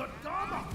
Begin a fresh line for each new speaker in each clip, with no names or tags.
the Dharma!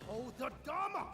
Hold the Dharma!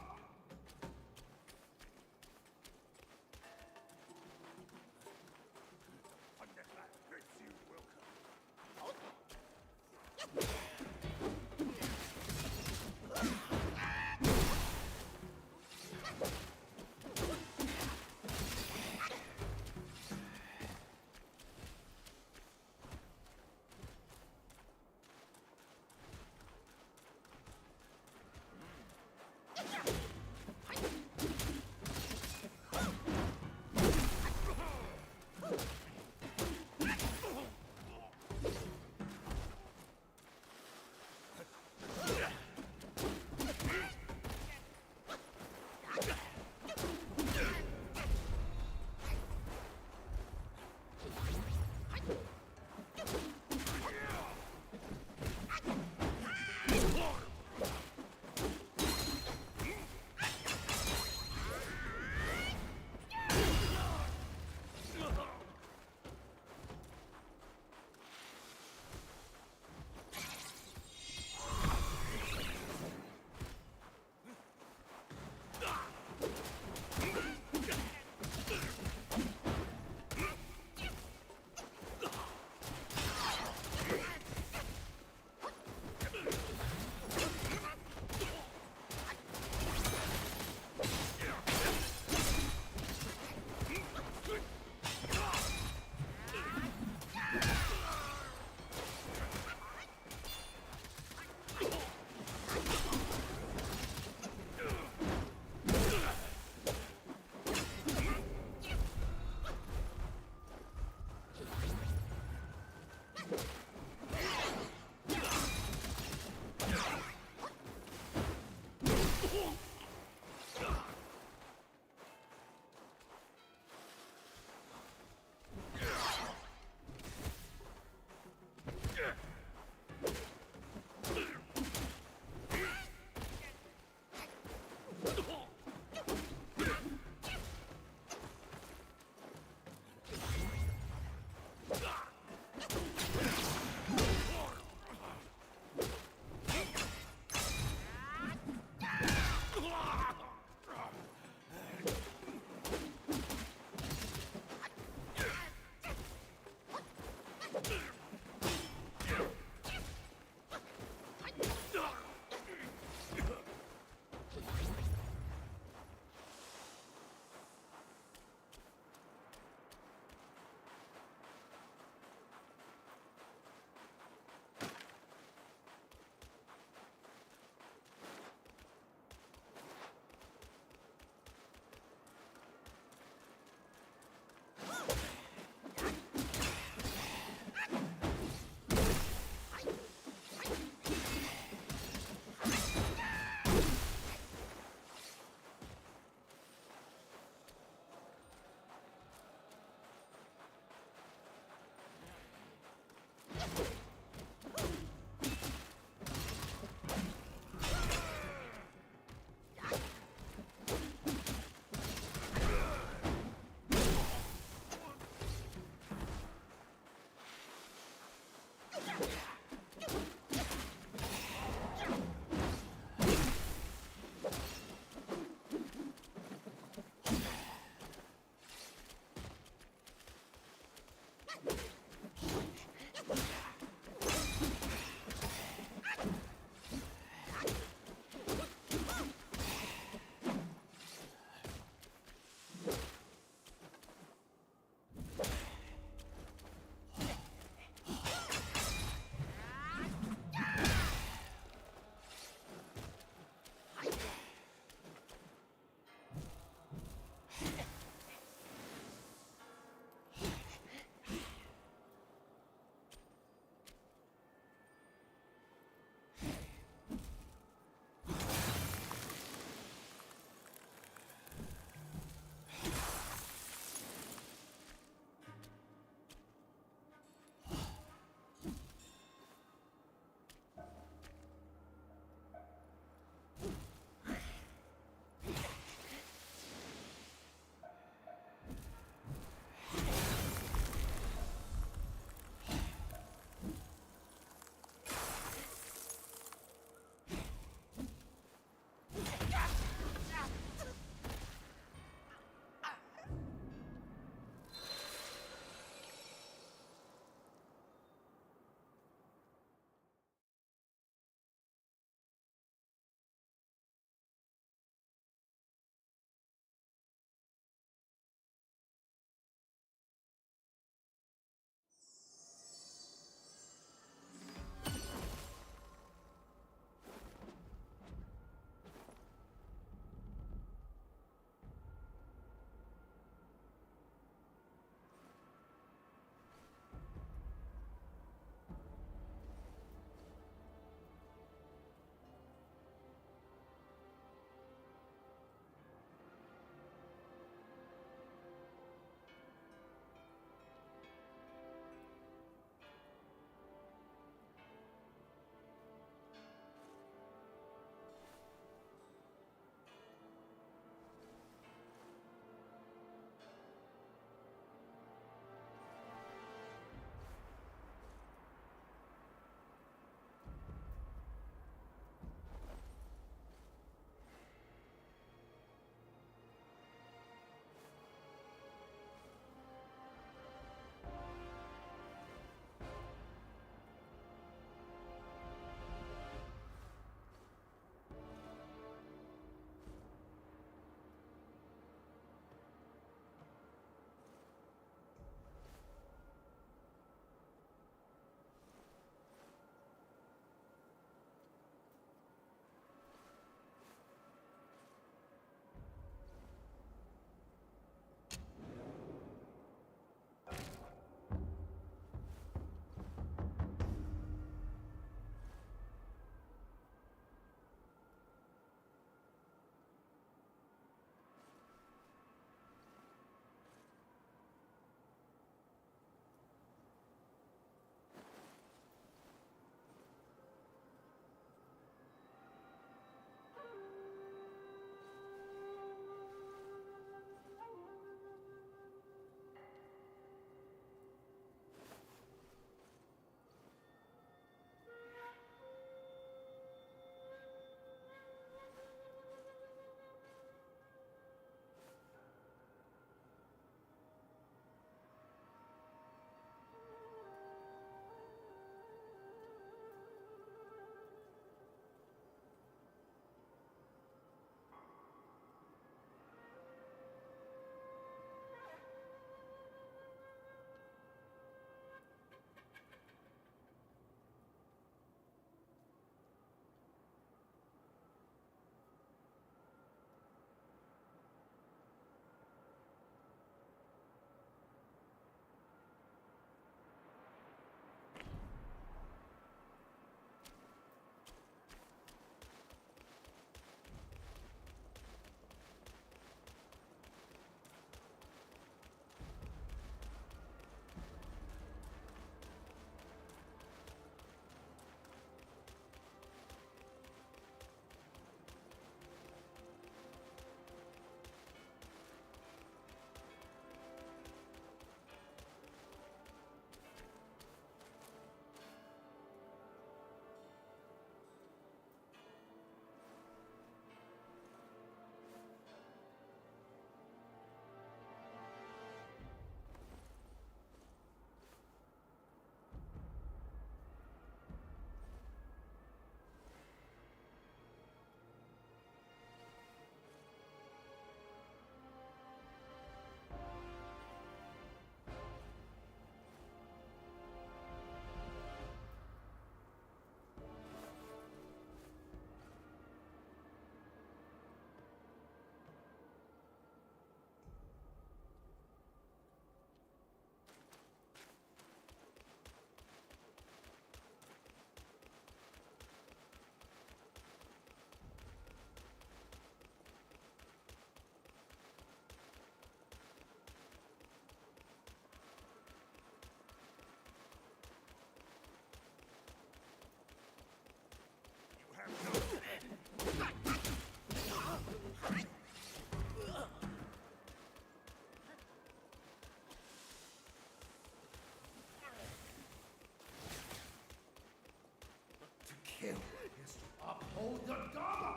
Hold your Dharma!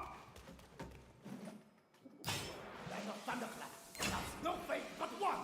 Land of Thunderclap allows no fate but one!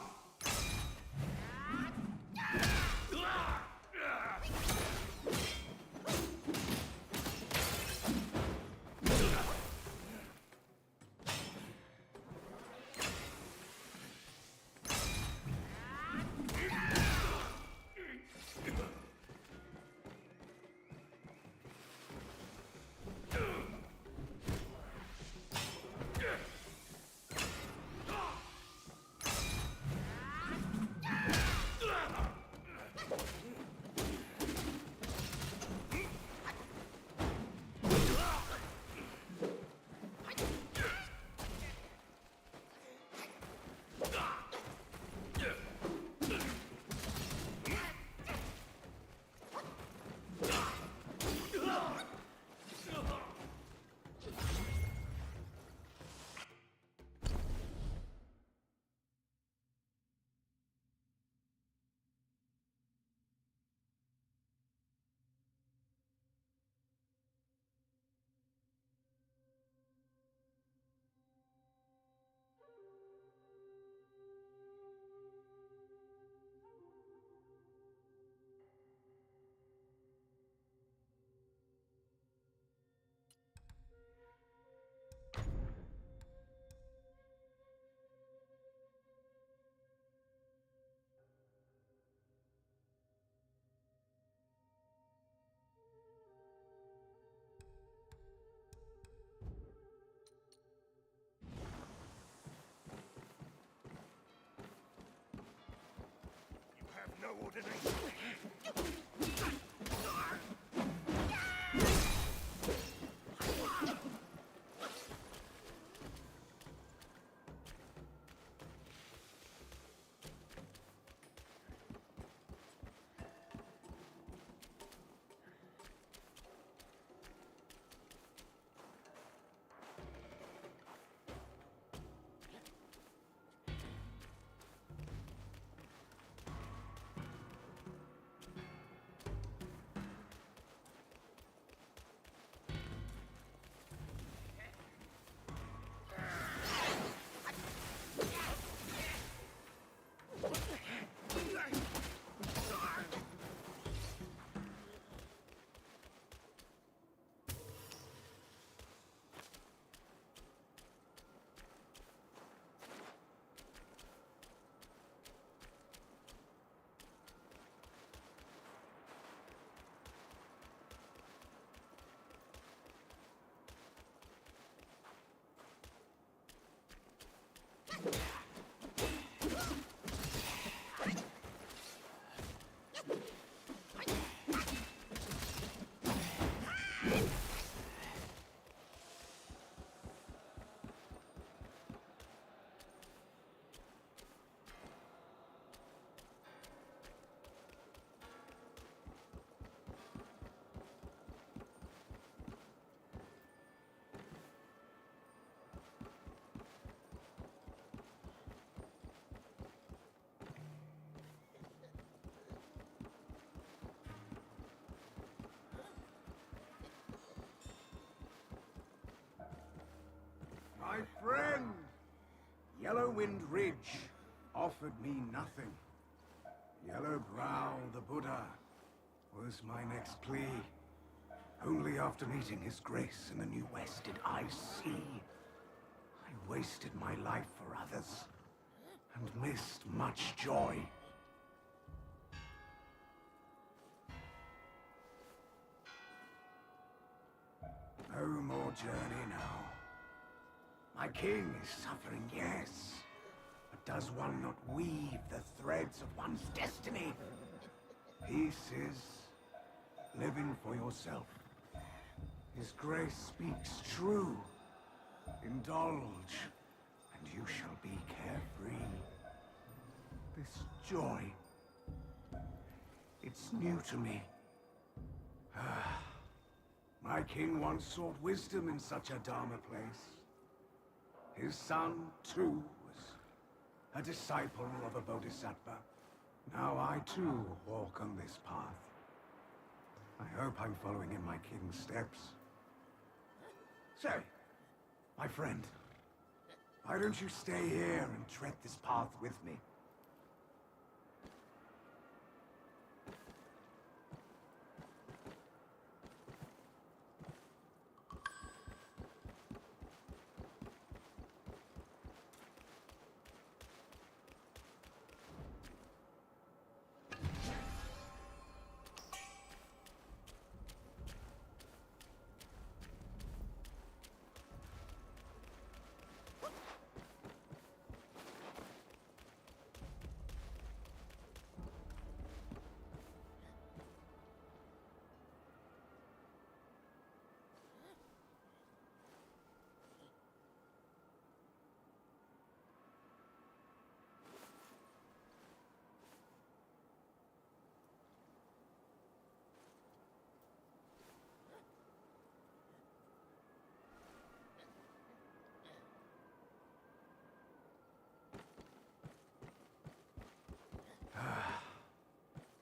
Have no ordination.
My friend! Yellowwind Ridge offered me nothing. Yellowbrow the Buddha was my next plea. Only after meeting His Grace in the New West did I see. I wasted my life for others, and missed much joy. No more journey now. My king is suffering, yes. But does one not weave the threads of one's destiny? Peace is living for yourself. His grace speaks true. Indulge, and you shall be carefree. This joy, it's new to me. My king once sought wisdom in such a Dharma place. His son, too, was a disciple of a bodhisattva. Now I, too, walk on this path. I hope I'm following in my king's steps. Say, my friend, why don't you stay here and tread this path with me?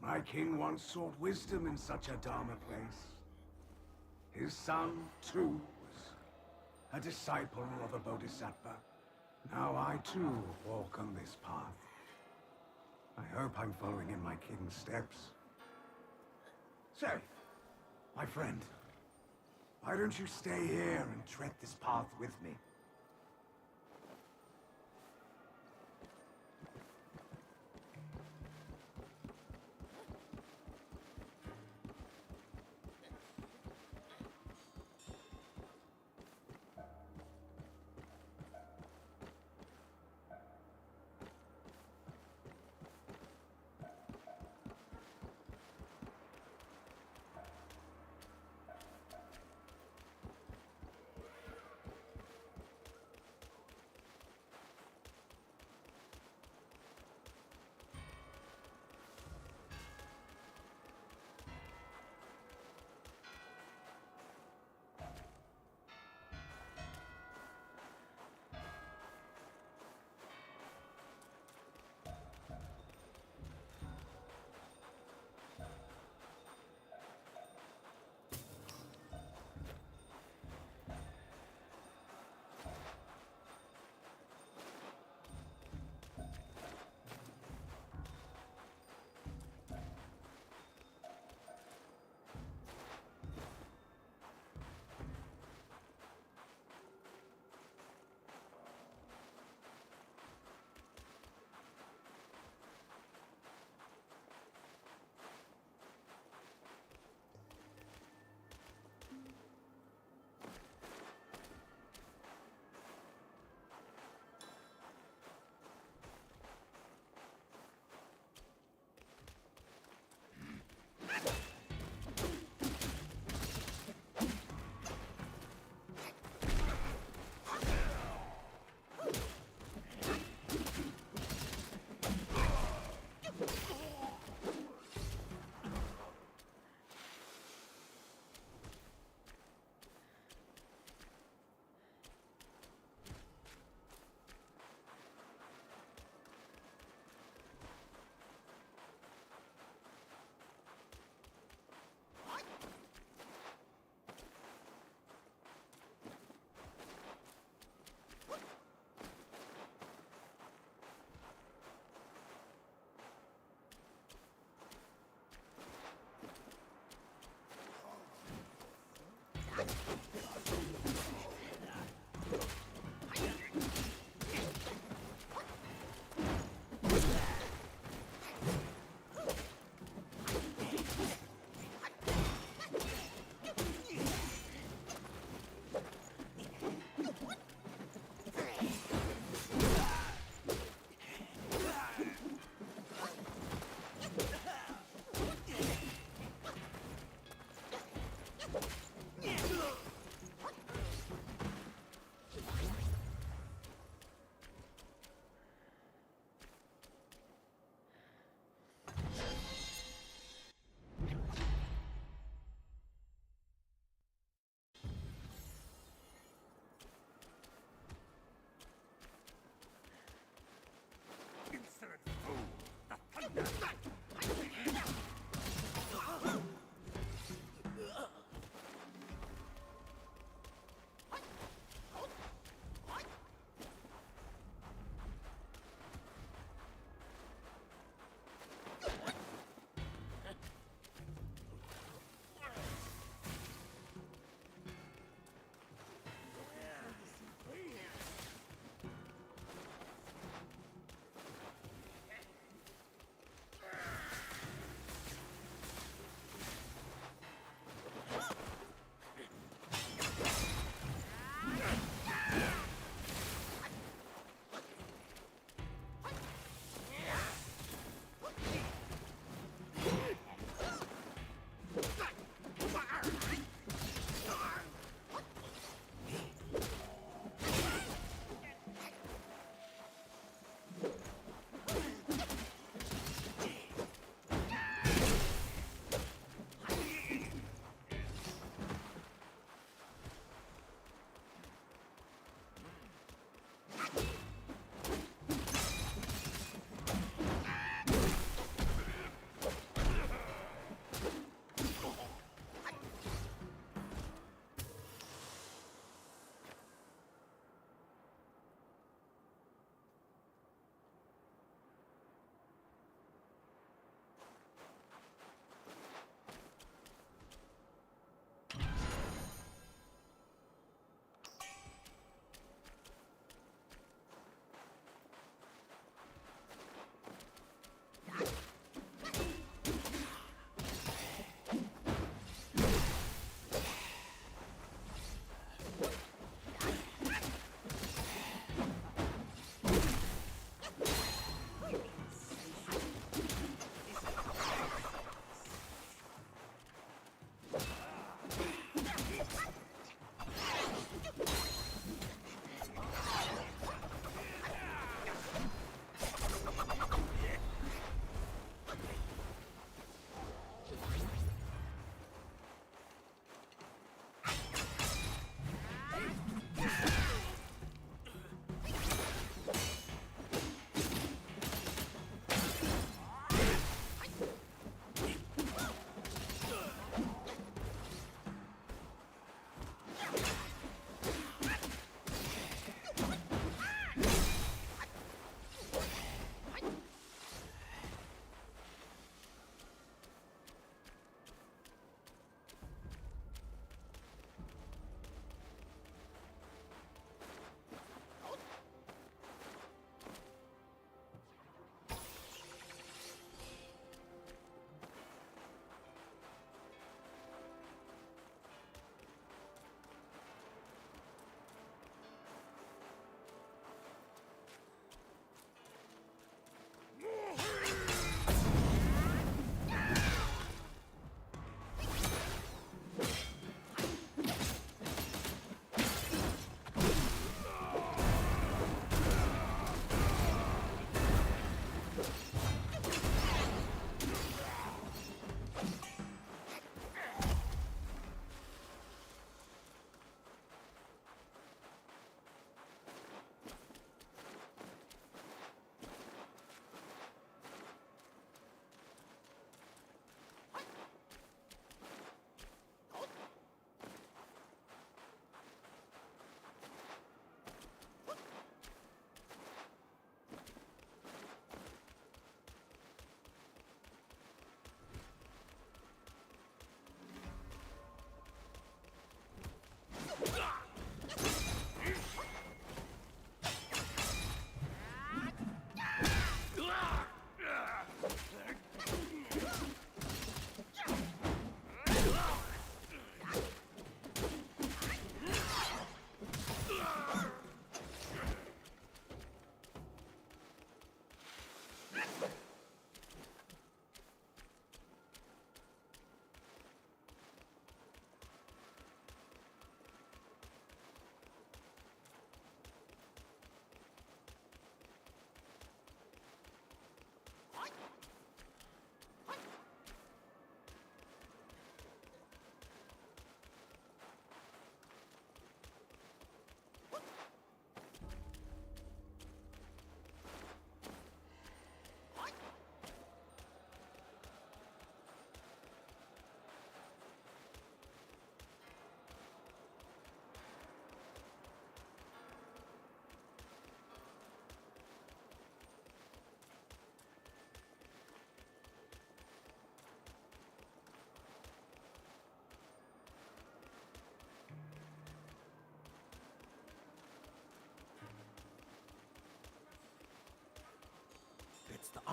My king once sought wisdom in such a Dharma place. His son, too, was a disciple of a bodhisattva. Now I, too, walk on this path. I hope I'm following in my king's steps. Say, my friend, why don't you stay here and tread this path with me?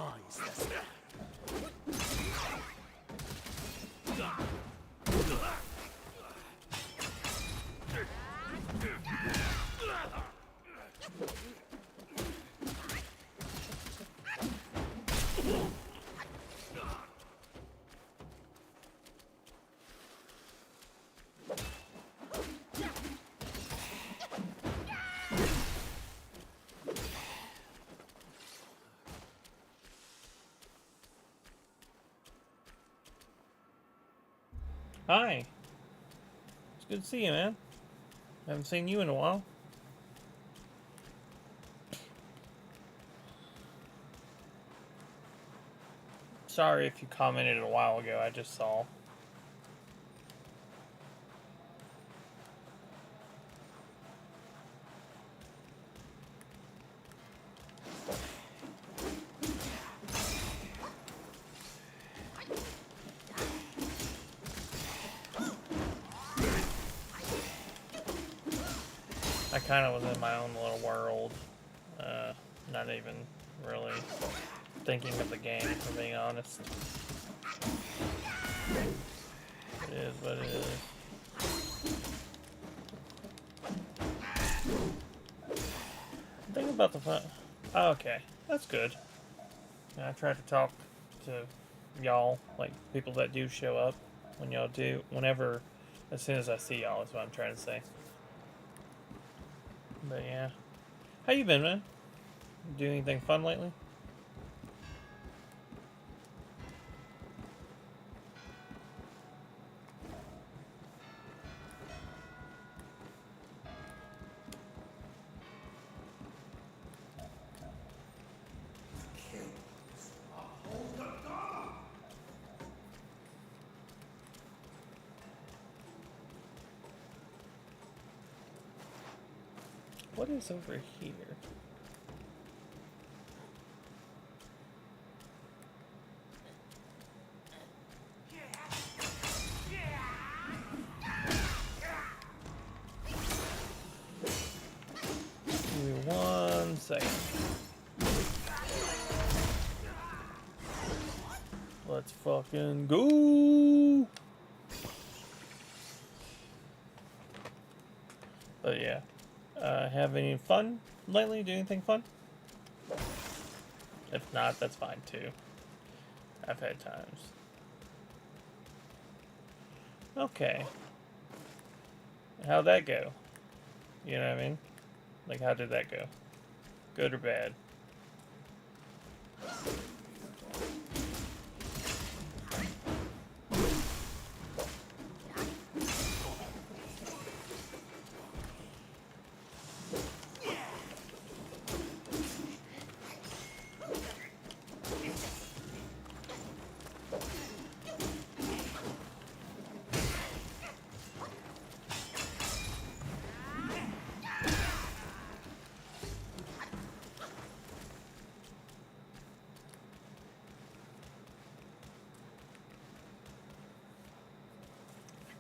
despise this.
Hi. It's good to see you, man. Haven't seen you in a while. Sorry if you commented a while ago, I just saw. I kind of was in my own little world, not even really thinking of the game, for being honest. It is what it is. Think about the fun. Oh, okay, that's good. I try to talk to y'all, like people that do show up when y'all do, whenever, as soon as I see y'all, is what I'm trying to say. But yeah. How you been, man? Do anything fun lately? What is over here? Give me 1 second. Let's fucking go! But yeah. Have any fun lately? Do anything fun? If not, that's fine too. I've had times. Okay. How'd that go? You know what I mean? Like, how did that go? Good or bad?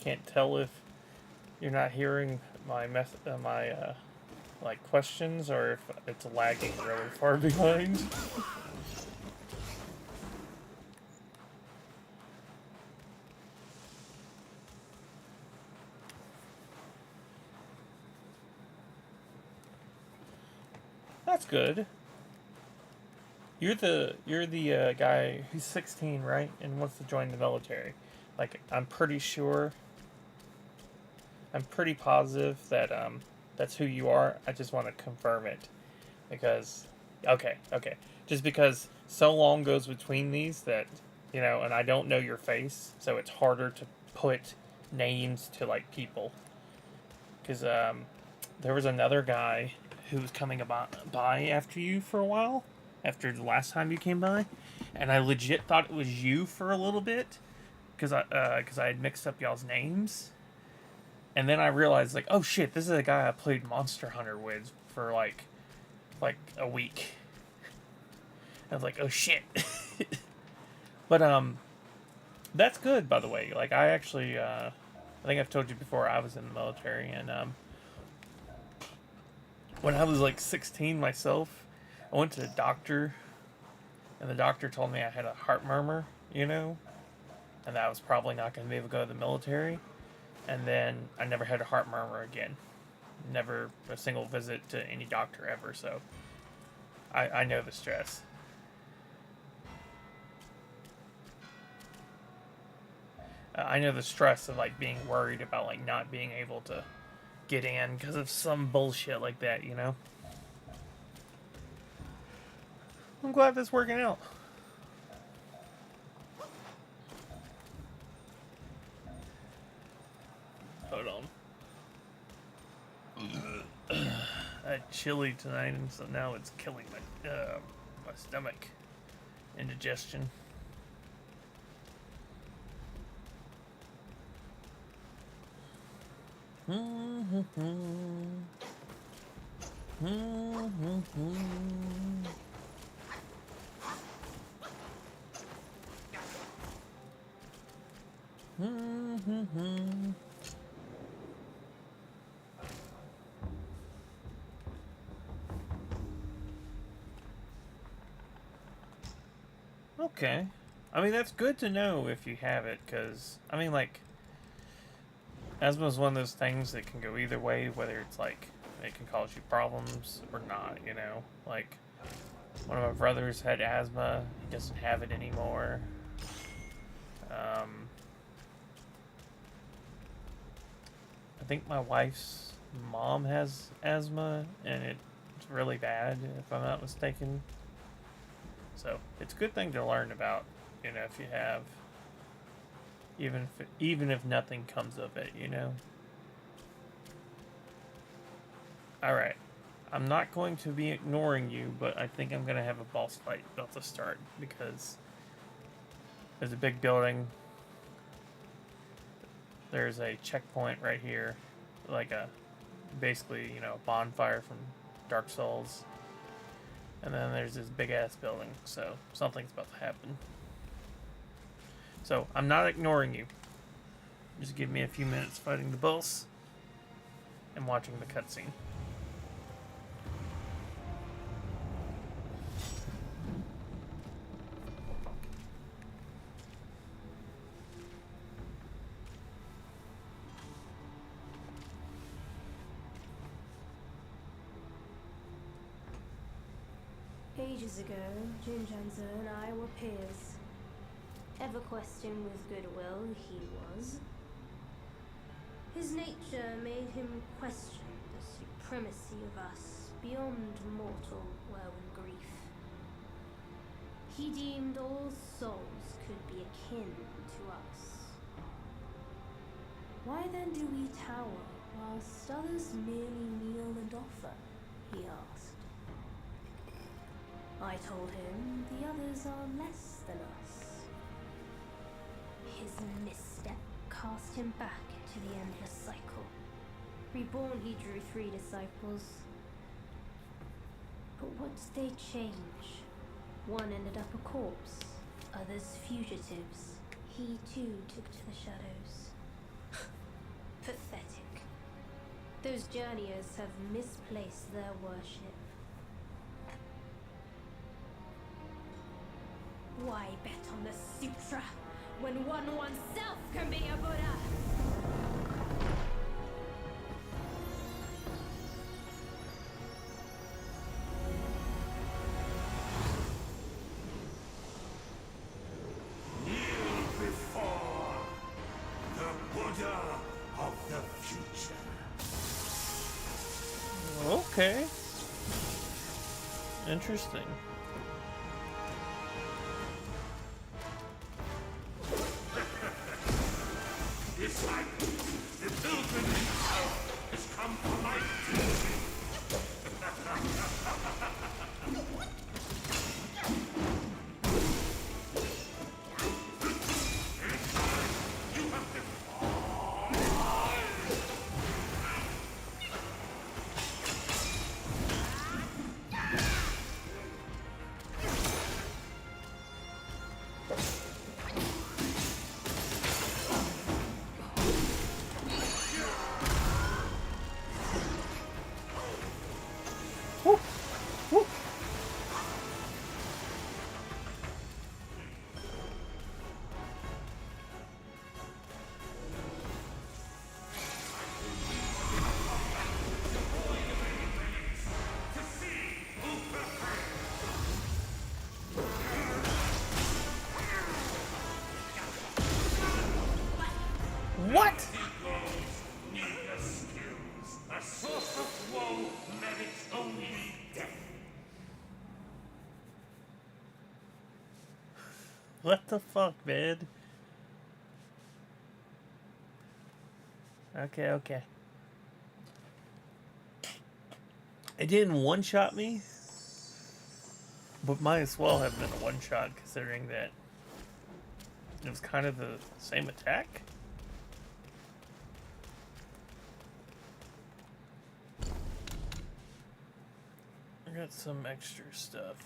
Can't tell if you're not hearing my like questions, or if it's lagging really far behind. That's good. You're the guy who's 16, right, and wants to join the military. Like, I'm pretty sure. I'm pretty positive that that's who you are. I just want to confirm it, because okay, just because so long goes between these that, you know, and I don't know your face, so it's harder to put names to like people. Because there was another guy who was coming by after you for a while, after the last time you came by, and I legit thought it was you for a little bit, because I had mixed up y'all's names. And then I realized, like, oh shit, this is a guy I played Monster Hunter with for like a week. I was like, oh shit. But that's good, by the way. Like, I actually I think I've told you before, I was in the military, and when I was like 16 myself, I went to the doctor and the doctor told me I had a heart murmur, you know, and that I was probably not going to be able to go to the military. And then I never had a heart murmur again. Never a single visit to any doctor ever, so I know the stress. I know the stress of like being worried about like not being able to get in because of some bullshit like that, you know? I'm glad that's working out. Hold on. I had chili tonight, and so now it's killing my stomach. Indigestion. Okay. I mean, that's good to know if you have it, because, I mean, like, asthma is one of those things that can go either way, whether it's, like, it can cause you problems or not, you know? Like, one of my brothers had asthma, he doesn't have it anymore. I think my wife's mom has asthma, and it's really bad, if I'm not mistaken. So, it's a good thing to learn about, you know, if you have, even if nothing comes of it, you know. Alright, I'm not going to be ignoring you, but I think I'm going to have a boss fight about to start, because there's a big building, there's a checkpoint right here, like basically, you know, a bonfire from Dark Souls. And then there's this big ass building, so something's about to happen. So I'm not ignoring you. Just give me a few minutes fighting the boss and watching the cutscene.
Ages ago, Jinjanza and I were peers. Ever questioned with goodwill, he was. His nature made him question the supremacy of us beyond mortal woe and grief. He deemed all souls could be akin to us. Why then do we tower whilst others merely kneel and offer? He asked. I told him the others are less than us. His misstep cast him back into the endless cycle. Reborn, he drew 3 disciples. But what did they change? One ended up a corpse, others fugitives. He too took to the shadows. Pathetic. Those journeyers have misplaced their worship. Why bet on the sutra when one oneself can be a Buddha?
Kneel before the Buddha of the future.
Okay. Interesting.
The pilgrim himself has come for my teaching. You have to
What the fuck, man? Okay, okay. It didn't one-shot me, but might as well have been a one-shot considering that it was kind of the same attack. I got some extra stuff.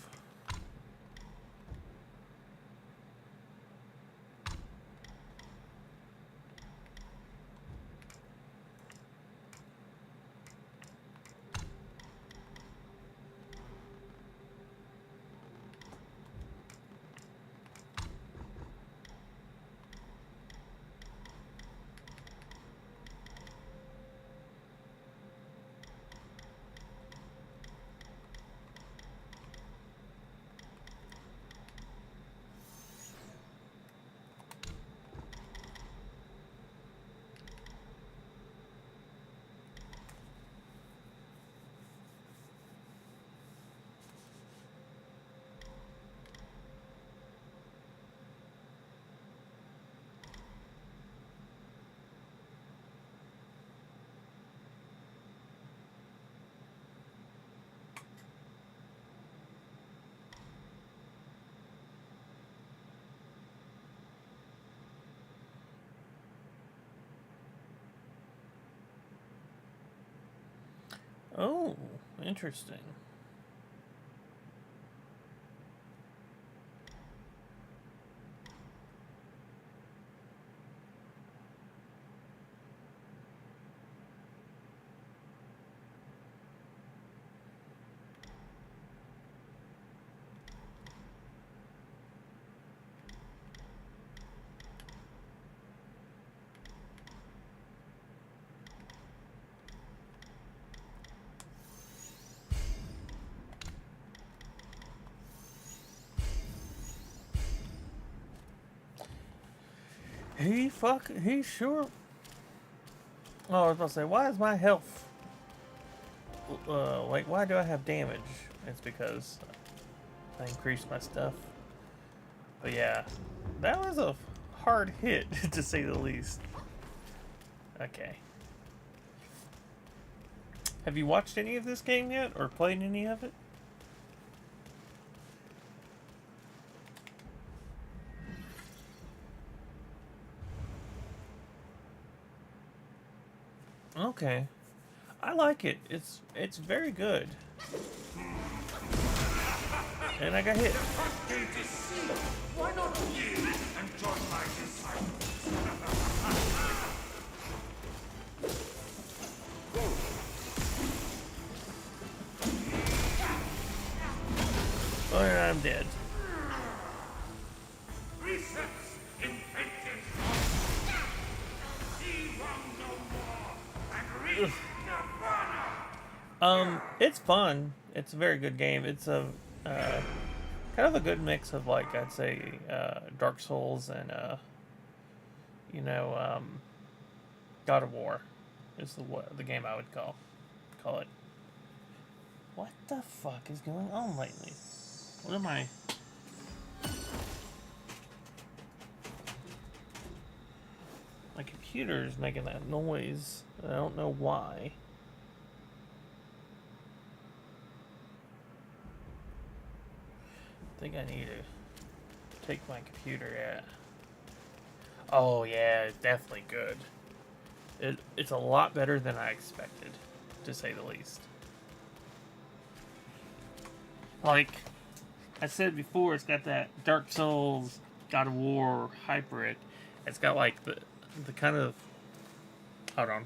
Oh, interesting. He sure. Oh, I was about to say, why is my health? Wait, why do I have damage? It's because I increased my stuff. But yeah, that was a hard hit, to say the least. Okay. Have you watched any of this game yet, or played any of it? Okay. I like it. It's very good. And I got hit.
Why not you and join my disciples?
Oh, and I'm dead.
Precepts invented. See one no more and reach nirvana.
It's fun. It's a very good game. It's a kind of a good mix of, like, I'd say Dark Souls and God of War is the game I would call it. What the fuck is going on lately? What am I? My computer is making that noise. I don't know why. I think I need to take my computer out. Oh yeah, it's definitely good. It's a lot better than I expected, to say the least. Like I said before, it's got that Dark Souls, God of War hybrid. It's got like the kind of... Hold on.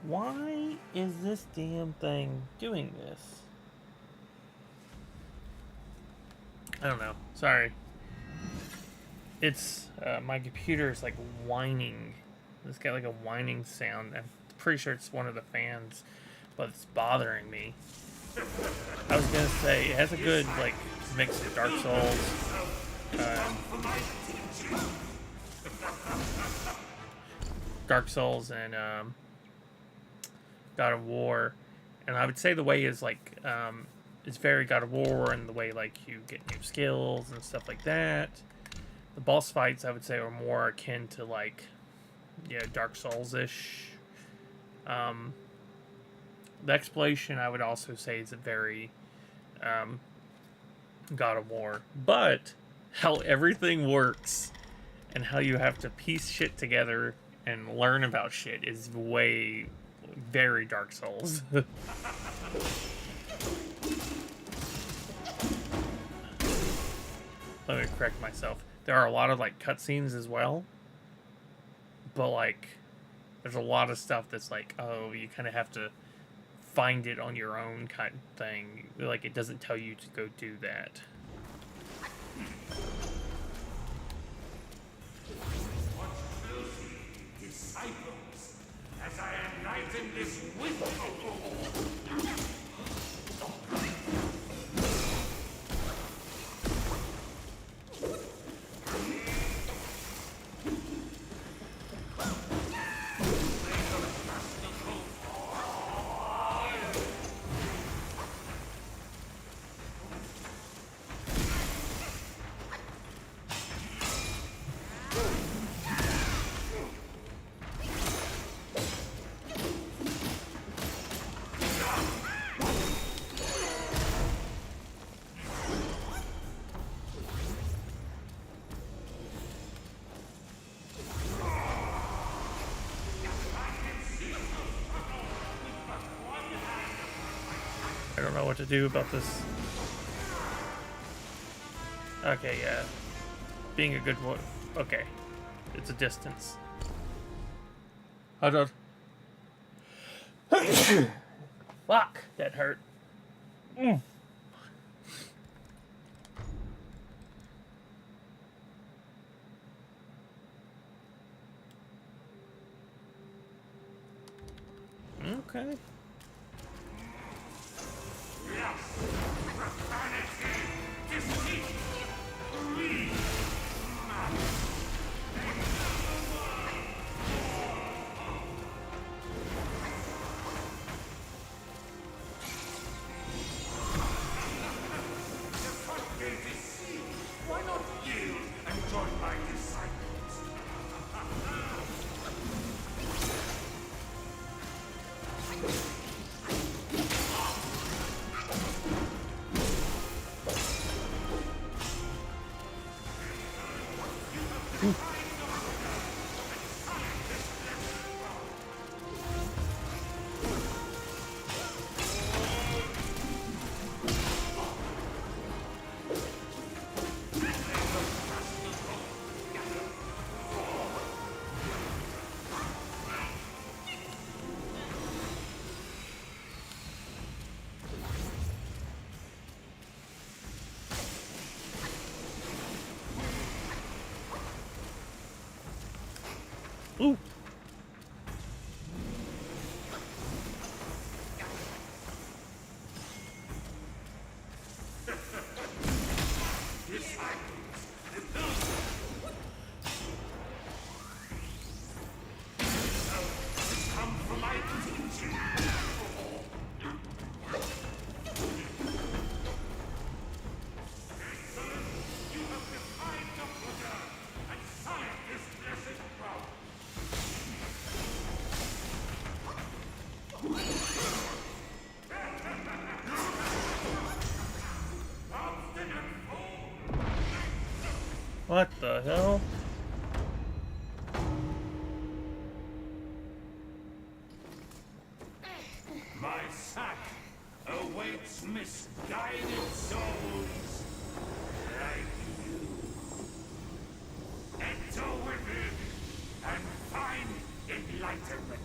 Why is this damn thing doing this? I don't know. Sorry. It's my computer is like whining. It's got like a whining sound. I'm pretty sure it's one of the fans, but it's bothering me. I was gonna say it has a good like mix of Dark Souls and God of War, and I would say the way is like it's very God of War in the way like you get new skills and stuff like that. The boss fights, I would say, are more akin to like, yeah, Dark Souls-ish. The exploration, I would also say, is a very God of War. But how everything works and how you have to piece shit together and learn about shit is very Dark Souls. Let me correct myself. There are a lot of like cutscenes as well, but like there's a lot of stuff that's like, oh, you kind of have to find it on your own kind of thing. Like it doesn't tell you to go do that.
Disciples, as I enlighten this wisdom.
I don't know what to do about this. Okay, yeah. Being a good one. Okay. It's a distance. I don't. Fuck! That hurt. Okay.
Why not yield and join my disciples?
Ooh.
Come from my teaching. You have defied the Buddha and signed this blessed crown.
What the hell?
My sack awaits misguided souls like you. Enter within and find enlightenment.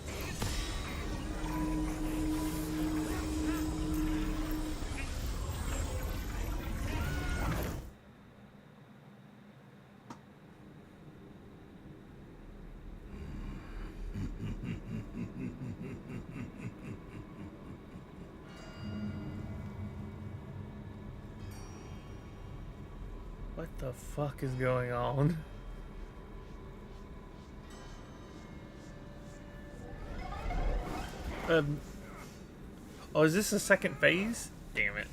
What the fuck is going on? Oh, is this the second phase? Damn it.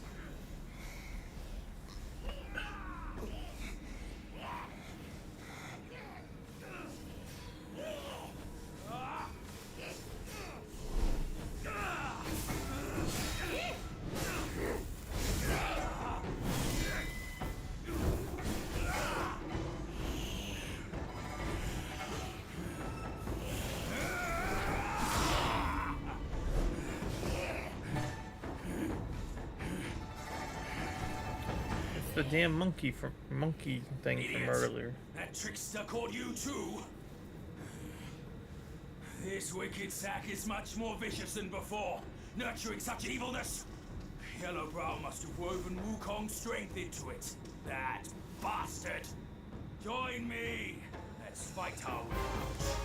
the damn monkey thing from earlier.
That trickster called you too? This wicked sack is much more vicious than before, nurturing such evilness. Yellowbrow must have woven Wukong's strength into it. That bastard! Join me! Let's fight our way out.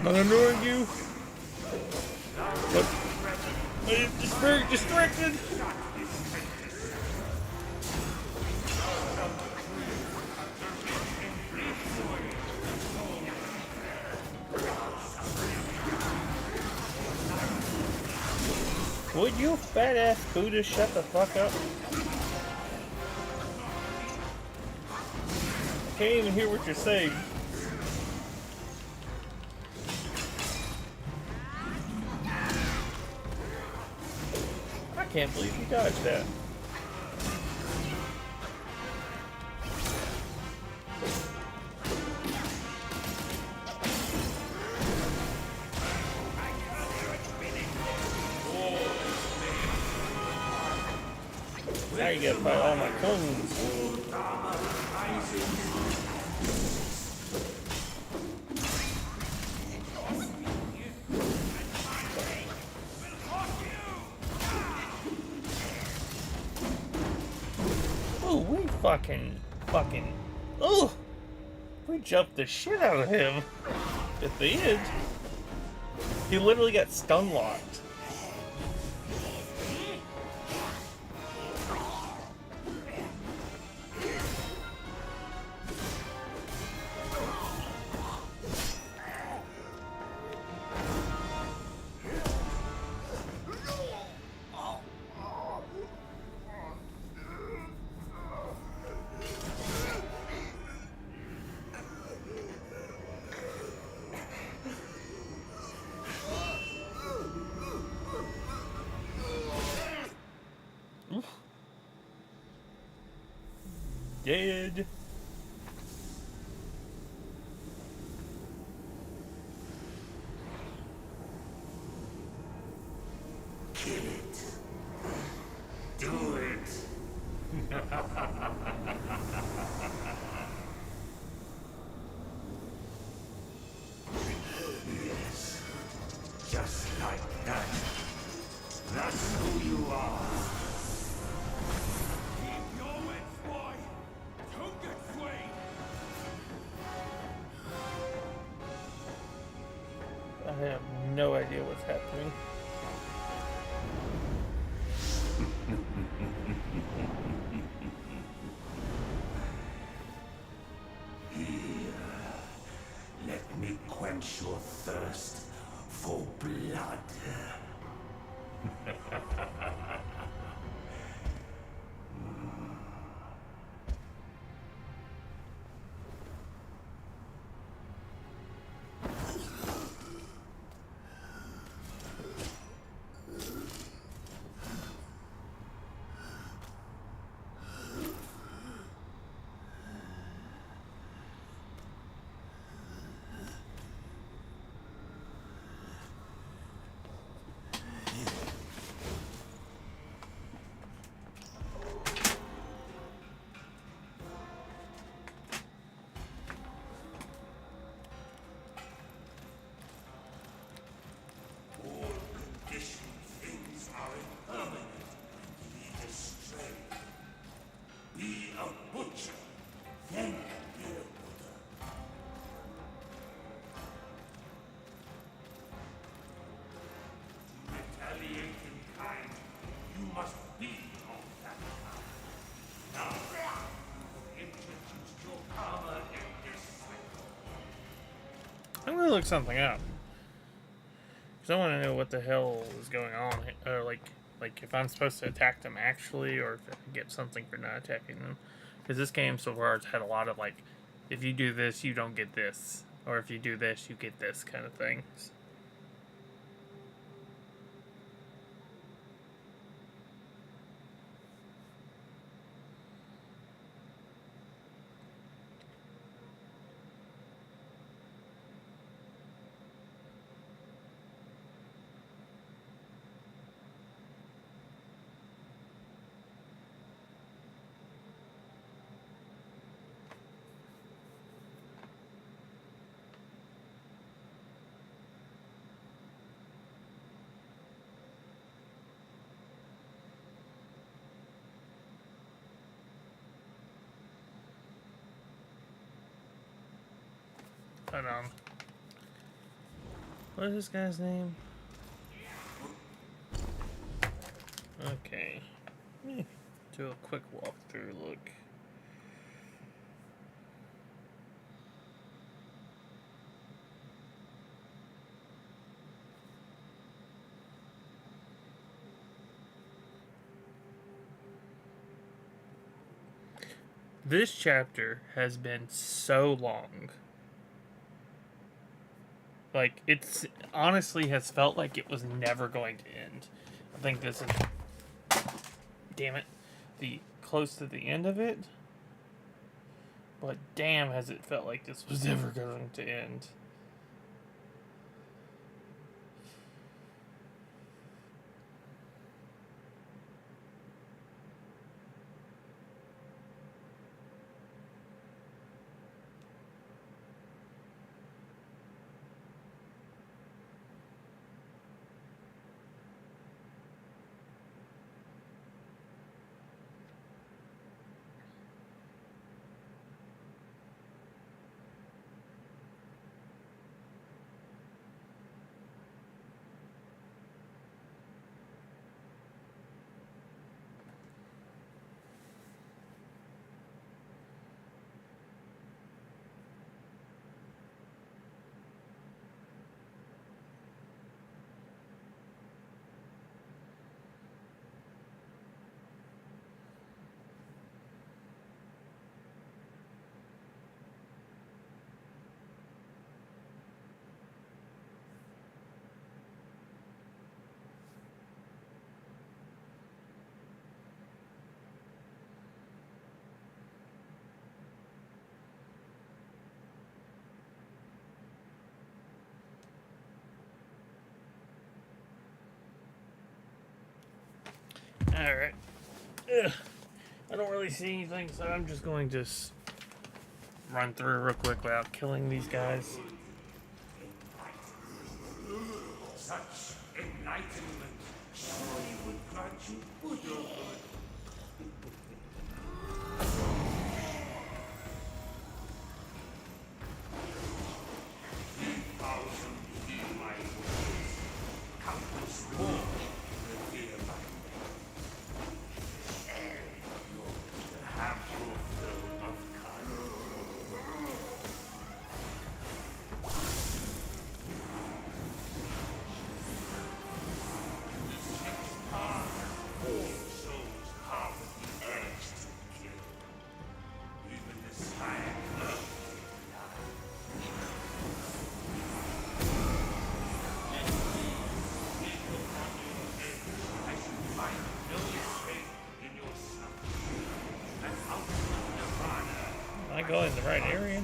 Not annoying you? But I'm just very distracted. Would you fat ass Buddha shut the fuck up? I can't even hear what you're saying. I can't believe you dodged that. Now you gotta fight all my clones. Oh, we fucking. Oh! We jumped the shit out of him. At the end, he literally got stun locked. Dead.
Kill it. Do it. Yes. Just like that. That's who you are.
Keep your wits, boy! Don't get swayed!
I have no idea what's happening.
Let me quench your thirst for blood.
look something up. Because I want to know what the hell is going on. Or like if I'm supposed to attack them actually, or if I get something for not attacking them. Because this game so far has had a lot of like, if you do this, you don't get this. Or if you do this, you get this kind of things. Hold on. What is this guy's name? Okay. Let me do a quick walkthrough look. This chapter has been so long. Like, it's honestly has felt like it was never going to end. I think this is, damn it, the close to the end of it. But damn, has it felt like this was never going to end. Alright. I don't really see anything, so I'm just going to run through real quick without killing these guys.
Such enlightenment surely would grant you Buddhahood. 3,000 heal my wounds, countless more revere my name. Have your fill of courage.
Am I going in the right area?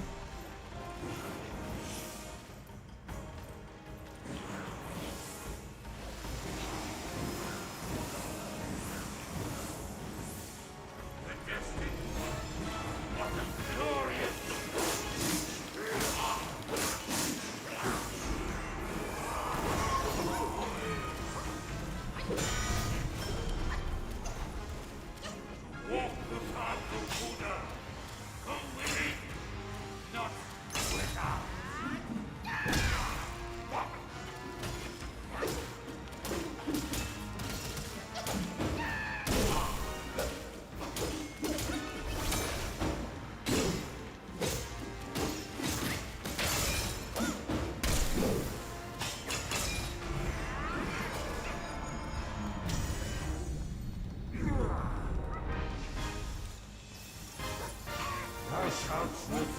Thou shalt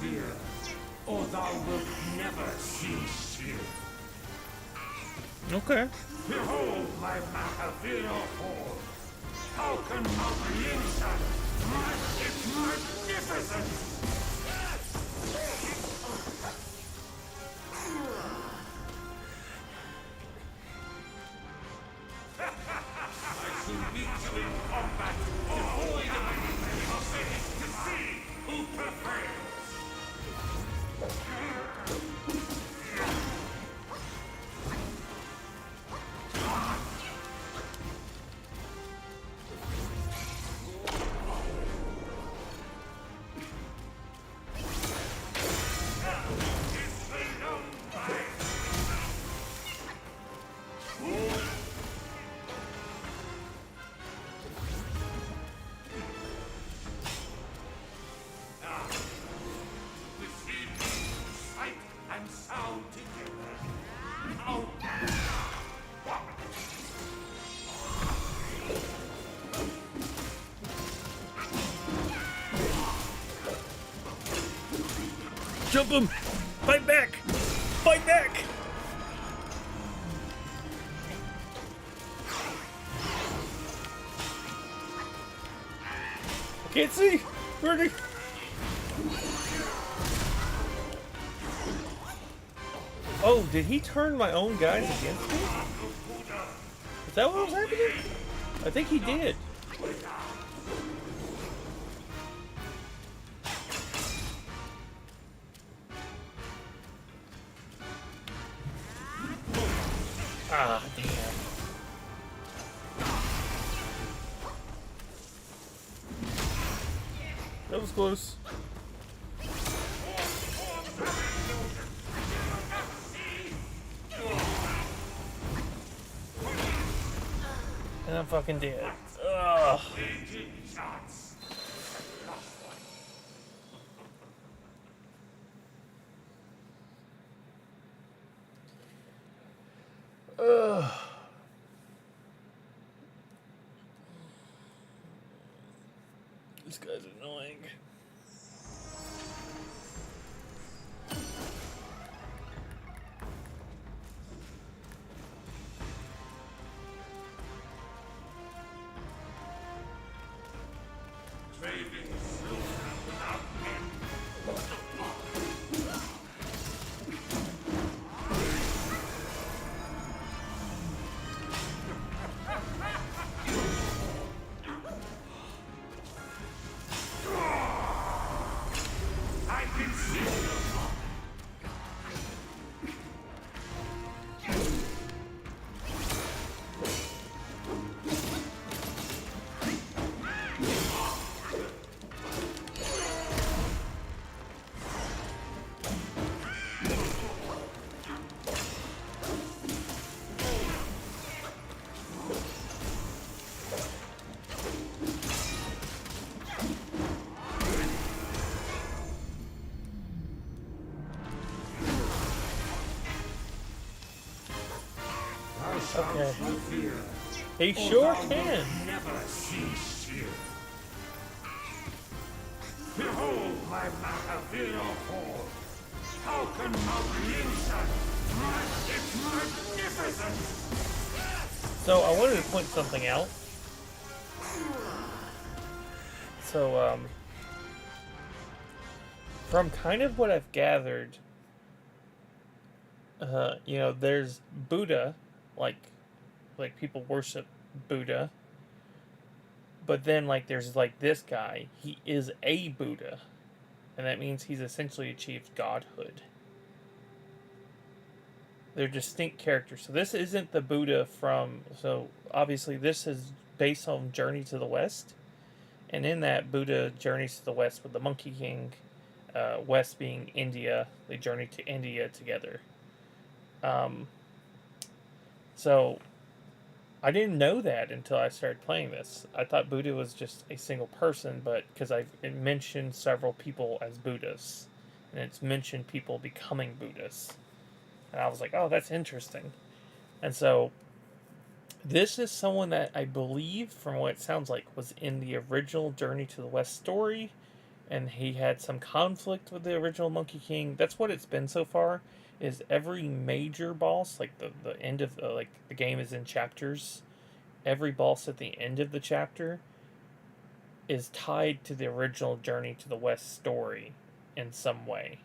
fear, or thou wilt never cease here.
Okay.
Behold my Mahavira horde. How can Mount Linshan match its magnificence? I shall meet you in combat. Avoid to see who prevails.
Jump him! Fight back! Fight back! I can't see! Where'd he? Oh, did he turn my own guys against me? Is that what was happening? I think he did. Ah, damn. That was close. And I'm fucking dead. Ugh. Ugh. This guy's annoying. Okay. He sure can.
Never cease here. Behold my Mahavira horde. How can Mount Linshan match its magnificence?
So I wanted to point something out. So, from kind of what I've gathered, you know, there's Buddha, like people worship Buddha, but then there's this guy, he is a Buddha, and that means he's essentially achieved godhood. They're distinct characters. So this isn't the Buddha so obviously this is based on Journey to the West, and in that Buddha journeys to the West with the Monkey King, West being India. They journey to India together. So I didn't know that until I started playing this. I thought Buddha was just a single person, but because it mentioned several people as Buddhas, and it's mentioned people becoming Buddhas, and I was like, oh, that's interesting. And so this is someone that I believe, from what it sounds like, was in the original Journey to the West story, and he had some conflict with the original Monkey King. That's what it's been so far. Is every major boss, like the end of like the game is in chapters. Every boss at the end of the chapter is tied to the original Journey to the West story in some way.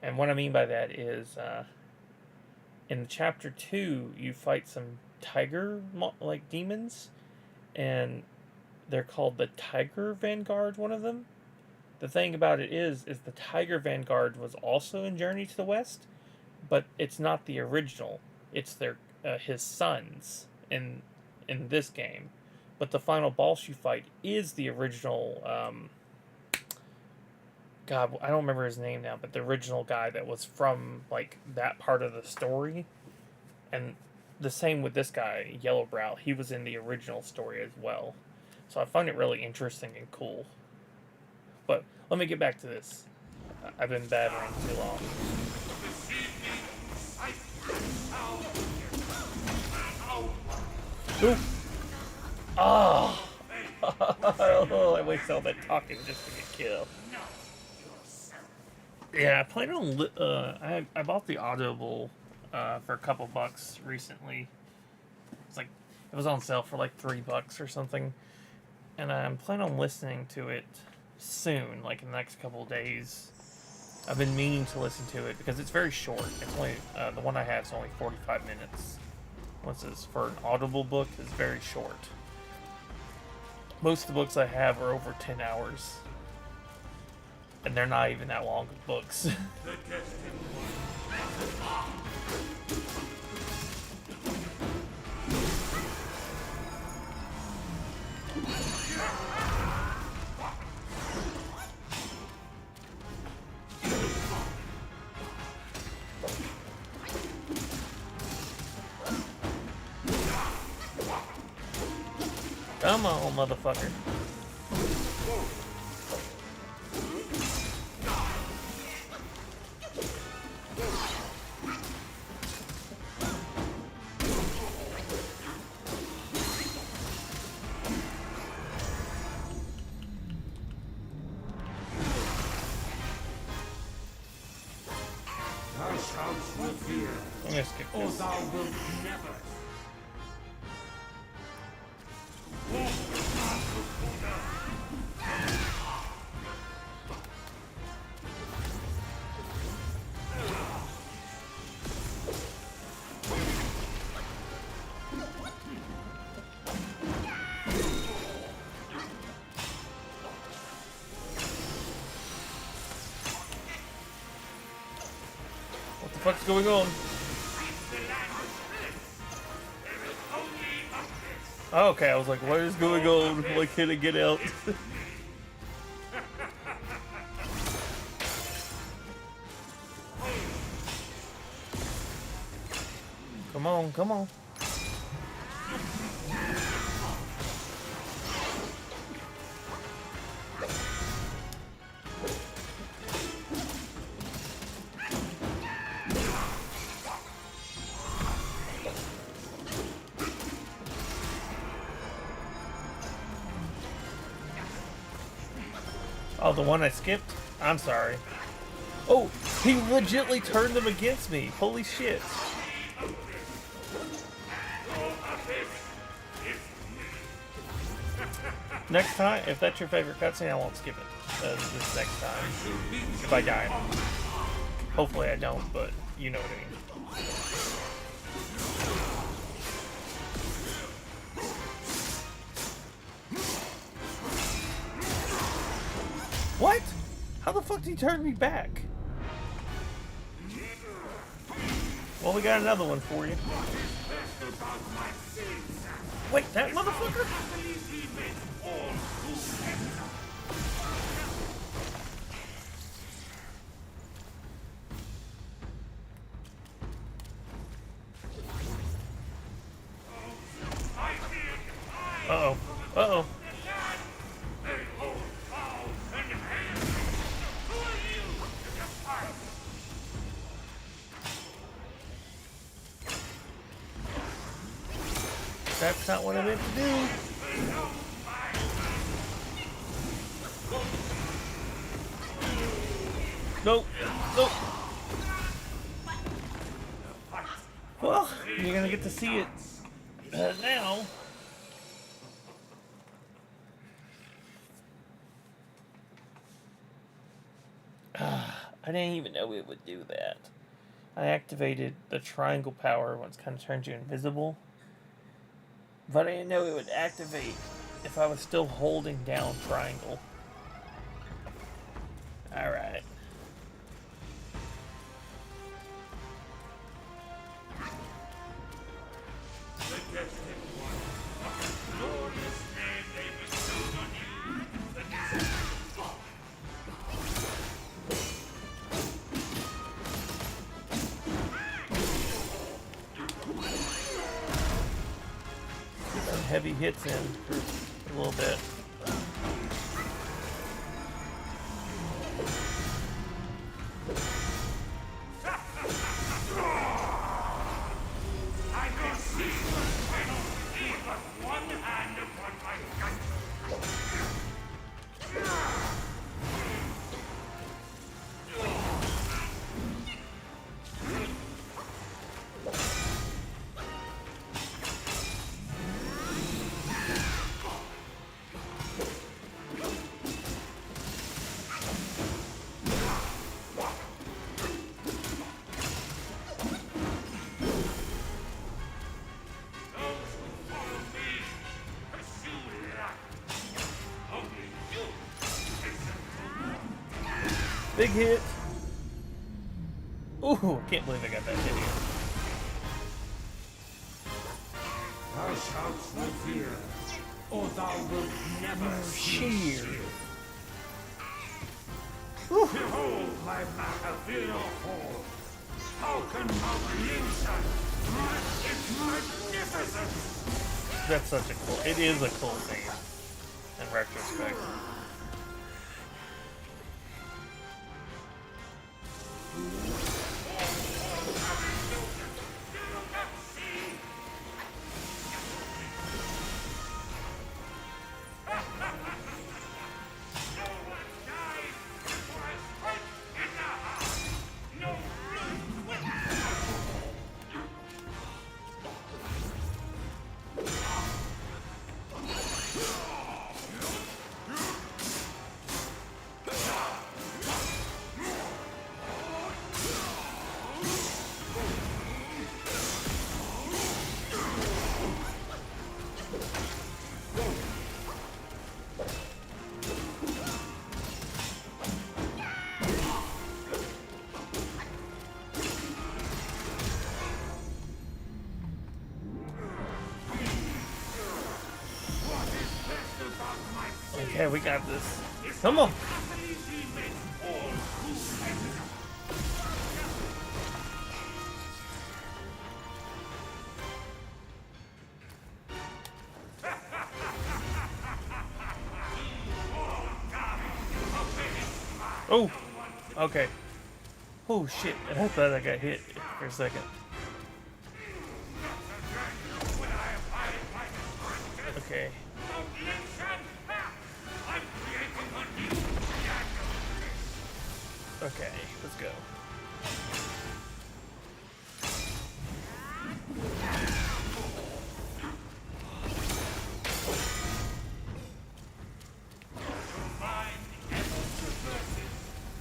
And what I mean by that is, in chapter 2, you fight some tiger like demons, and they're called the Tiger Vanguard. One of them. The thing about it is the Tiger Vanguard was also in Journey to the West, but it's not the original. It's their his sons in this game. But the final boss you fight is the original. God, I don't remember his name now, but the original guy that was from like that part of the story, and the same with this guy, Yellowbrow. He was in the original story as well. So I find it really interesting and cool. But let me get back to this. I've been battering too long. Ooh. Oh. Oh, I waste all that talking just to get killed. Yeah, I plan on. I bought the Audible for a couple bucks recently. It's like it was on sale for like $3 or something, and I'm planning on listening to it soon, like in the next couple of days. I've been meaning to listen to it because it's very short. It's only the one I have is only 45 minutes. What's this for an Audible book? Is very short. Most of the books I have are over 10 hours, and they're not even that long of books. Come on, motherfucker.
Thou shalt not fear,
I'm gonna skip
or
this.
thou wilt never. Walk the path of Buddha.
What the fuck's going on? Oh, okay, I was like, what is going on? Why can't I get out? Come on, come on. Oh, the one I skipped? I'm sorry. Oh, he legitly turned them against me. Holy shit. Next time, if that's your favorite cutscene, I won't skip it. This next time. If I die. Hopefully I don't, but you know what I mean. What? How the fuck did he turn me back? Well, we got another one for you. Wait, that motherfucker? Uh-oh. Uh-oh. That's not what I meant to do. Nope. Nope. Well, you're gonna get to see it now. I didn't even know it would do that. I activated the triangle power when it kind of turns you invisible. But I didn't know it would activate if I was still holding down triangle. Alright. Some heavy hits in for a little bit. Big hit. Ooh, I can't believe I got that hit here.
Thou shalt not fear, or thou wilt never
Cheer.
behold my battlefield hall. Falcon Revolution! It's magnificent!
That's such a cool. It is a cool theme in retrospect. Okay, we got this. Come on. Oh, okay. Oh shit, I thought I got hit for a second. Okay. Okay, let's go.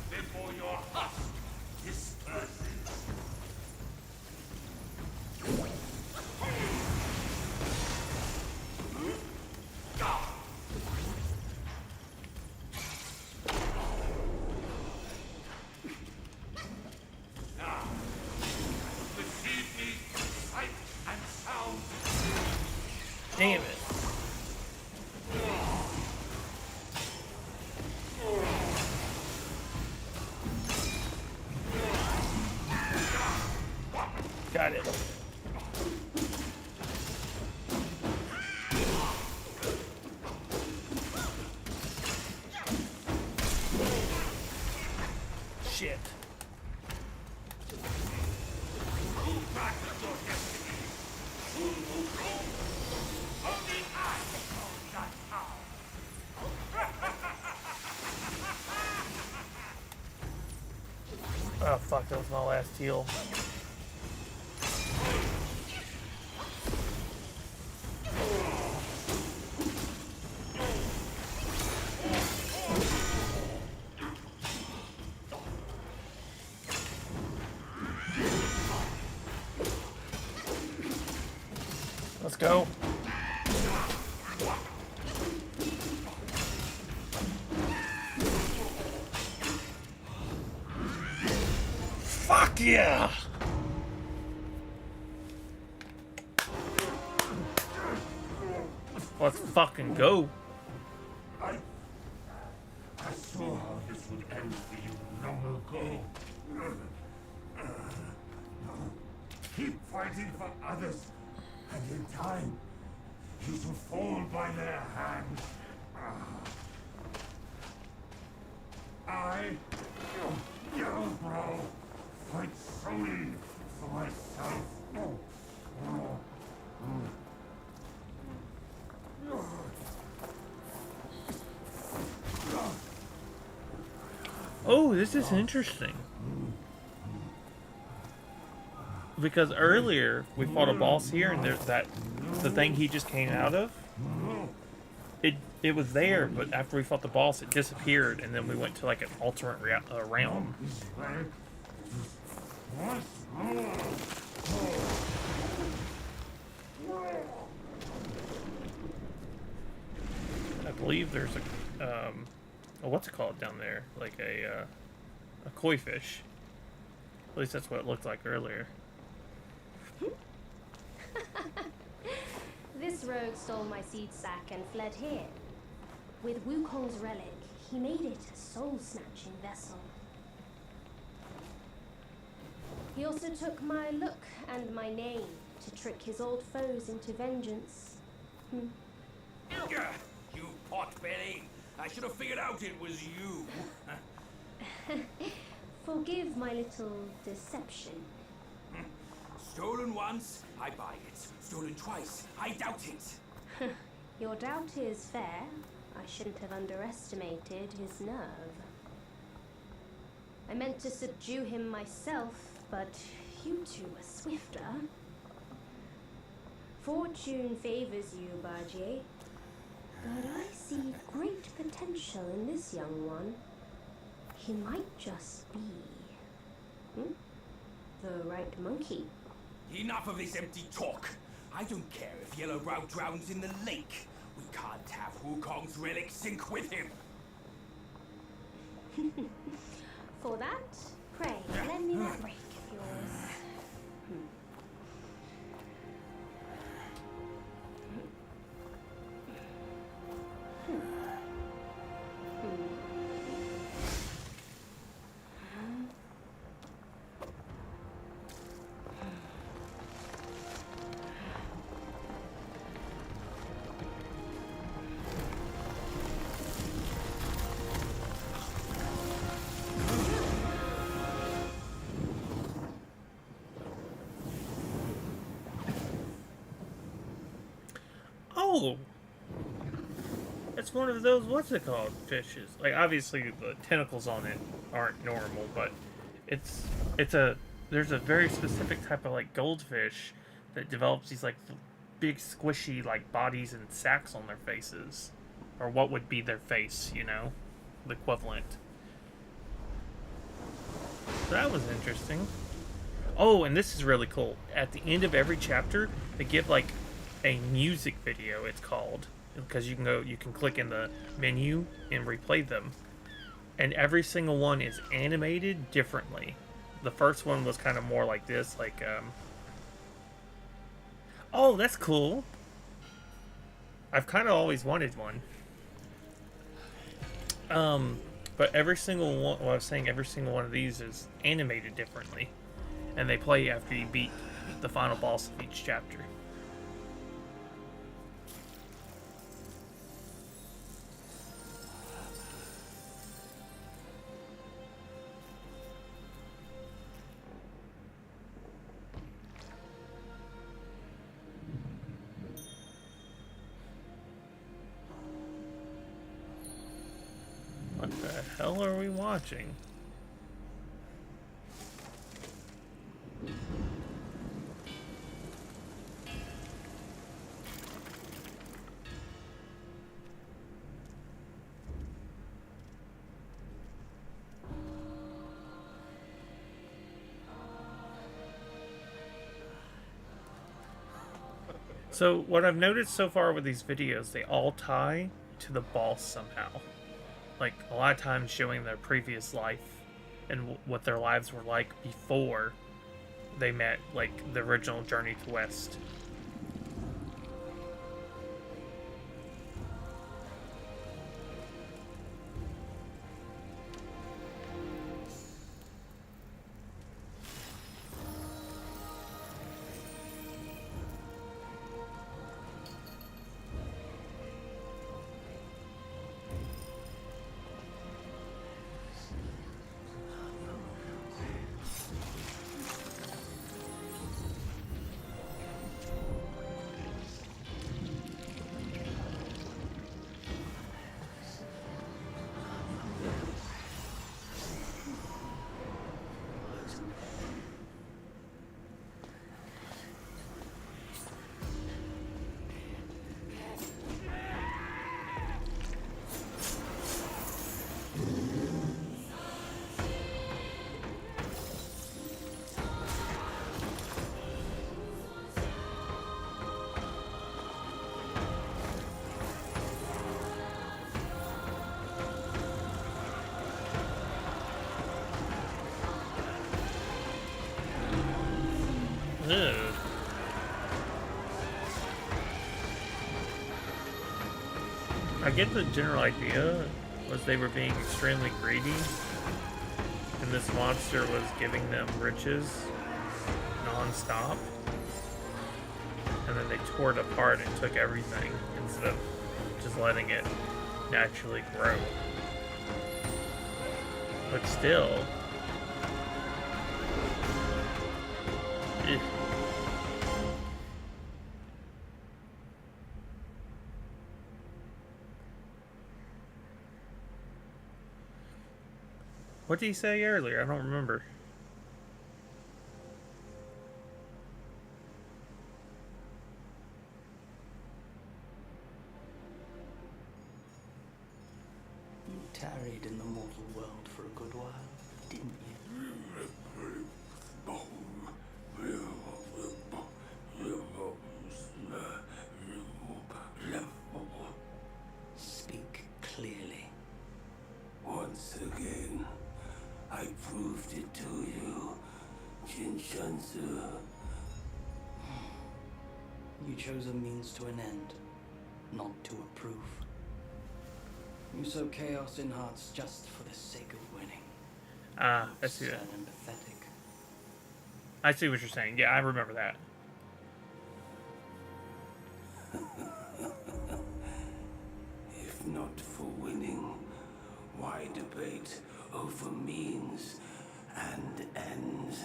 Before your husk disperses.
Damn it. Got it. Shit. Oh fuck, that was my last heal. Let's go. Fuck yeah! Let's fucking go.
I saw how this would end for you long ago. Keep fighting for others, and in time, you will fall by their hand. I, Yellowbrow, fight solely for myself.
Oh, this is interesting. Because earlier we fought a boss here, and there's the thing he just came out of. It was there, but after we fought the boss, it disappeared, and then we went to like an alternate realm. I believe there's a what's it called down there? Like a koi fish. At least that's what it looked like earlier.
This rogue stole my seed sack and fled here. With Wukong's relic, he made it a soul-snatching vessel. He also took my look and my name to trick his old foes into vengeance.
You pot-belly! I should have figured out it was you.
Forgive my little deception.
Stolen once, I buy it. Stolen twice, I doubt it.
Your doubt is fair. I shouldn't have underestimated his nerve. I meant to subdue him myself, but you two are swifter. Fortune favors you, Bajie. But I see great potential in this young one. He might just be... the right monkey.
Enough of this empty talk. I don't care if Yellowbrow drowns in the lake. We can't have Wukong's relic sink with him.
For that, pray, lend me that rake of yours.
Oh! It's one of those, what's it called, fishes. Like, obviously the tentacles on it aren't normal, but there's a very specific type of, like, goldfish that develops these, like, big squishy, like, bodies and sacks on their faces. Or what would be their face, you know? The equivalent. So that was interesting. Oh, and this is really cool. At the end of every chapter, they give, like, a music video, it's called, because you can click in the menu and replay them, and every single one is animated differently. The first one was kind of more like this, like oh, that's cool. I've kind of always wanted one. But every single one, well, I was saying every single one of these is animated differently, and they play after you beat the final boss of each chapter. What the hell are we watching? So what I've noticed so far with these videos, they all tie to the boss somehow. Like, a lot of times showing their previous life and what their lives were like before they met, like, the original Journey to West. Ugh. I get the general idea was they were being extremely greedy, and this monster was giving them riches non-stop, and then they tore it apart and took everything instead of just letting it naturally grow. But still, what did he say earlier? I don't remember.
You tarried in the mortal world for a good while, didn't you? Speak clearly.
Once again, I proved it to you, Jinshansu.
You chose a means to an end, not to a proof. You sow chaos in hearts just for the sake of winning.
Ah, I see that.
Sad and pathetic.
I see what you're saying. Yeah, I remember that.
If not for winning, why debate over means and ends?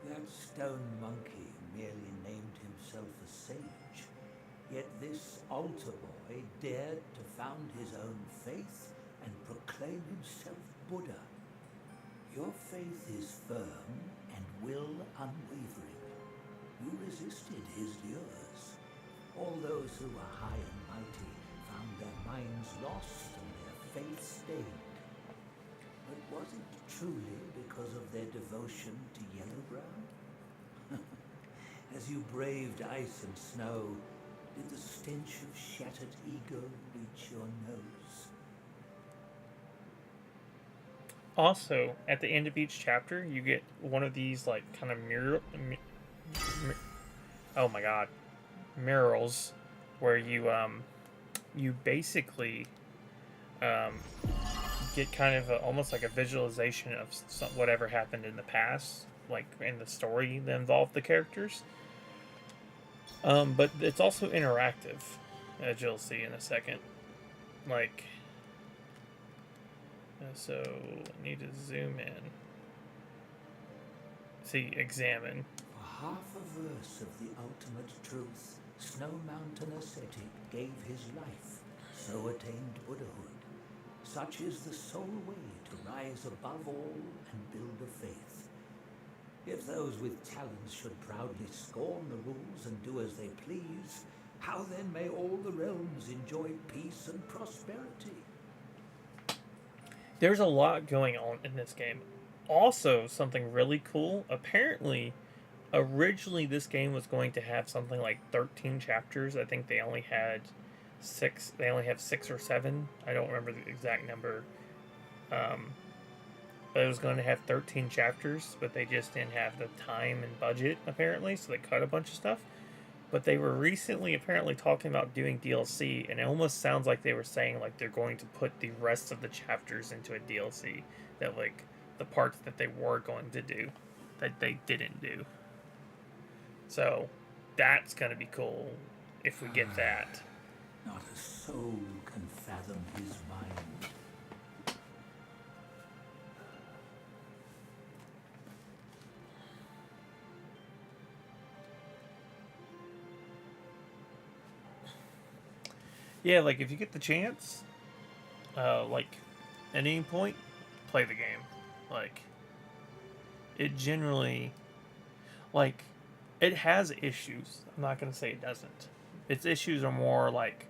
That stone monkey merely named himself a sage, yet this altar boy dared to found his own faith and proclaim himself Buddha. Your faith is firm and will unwavering. You resisted his lures. All those who were high and mighty found their minds lost and their faith stained. But was it truly because of their devotion to Yellow Ground? As you braved ice and snow, did the stench of shattered ego reach your nose?
Also, at the end of each chapter, you get one of these, like, kind of oh my god, murals, where you you basically get kind of almost like a visualization of whatever happened in the past, like in the story that involved the characters. But it's also interactive, as you'll see in a second. Like, so I need to zoom in. See, examine.
For half a verse of the ultimate truth, Snow Mountain ascetic gave his life, so attained Buddhahood. Such is the sole way to rise above all and build a faith. If those with talents should proudly scorn the rules and do as they please, how then may all the realms enjoy peace and prosperity?
there's a lot going on in this game. Also, something really cool. Apparently, originally this game was going to have something like 13 chapters. I think they only had 6. They only have 6 or 7. I don't remember the exact number. But it was going to have 13 chapters, but they just didn't have the time and budget, apparently, so they cut a bunch of stuff. But they were recently apparently talking about doing DLC, and it almost sounds like they were saying like they're going to put the rest of the chapters into a DLC, that like the parts that they were going to do that they didn't do. So that's going to be cool if we get that.
Not a soul can fathom his mind.
Yeah, like if you get the chance, like at any point, play the game. Like it generally, like it has issues. I'm not gonna say it doesn't. Its issues are more like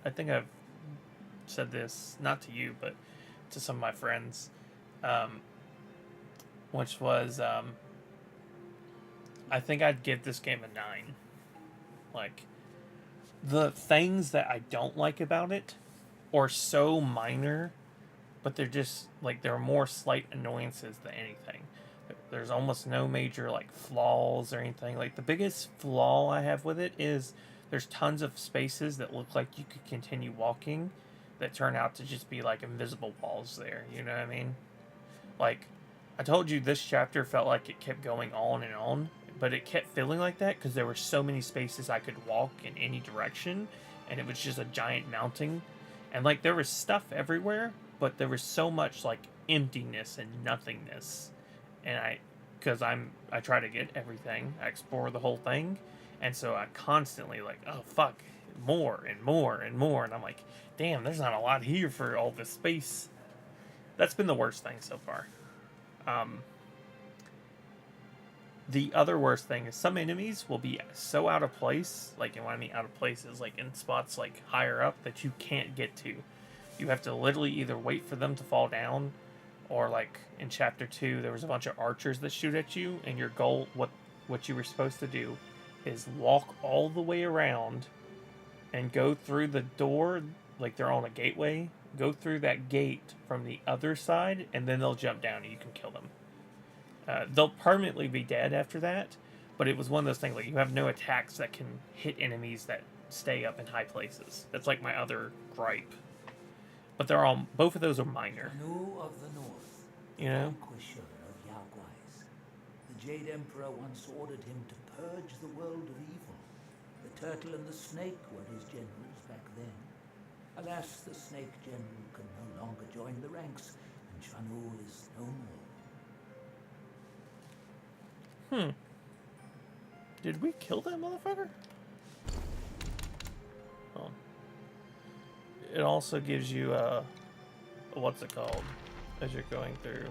I think I've said this not to you but to some of my friends, which was I think I'd give this game a 9. Like the things that I don't like about it are so minor, but they're just like they're more slight annoyances than anything. There's almost no major like flaws or anything. Like the biggest flaw I have with it is there's tons of spaces that look like you could continue walking that turn out to just be like invisible walls there. You know what I mean? Like I told you, this chapter felt like it kept going on and on, but it kept feeling like that because there were so many spaces I could walk in any direction, and it was just a giant mountain, and like there was stuff everywhere, but there was so much like emptiness and nothingness. And I try to get everything, I explore the whole thing, and so I constantly like, oh fuck, more and more and more, and I'm like, damn, there's not a lot here for all this space. That's been the worst thing so far. The other worst thing is some enemies will be so out of place, like, and when I mean out of place is like in spots like higher up that you can't get to. You have to literally either wait for them to fall down, or like in chapter 2 there was a bunch of archers that shoot at you, and your goal, what you were supposed to do is walk all the way around and go through the door, like they're on a gateway, go through that gate from the other side, and then they'll jump down and you can kill them. They'll permanently be dead after that, but it was one of those things like you have no attacks that can hit enemies that stay up in high places. That's like my other gripe. But both of those are minor.
Anu of the North,
You know?
vanquisher of Yaoguais. The Jade Emperor once ordered him to purge the world of evil. The turtle and the snake were his generals back then. Alas, the snake general can no longer join the ranks, and Shanu is no more.
Did we kill that motherfucker? Oh. It also gives you what's it called as you're going through.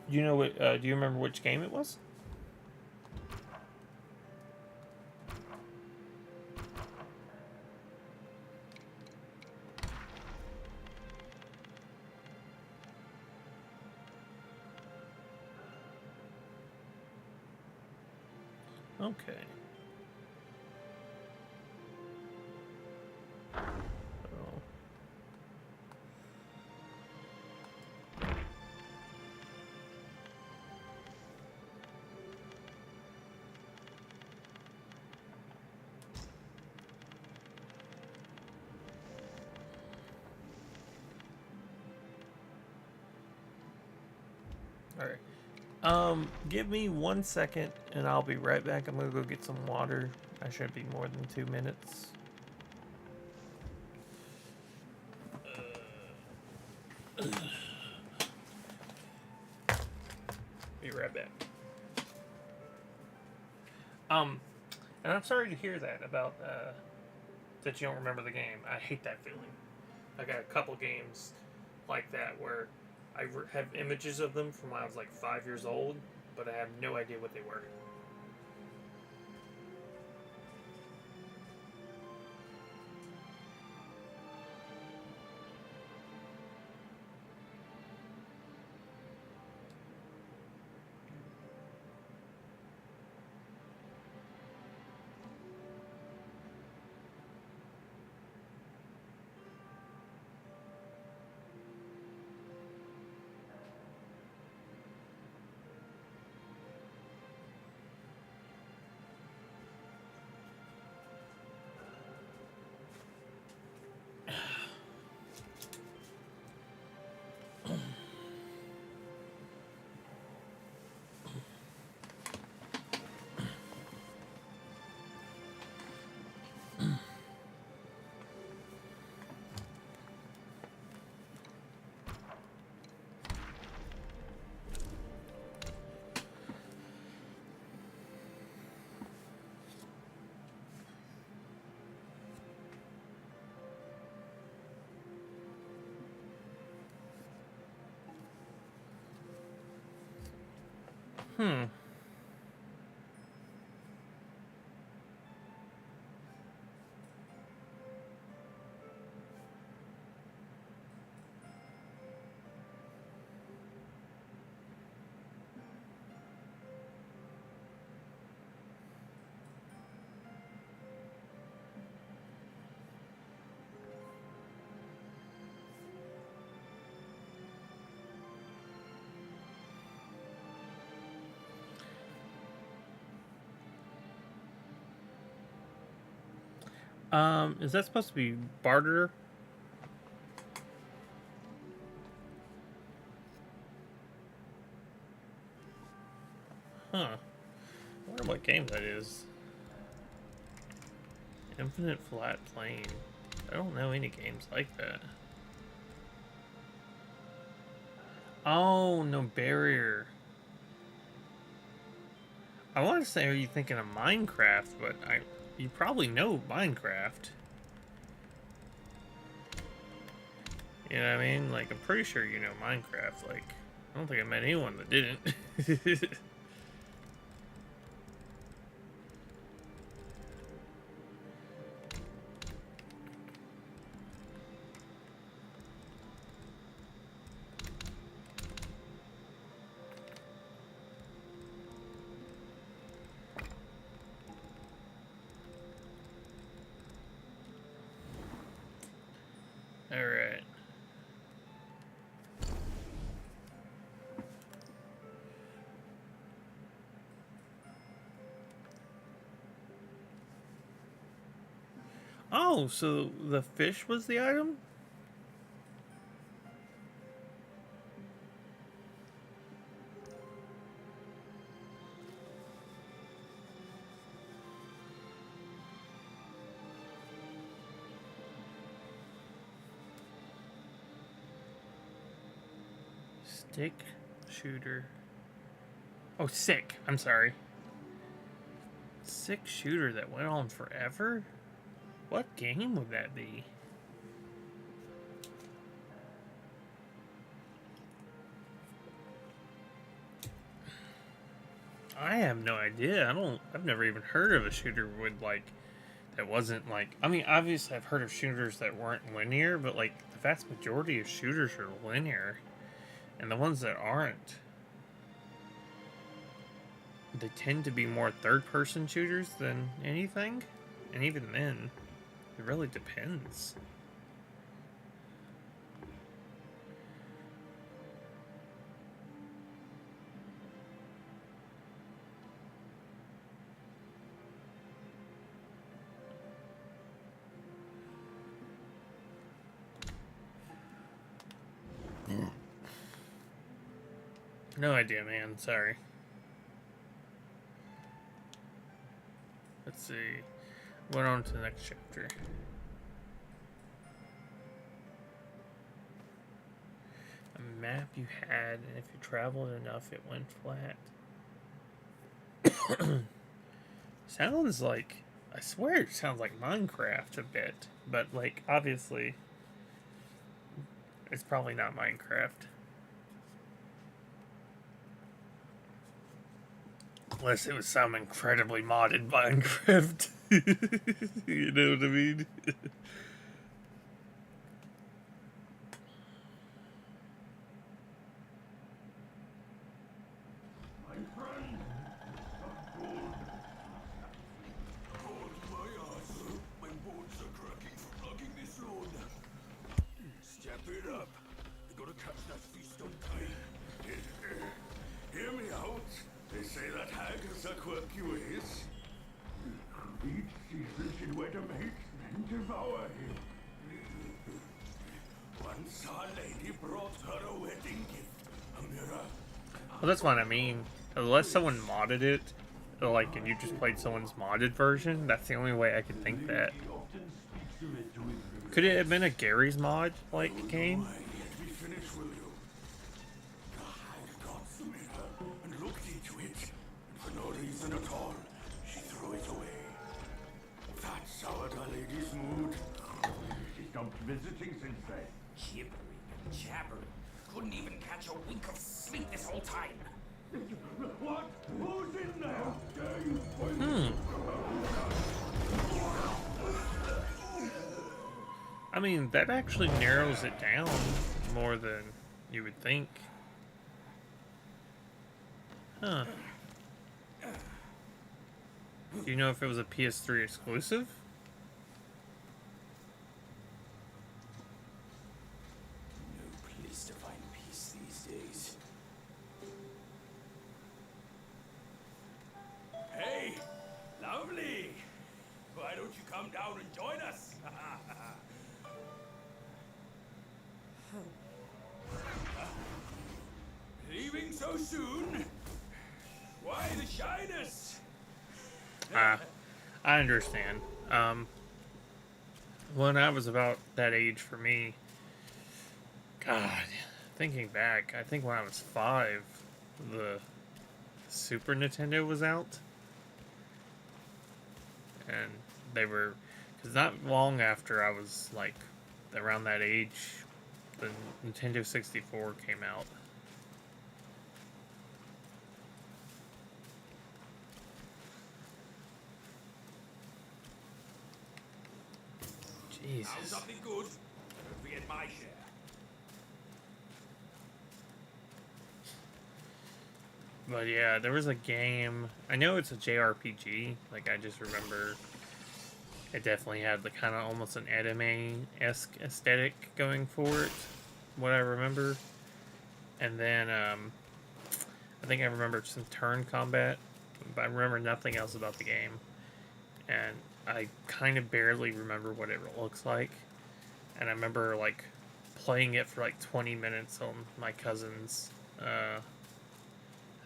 You know what? Do you remember which game it was? Okay. Oh. All right. Give me 1 second and I'll be right back. I'm gonna go get some water. I shouldn't be more than 2 minutes. Be right back. And I'm sorry to hear that about, that you don't remember the game. I hate that feeling. I got a couple games like that where I have images of them from when I was like 5 years old, but I have no idea what they were. Hmm. Is that supposed to be barter? Huh. I wonder what game that is. Infinite Flat Plane. I don't know any games like that. Oh, no barrier. I want to say, are you thinking of Minecraft? But you probably know Minecraft. You know what I mean? Like, I'm pretty sure you know Minecraft. Like, I don't think I met anyone that didn't. Alright. Oh, so the fish was the item? Stick shooter. Oh, sick. I'm sorry. Sick shooter that went on forever? What game would that be? I have no idea. I've never even heard of a shooter with like that wasn't like, I mean, obviously I've heard of shooters that weren't linear, but like the vast majority of shooters are linear. And the ones that aren't, they tend to be more third-person shooters than anything. And even then, it really depends. No idea, man. Sorry. Let's see. Went on to the next chapter. A map you had, and if you traveled enough, it went flat. Sounds like, I swear it sounds like Minecraft a bit, but like, obviously, it's probably not Minecraft. Unless it was some incredibly modded Minecraft. You know what I mean?
My friend,
My ass. My bones are cracking from lugging this load. Step it up. You gotta catch that feast on time. Hear me out. They say that hag has a quirky ways.
each season should wed a mate and devour him.
Once our lady brought her a wedding gift, a mirror.
Well, that's what I mean. Unless someone modded it, like, and you just played someone's modded version, that's the only way I could think that.
He often speaks of it to his
Could it have been a Gary's mod, like, game?
Why, let me finish, will you? The hag got the mirror and looked into it, and for no reason at all, she threw it away. That soured our lady's mood.
She stopped visiting since then.
Gibbering and jabbering. Couldn't even catch a wink of sleep this whole time.
What? Who's in there?
I mean, that actually narrows it down more than you would think. Huh. Do you know if it was a PS3 exclusive?
No place to find peace these days. Hey, lovely! Why don't you come down and join us? Leaving so soon? Why the shyness?
I understand. When I was about that age for me, God, thinking back, I think when I was 5, the Super Nintendo was out. And they were, because not long after I was, like, around that age, the Nintendo 64 came out.
Found
Jesus.
something good. Don't forget my share.
But yeah, there was a game. I know it's a JRPG. Like, I just remember it definitely had the kind of almost an anime-esque aesthetic going for it. What I remember. And then, I think I remember some turn combat. But I remember nothing else about the game. And I kind of barely remember what it looks like. And I remember, like, playing it for like 20 minutes on my cousin's, I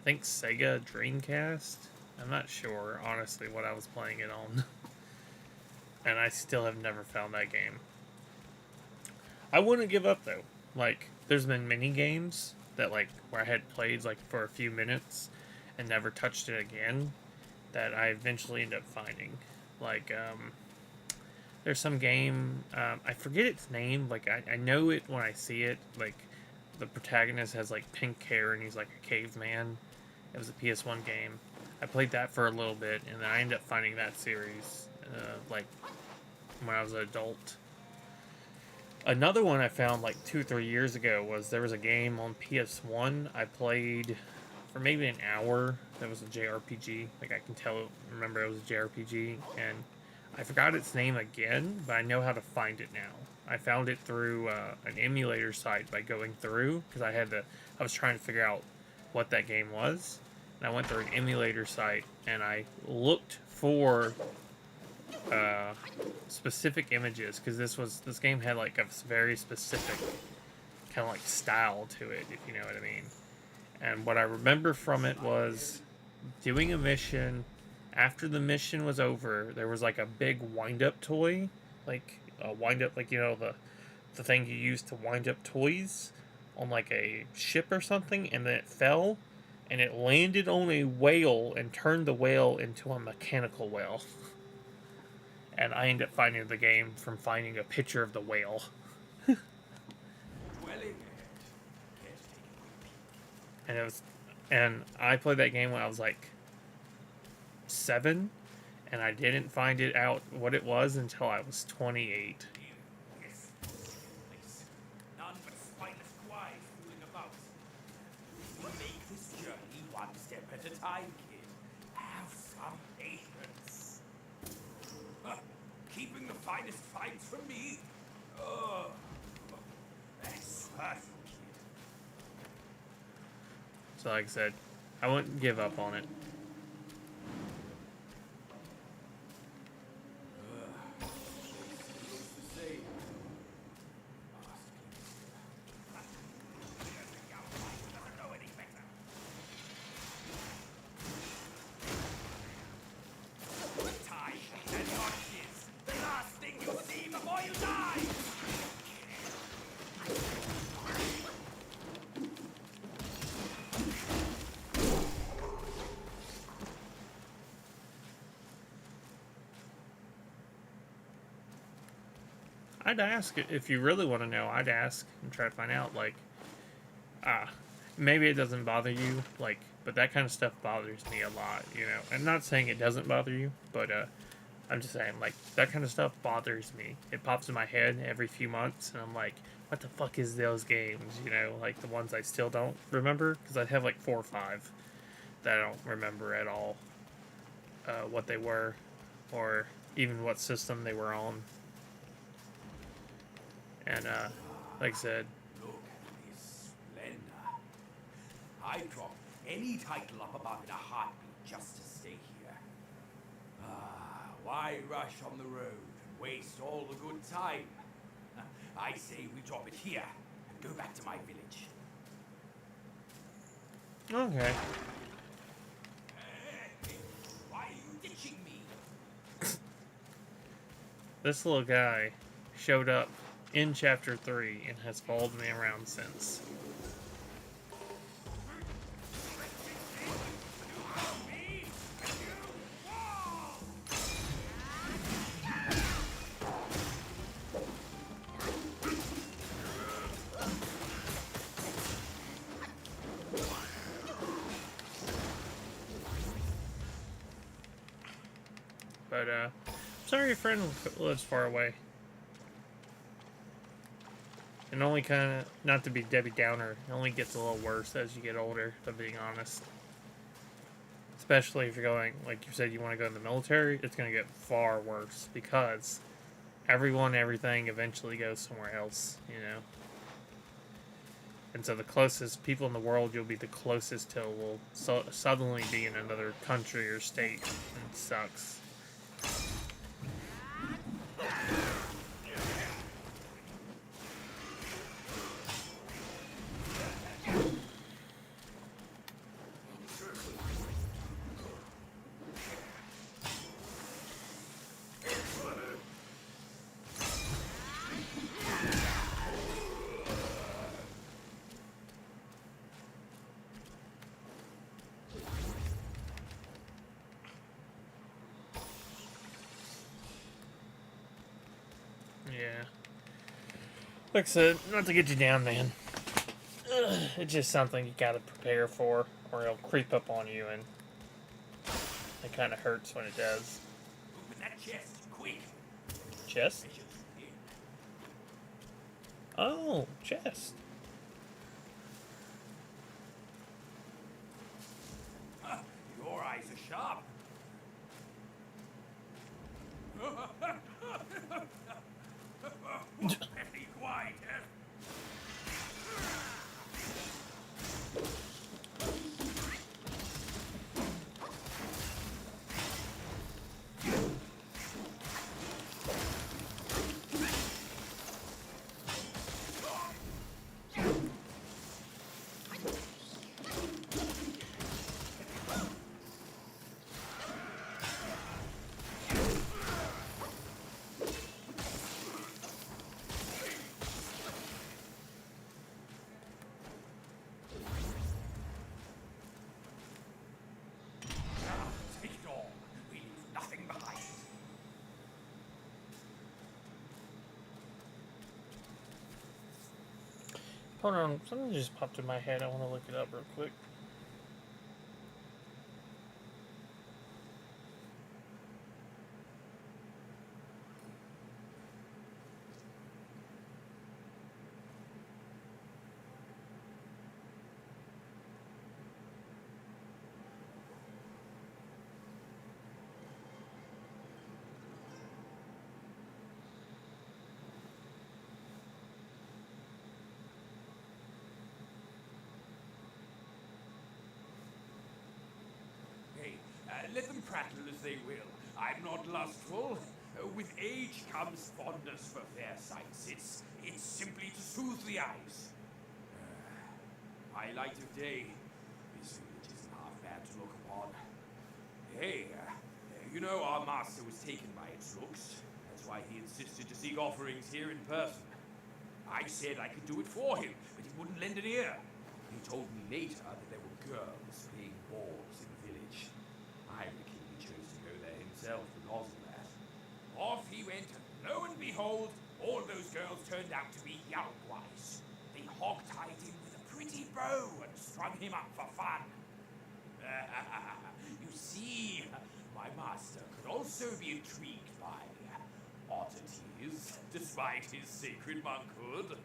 think Sega Dreamcast. I'm not sure, honestly, what I was playing it on. And I still have never found that game. I wouldn't give up, though. Like, there's been many games that, like, where I had played, like, for a few minutes and never touched it again that I eventually end up finding. Like, there's some game, I forget its name, like, I know it when I see it, like, the protagonist has, like, pink hair and he's, like, a caveman. It was a PS1 game. I played that for a little bit, and then I ended up finding that series, like, when I was an adult. Another one I found, like, 2 or 3 years ago was there was a game on PS1 I played for maybe an hour that was a JRPG. Like, I can remember it was a JRPG, and I forgot its name again, but I know how to find it now. I found it through an emulator site by going through, because I was trying to figure out what that game was, and I went through an emulator site, and I looked for specific images, because this game had, like, a very specific kind of, like, style to it, if you know what I mean. And what I remember from it was doing a mission. After the mission was over, there was, like, a big wind-up toy. Like, a wind-up, like, you know, the thing you use to wind up toys on, like, a ship or something. And then it fell, and it landed on a whale and turned the whale into a mechanical whale. And I ended up finding the game from finding a picture of the whale. And I played that game when I was like 7, and I didn't find it out what it was until I was 28.
Yes. Place. None but spineless squires fooling about. We make this journey one step at a time, kid. Have some patience. Huh. Keeping the finest finds from me? Oh. That's perfect, kid.
So like I said, I wouldn't give up on it. I'd ask if you really want to know. I'd ask and try to find out. Like, maybe it doesn't bother you, like, but that kind of stuff bothers me a lot. You know, I'm not saying it doesn't bother you, but I'm just saying, like, that kind of stuff bothers me. It pops in my head every few months, and I'm like, what the fuck is those games? You know, like the ones I still don't remember, because I have like 4 or 5 that I don't remember at all what they were, or even what system they were on. And, like I said,
Look at this splendor. I'd drop any title up above in a heartbeat just to stay here. Why rush on the road and waste all the good time? I say we drop it here and go back to my village.
okay.
Hey, why are you ditching me?
This little guy showed up in Chapter 3 and has followed me around since. But, sorry your friend lives far away. And only kind of, not to be Debbie Downer, it only gets a little worse as you get older, if I'm being honest. Especially if you're going, like you said, you want to go in the military, it's going to get far worse. Because everything eventually goes somewhere else, you know. And so the closest people in the world you'll be the closest to will suddenly be in another country or state. And it sucks. Yeah. Like I said, not to get you down, man. It's just something you gotta prepare for, or it'll creep up on you, and it kind of hurts when it does.
Open that chest, quick.
Chest?
Treasure's in.
Oh, chest.
Huh, your eyes are sharp. Be quiet, eh? Take it all. We leave nothing behind.
Hold on, something just popped in my head. I want to look it up real quick.
prattle as they will. I'm not lustful. With age comes fondness for fair sights. It's simply to soothe the eyes. My light of day, this village isn't half bad to look upon. Hey, you know our master was taken by its looks. That's why he insisted to seek offerings here in person. I said I could do it for him, but he wouldn't lend an ear. He told me later that there were girls playing balls in the village. I'm the king who chose to go there himself because of that. Off he went, and lo and behold, all those girls turned out to be Yaoguais. They hog-tied him with a pretty bow and strung him up for fun. You see, my master could also be intrigued by oddities, despite his sacred monkhood.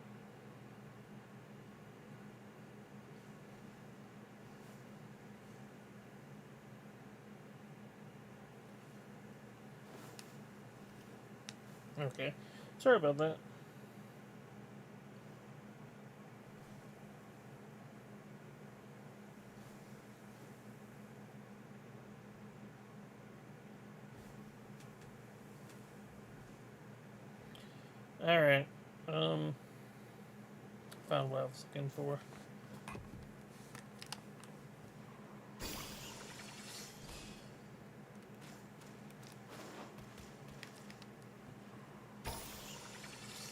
Okay. Sorry about that. Alright. Found what I was looking for.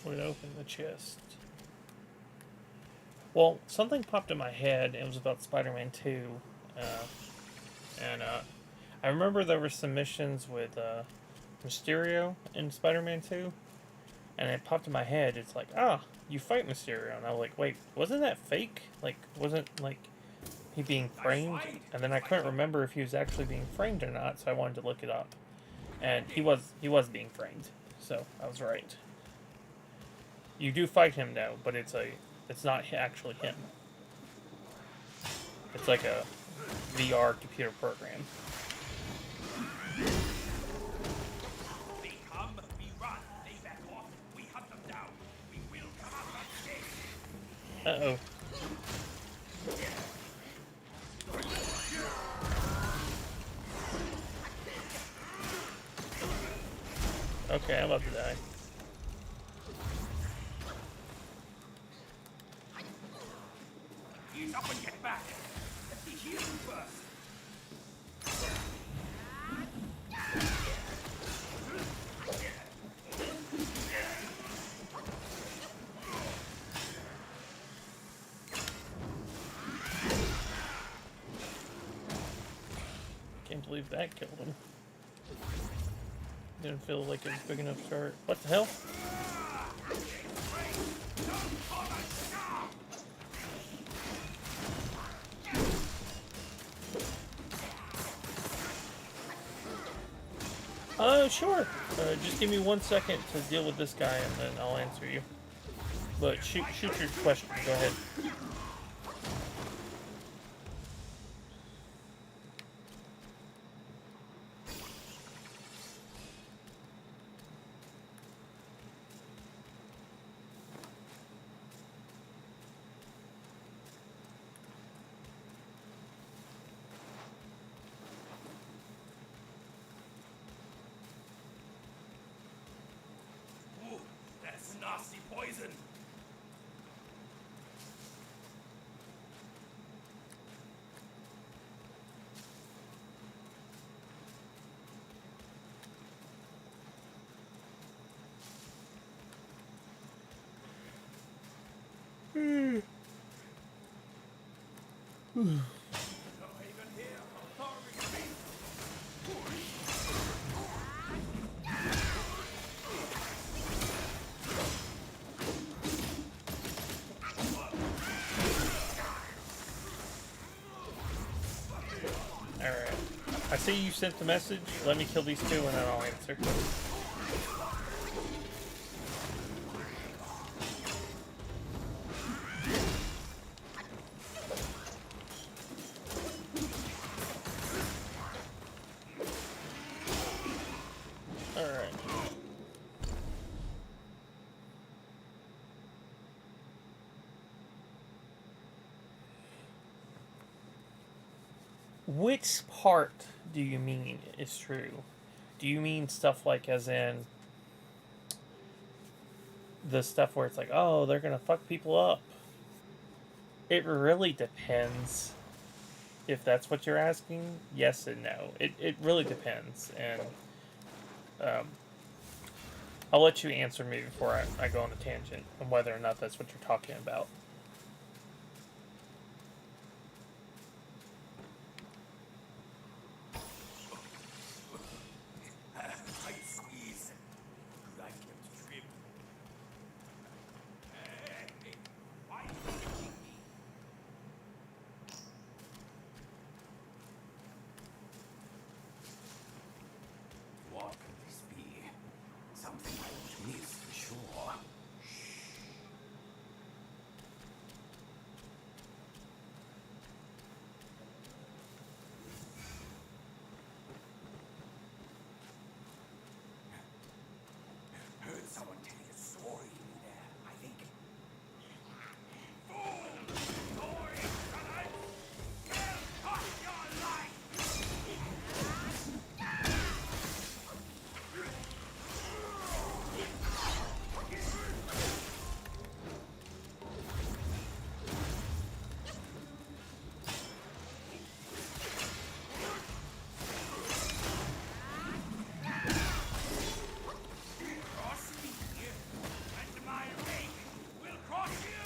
Would open the chest. Well, something popped in my head. It was about Spider-Man 2. I remember there were some missions with Mysterio in Spider-Man 2. And it popped in my head. It's like, you fight Mysterio. And I was like, wait, wasn't that fake? Like, wasn't, like, he being framed? And then I couldn't remember if he was actually being framed or not, so I wanted to look it up. And he was being framed. So, I was right. You do fight him now, but it's not actually him. It's like a VR computer program.
They come, we run, they back off, we hunt them down. We will come out unscathed.
Uh-oh. Okay, I'm about to die.
Ease up and get back. Let me heal you first.
Can't believe that killed him. Didn't feel like it was big enough to hurt. What the hell? Sure. Just give me 1 second to deal with this guy and then I'll answer you. But shoot your question. Go ahead.
Ooh, that's nasty poison. Not even here. Authority me.
Alright. I see you sent the message. Let me kill these two and then I'll answer. Alright. Which part do you mean is true? Do you mean stuff like, as in the stuff where it's like, oh, they're gonna fuck people up? It really depends. If that's what you're asking, yes and no. It really depends, and um, I'll let you answer me before I go on a tangent on whether or not that's what you're talking about.
Tight squeeze. Good, I kept trim. Hey, why are you touching me? What could this be? Something I would miss for sure. Heard someone telling a story in there, I think. Fool! Story, son! Will cost your life! Cross me, and my rake will cross you!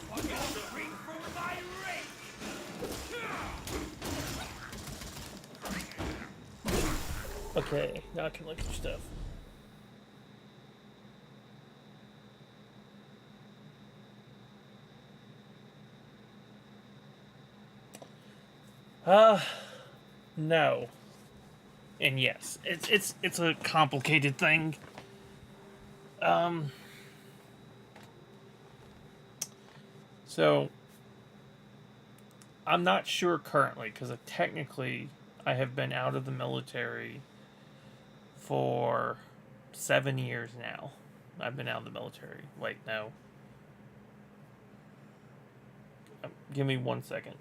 What you'll drink from my rake!
Okay, now I can look at your stuff. No. And yes, it's a complicated thing. So I'm not sure currently because technically I have been out of the military for 7 years now. I've been out of the military. Wait, no. Give me 1 second.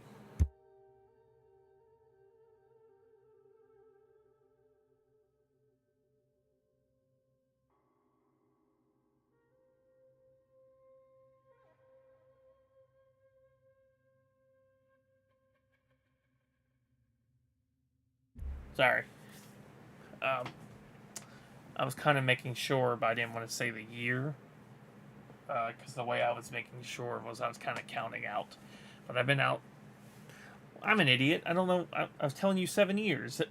Sorry. I was kind of making sure, but I didn't want to say the year. Because the way I was making sure was I was kind of counting out. But I've been out. I'm an idiot. I don't know. I was telling you 7 years.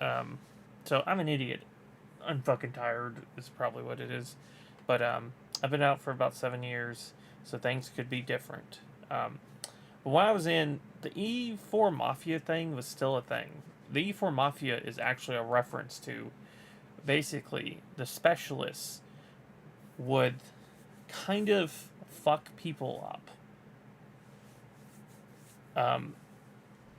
So I'm an idiot. I'm fucking tired is probably what it is. But I've been out for about 7 years, so things could be different. But when I was in, the E4 Mafia thing was still a thing. The E4 Mafia is actually a reference to basically the specialists would kind of fuck people up.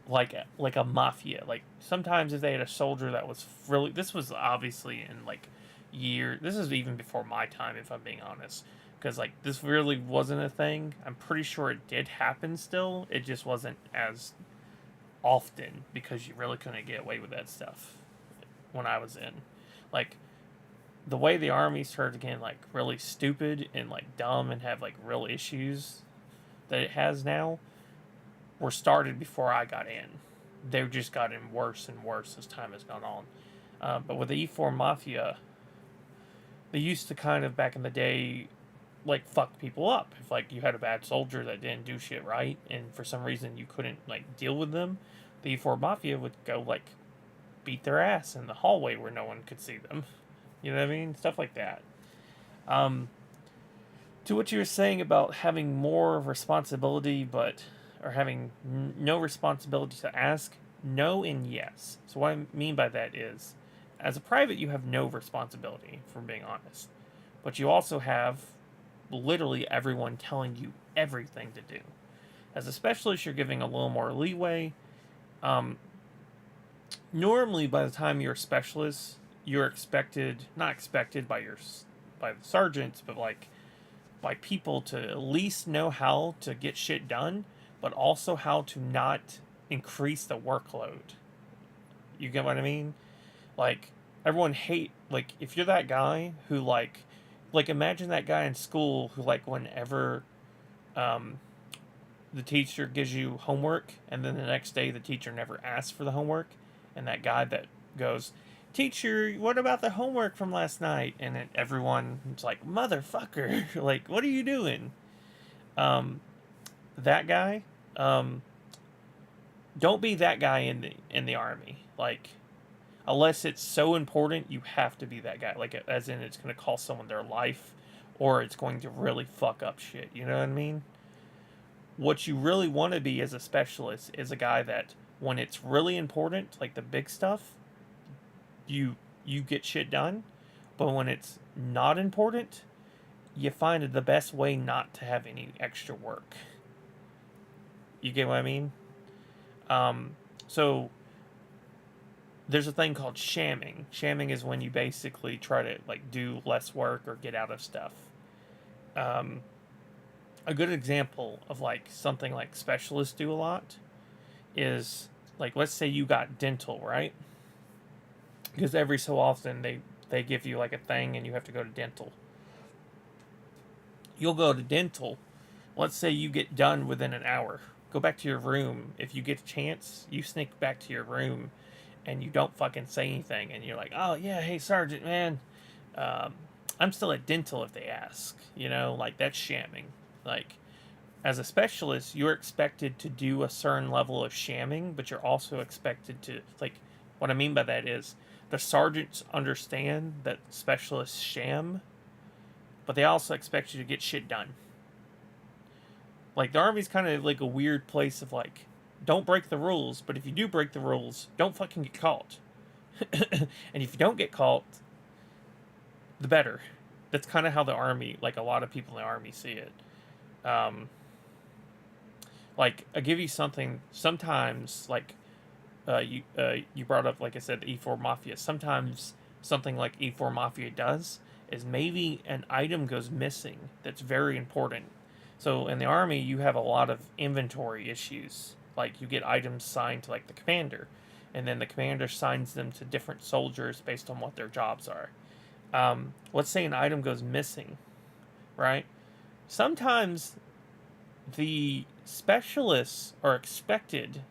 Like a mafia. Like sometimes if they had a soldier that was really, this was obviously in like this is even before my time if I'm being honest, because like this really wasn't a thing. I'm pretty sure it did happen still, it just wasn't as often because you really couldn't get away with that stuff when I was in. Like the way the army started getting like really stupid and like dumb and have like real issues that it has now were started before I got in. They've just gotten worse and worse as time has gone on. But with the E4 Mafia, they used to kind of back in the day like fuck people up. If like you had a bad soldier that didn't do shit right and for some reason you couldn't like deal with them, the E4 Mafia would go like beat their ass in the hallway where no one could see them. You know what I mean? Stuff like that. To what you were saying about having more responsibility or having no responsibility to ask, no and yes. So what I mean by that is, as a private, you have no responsibility, for being honest. But you also have literally everyone telling you everything to do. As a specialist, you're giving a little more leeway. Normally, by the time you're a specialist, you're not expected by the sergeants, but like like people to at least know how to get shit done, but also how to not increase the workload. You get what I mean? Like, everyone hate, like, if you're that guy who, like imagine that guy in school who, like, whenever the teacher gives you homework and then the next day the teacher never asks for the homework, and that guy that goes, teacher, what about the homework from last night? And then everyone's like, motherfucker, like, what are you doing? That guy, don't be that guy in the army. Like, unless it's so important, you have to be that guy. Like, as in, it's going to cost someone their life, or it's going to really fuck up shit. You know what I mean? What you really want to be as a specialist is a guy that, when it's really important, like the big stuff, you get shit done. But when it's not important, you find the best way not to have any extra work. You get what I mean? So there's a thing called shamming. Shamming is when you basically try to, like, do less work or get out of stuff. A good example of, like, something like specialists do a lot is, like, let's say you got dental, right? Because every so often they give you, like, a thing and you have to go to dental. You'll go to dental. Let's say you get done within an hour. Go back to your room. If you get a chance, you sneak back to your room and you don't fucking say anything. And you're like, oh, yeah, hey, Sergeant, man, I'm still at dental if they ask. You know, like, that's shamming. Like, as a specialist, you're expected to do a certain level of shamming, but you're also expected to, like, what I mean by that is the sergeants understand that specialists sham, but they also expect you to get shit done. Like, the Army's kind of like a weird place of, like, don't break the rules, but if you do break the rules, don't fucking get caught. And if you don't get caught, the better. That's kind of how the Army, like, a lot of people in the Army see it. Like, I'll give you something. Sometimes, like, you brought up, like I said, the E4 Mafia. Sometimes something like E4 Mafia does is maybe an item goes missing that's very important. So in the Army, you have a lot of inventory issues. Like, you get items signed to, like, the commander, and then the commander signs them to different soldiers based on what their jobs are. Let's say an item goes missing, right? Sometimes the specialists are expected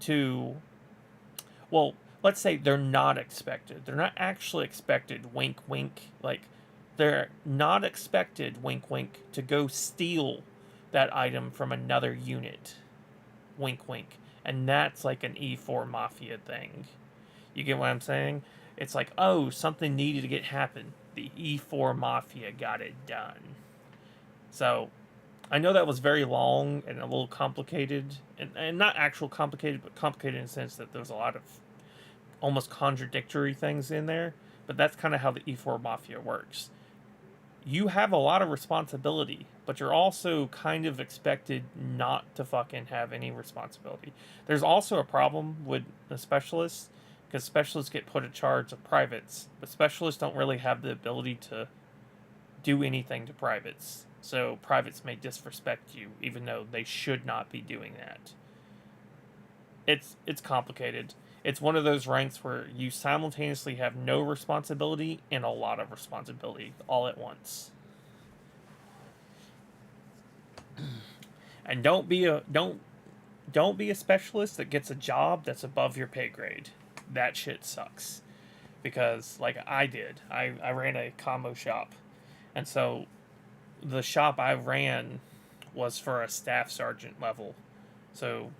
to, well, let's say they're not expected. They're not actually expected, wink, wink, like, they're not expected, wink, wink, to go steal that item from another unit, wink, wink. And that's like an E4 Mafia thing. You get what I'm saying? It's like, oh, something needed to get happen. The E4 Mafia got it done. So, I know that was very long and a little complicated, and not actual complicated, but complicated in the sense that there's a lot of almost contradictory things in there, but that's kind of how the E4 Mafia works. You have a lot of responsibility, but you're also kind of expected not to fucking have any responsibility. There's also a problem with the specialists, because specialists get put in charge of privates, but specialists don't really have the ability to do anything to privates. So privates may disrespect you, even though they should not be doing that. It's complicated. It's one of those ranks where you simultaneously have no responsibility and a lot of responsibility all at once. And don't be a specialist that gets a job that's above your pay grade. That shit sucks. Because, like I did, I ran a combo shop. And so the shop I ran was for a staff sergeant level. So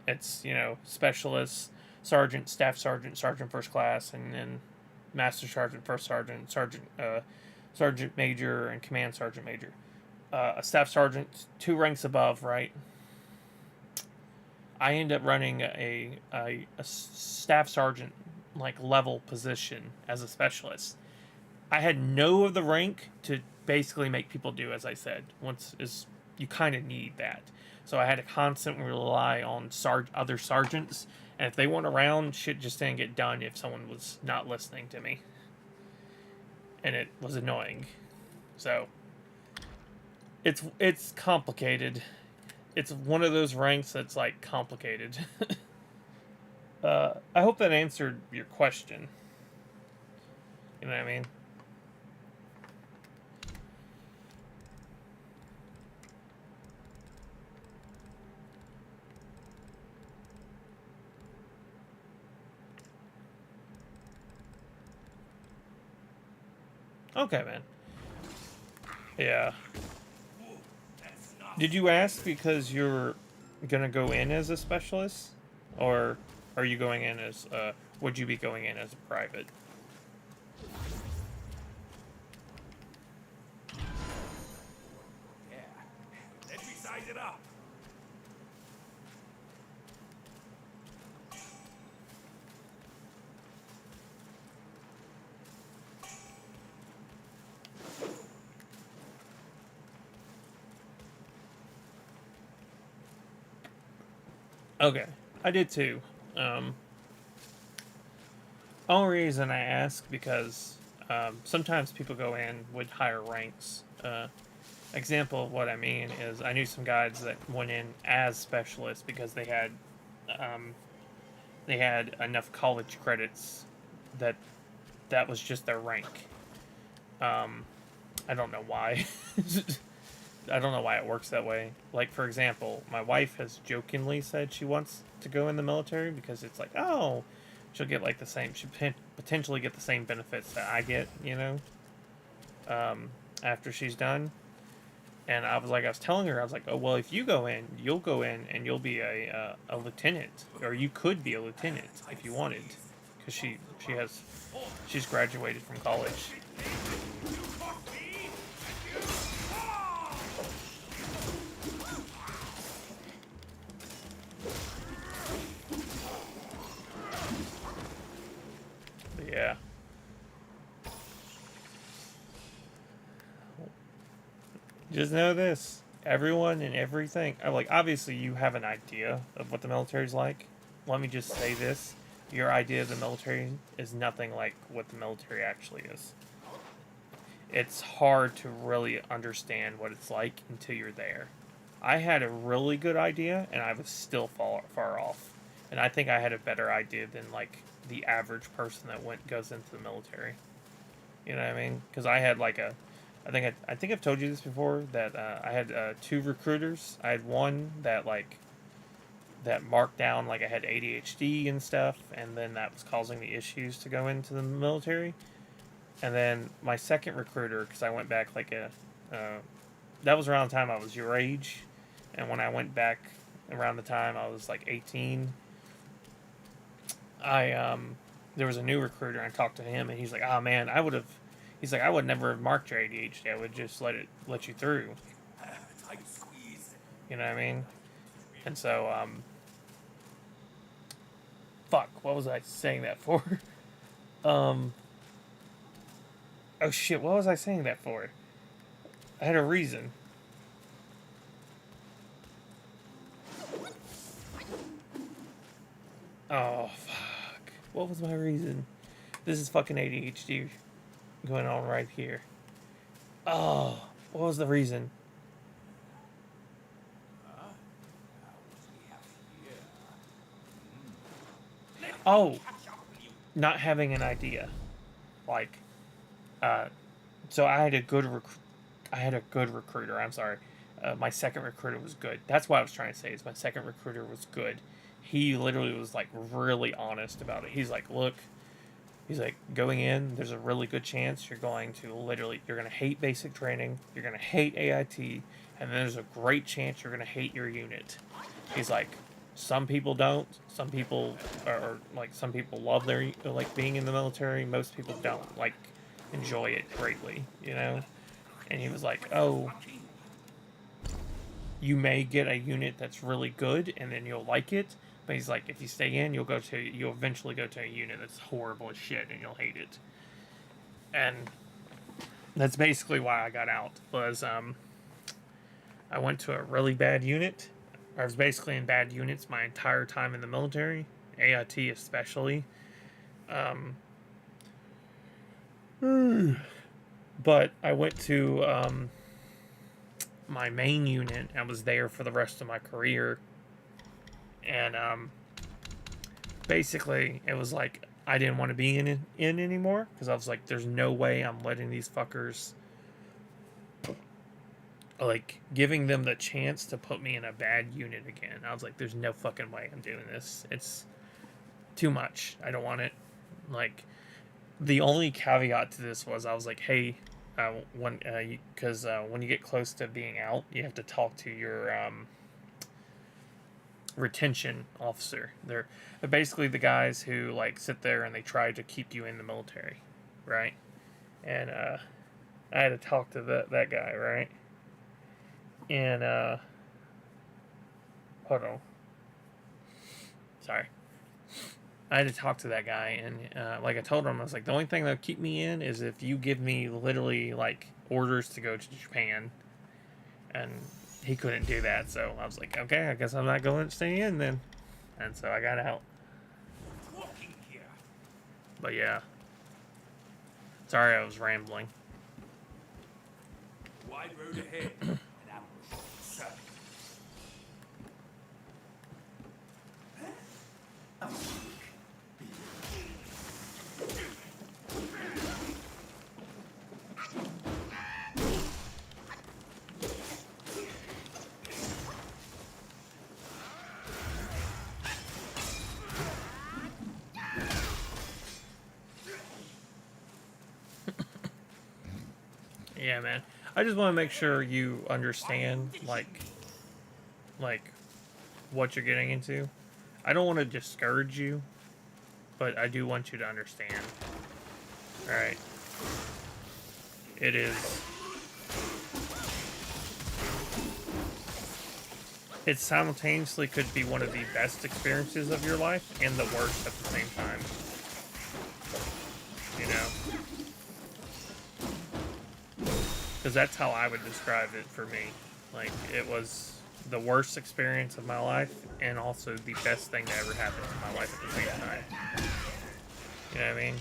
it's, you know, specialist, sergeant, staff sergeant, sergeant first class, and then master sergeant, first sergeant, sergeant major, and command sergeant major. A staff sergeant, 2 ranks above, right? I ended up running a staff sergeant, like, level position as a specialist. I had no of the rank to basically make people do as I said. You kind of need that. So I had to constantly rely on other sergeants, and if they weren't around, shit just didn't get done if someone was not listening to me. And it was annoying. So, It's complicated. It's one of those ranks that's like complicated. I hope that answered your question. You know what I mean? Okay, man. Yeah. Did you ask because you're gonna go in as a specialist, or are you going in as would you be going in as a private?
Yeah. Let me size it up.
Okay, I did too. Only reason I ask because sometimes people go in with higher ranks. Example of what I mean is I knew some guys that went in as specialists because um, they had enough college credits that that was just their rank. I don't know why. I don't know why it works that way. Like, for example, my wife has jokingly said she wants to go in the military because it's like, oh, she'll get like the same, she potentially get the same benefits that I get, you know, after she's done. And I was telling her, I was like, oh, well, if you go in, you'll go in and you'll be a lieutenant, or you could be a lieutenant if you wanted, because she's graduated from college. But yeah. Just know this. Everyone and everything. Obviously, you have an idea of what the military's like. Let me just say this. Your idea of the military is nothing like what the military actually is. It's hard to really understand what it's like until you're there. I had a really good idea, and I was still far off. And I think I had a better idea than, like, the average person that goes into the military. You know what I mean? Because I had, like, I think I've told you this before that I had two recruiters. I had one that that marked down like I had ADHD and stuff, and then that was causing the issues to go into the military. And then my second recruiter, because I went back that was around the time I was your age, and when I went back around the time I was like 18, there was a new recruiter, and I talked to him, and he's like, oh man, he's like, I would never have marked your ADHD. I would just let you through.
Tight squeeze.
You know what I mean? And so, fuck, what was I saying that for? Oh shit, what was I saying that for? I had a reason. Oh, fuck. What was my reason? This is fucking ADHD going on right here. Oh, what was the reason? Oh, not having an idea. Like, so I had a good recruiter. I'm sorry. My second recruiter was good. That's what I was trying to say. Is my second recruiter was good. He literally was like really honest about it. He's like, look, he's like, going in, there's a really good chance you're going to hate basic training, you're going to hate AIT, and then there's a great chance you're going to hate your unit. He's like, some people don't. Some people some people love their being in the military. Most people don't enjoy it greatly, you know. And he was like, oh, you may get a unit that's really good, and then you'll like it. But he's like, if you stay in, you'll eventually go to a unit that's horrible as shit, and you'll hate it. And that's basically why I got out. Was I went to a really bad unit. I was basically in bad units my entire time in the military, AIT especially. But I went to my main unit. I was there for the rest of my career. And basically, it was like I didn't want to be in anymore, because I was like, there's no way I'm letting these fuckers, like, giving them the chance to put me in a bad unit again. I was like, there's no fucking way I'm doing this. It's too much. I don't want it. Like, the only caveat to this was I was like, hey, when you get close to being out, you have to talk to your retention officer. They're basically the guys who like sit there and they try to keep you in the military, right? And I had to talk to that guy, right? And hold on, sorry. I had to talk to that guy, and like I told him, I was like, the only thing that'll keep me in is if you give me literally like orders to go to Japan, and he couldn't do that. So I was like, okay, I guess I'm not going to stay in then, and so I got out.
Walking here.
But yeah, sorry I was rambling.
Wide road ahead. An ambush. Sir.
Yeah, man. I just want to make sure you understand, like what you're getting into. I don't want to discourage you, but I do want you to understand. All right. It is. It simultaneously could be one of the best experiences of your life and the worst at the same time. You know? Because that's how I would describe it for me. Like, it was the worst experience of my life and also the best thing that ever happened to my life at the same time. You know what I mean?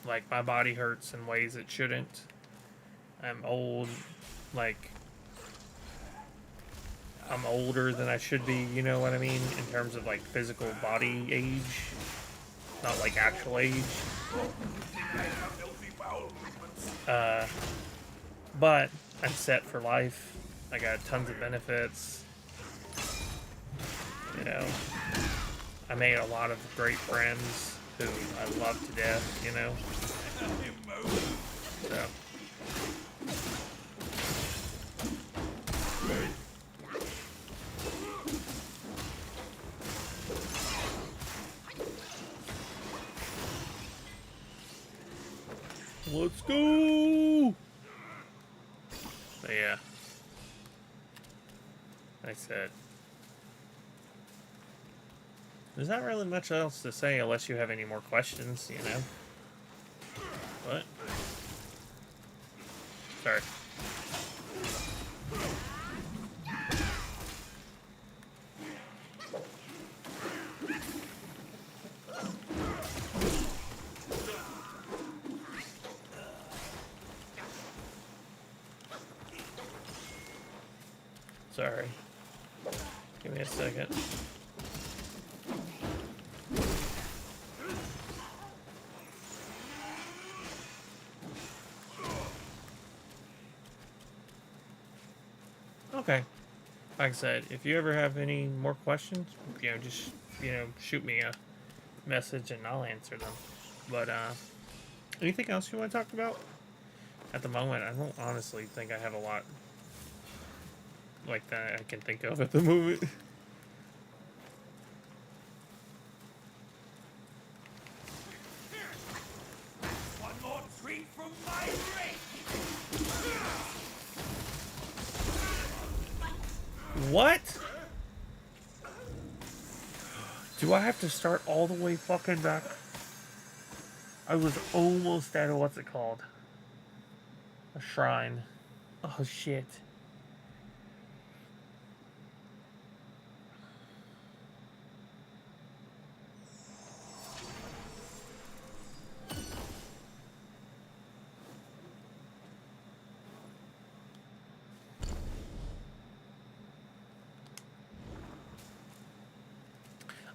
Like, my body hurts in ways it shouldn't. I'm old. Like, I'm older than I should be, you know what I mean? In terms of, like, physical body age. Not, like, actual age. But I'm set for life. I got tons of benefits. You know, I made a lot of great friends who I love to death, you know. So. Let's go! But yeah. Like I said. There's not really much else to say unless you have any more questions, you know? What? Sorry. Sorry. Give me a second. Okay. Like I said, if you ever have any more questions, you know, just, you know, shoot me a message and I'll answer them. But, anything else you want to talk about? At the moment, I don't honestly think I have a lot like that I can think of at the moment.
One more treat from my ring.
What? Do I have to start all the way fucking back? I was almost at a, what's it called? A shrine. Oh shit.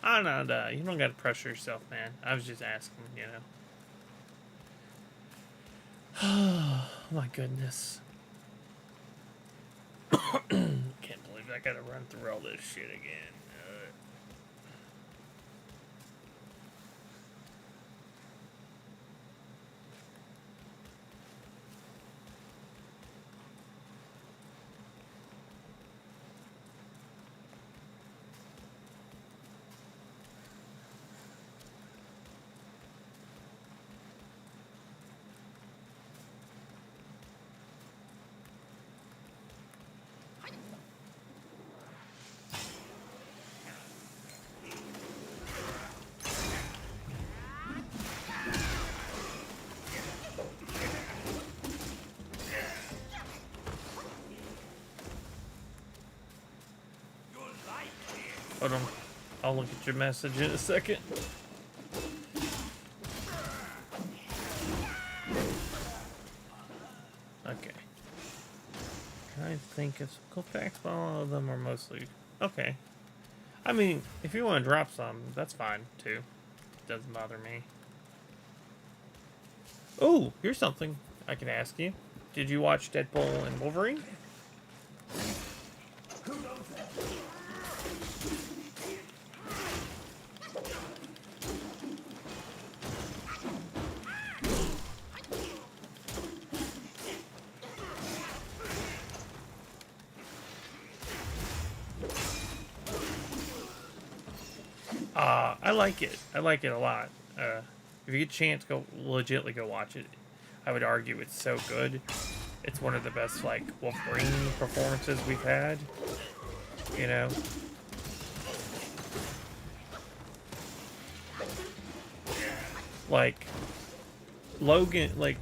Oh, no, no, you don't gotta pressure yourself, man. I was just asking, you know. Oh, my goodness. Can't believe I gotta run through all this shit again. Hold on. I'll look at your message in a second. Okay. I think it's cool facts, but all of them are mostly... Okay. I mean, if you want to drop some, that's fine, too. Doesn't bother me. Oh, here's something I can ask you. Did you watch Deadpool and Wolverine? I like it. I like it a lot. If you get a chance, go legitly go watch it. I would argue it's so good. It's one of the best, like, Wolverine performances we've had. You know? Like, Logan, like,